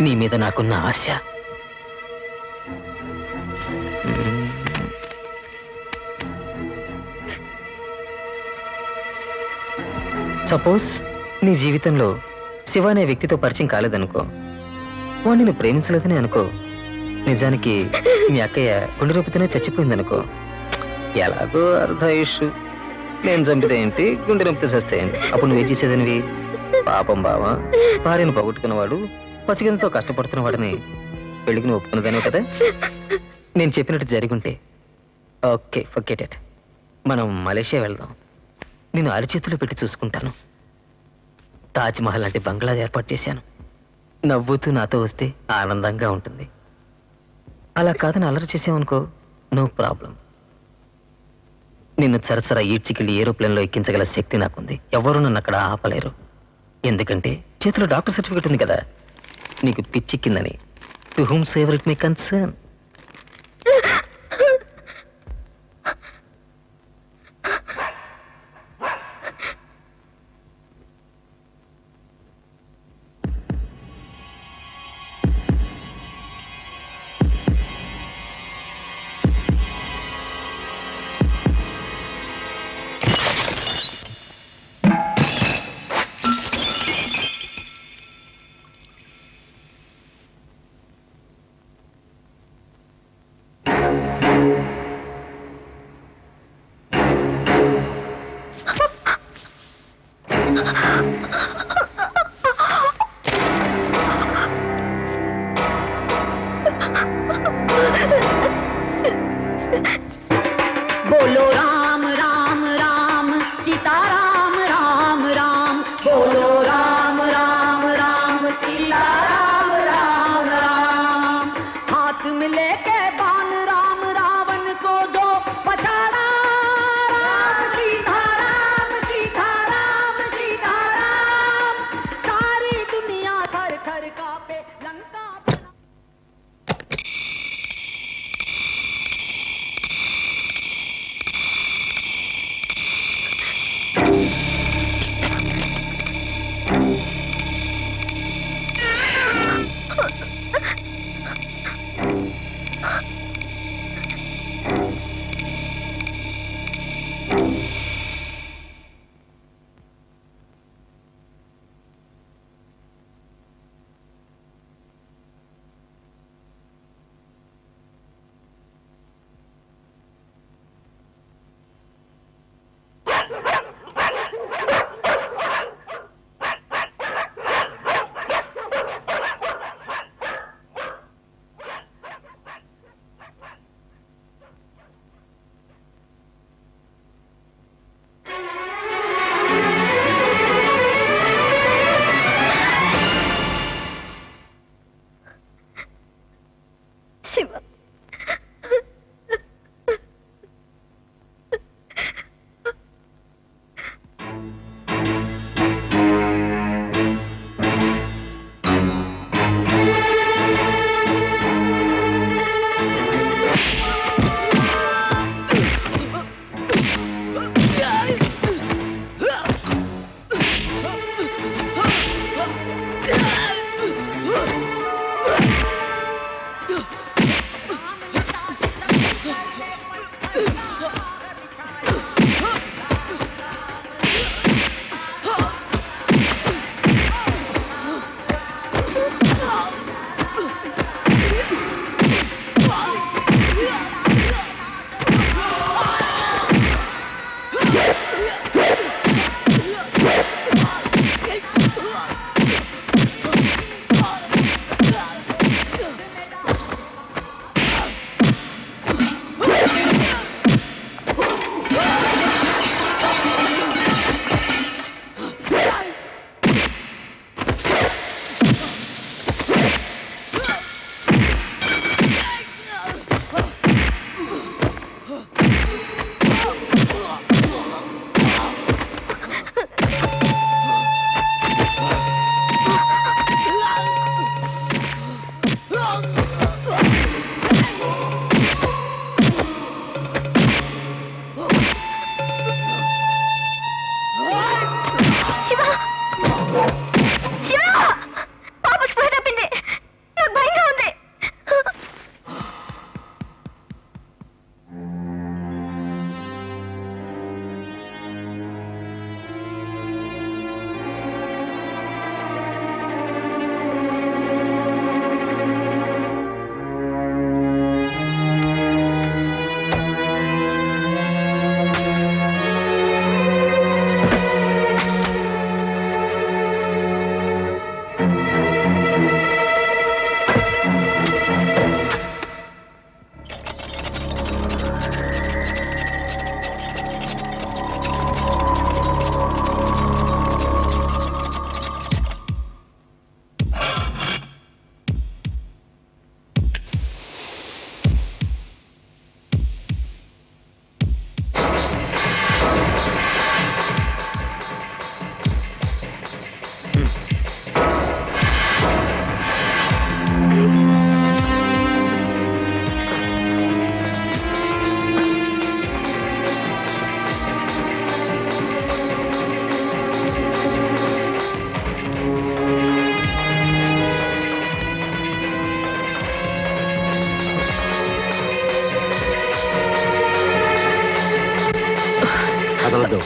నీ మీద నాకున్న ఆశ. సపోజ్ నీ జీవితంలో శివ అనే వ్యక్తితో పరిచయం కాలేదనుకో, వాడిని నువ్వు ప్రేమించలేదని అనుకో, నిజానికి మీ అక్కయ్య గుండె రూపితోనే చచ్చిపోయిందనుకో, ఎలాగో అర్ధాయుష్, నేను చంపితే ఏంటి, గుండె రూపితే చస్తాయండి. అప్పుడు నువ్వేం చేసేదనివి? పాపం బావా, భార్యను పోగొట్టుకున్నవాడు, పసిగంతో కష్టపడుతున్నవాడని పెళ్లికి నువ్వు ఒప్పుకున్నదానే కదా. నేను చెప్పినట్టు జరుగుంటే ఓకే, ఫర్గెట్ ఇట్. మనం మలేషియా వెళ్దాం. నేను అరిచేతులు పెట్టి చూసుకుంటాను. తాజ్మహల్ లాంటి బంగ్లా ఏర్పాటు చేశాను. నవ్వుతూ నాతో వస్తే ఆనందంగా ఉంటుంది. అలా కాదని అల్లరి చేసామనుకో, నో ప్రాబ్లం. నిన్ను సరసర ఈడ్చికెళ్ళి ఏరోప్లేన్లో ఎక్కించగల శక్తి నాకుంది. ఎవరు నన్ను అక్కడ ఆపలేరు. ఎందుకంటే చేతిలో డాక్టర్ సర్టిఫికెట్ ఉంది కదా. నీకు పిచ్చిక్కిందని. To whomever it may concern. बोलो राम राम राम सीता राम राम राम बोलो राम राम राम सीता राम राम राम हाथ में लेके बाण राम रावण को दो पछाड़ा राम सीता राम सीता राम सीता राम सारी दुनिया थर थर कांपे लंका శివ. కదలదు.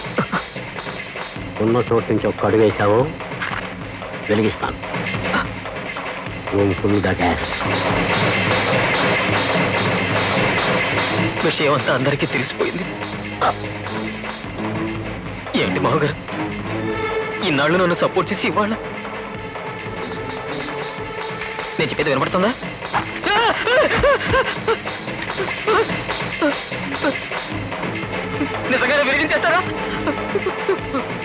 ఉన్న చోటు నుంచి ఒక్క అడుగు వేశావు, వెలిగిస్తాను. Room full the gas. విషయం అంతా అందరికీ తెలిసిపోయింది. ఏంటి మావగారు, ఇన్నాళ్ళు నన్ను సపోర్ట్ చేసి ఇవాళ నేను చెప్పేది వినపడుతుందా? నిజంగానే వెలిగించేస్తారా?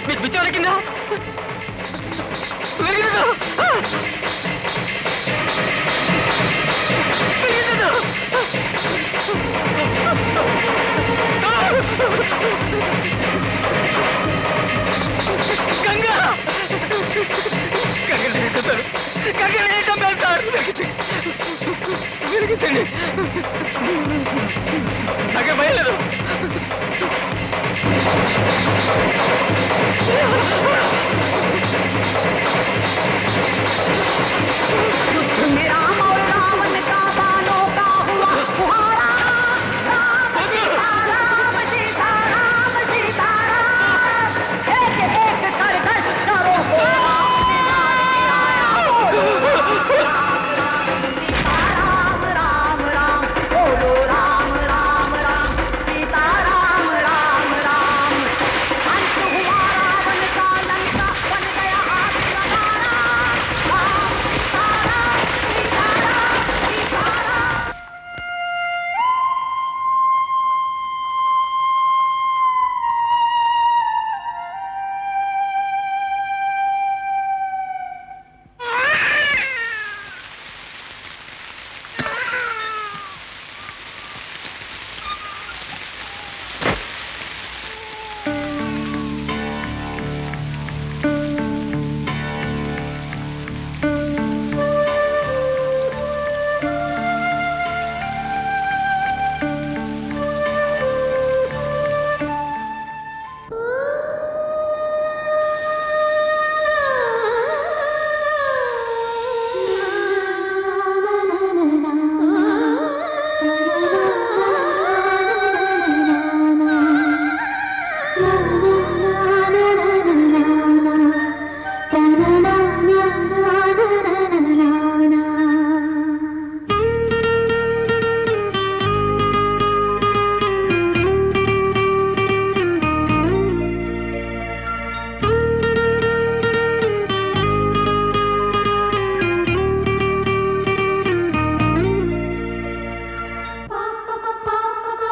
మీకు పిచ్చి వరకిందా? గంగా చంపేస్తారు. వెలిగించండి.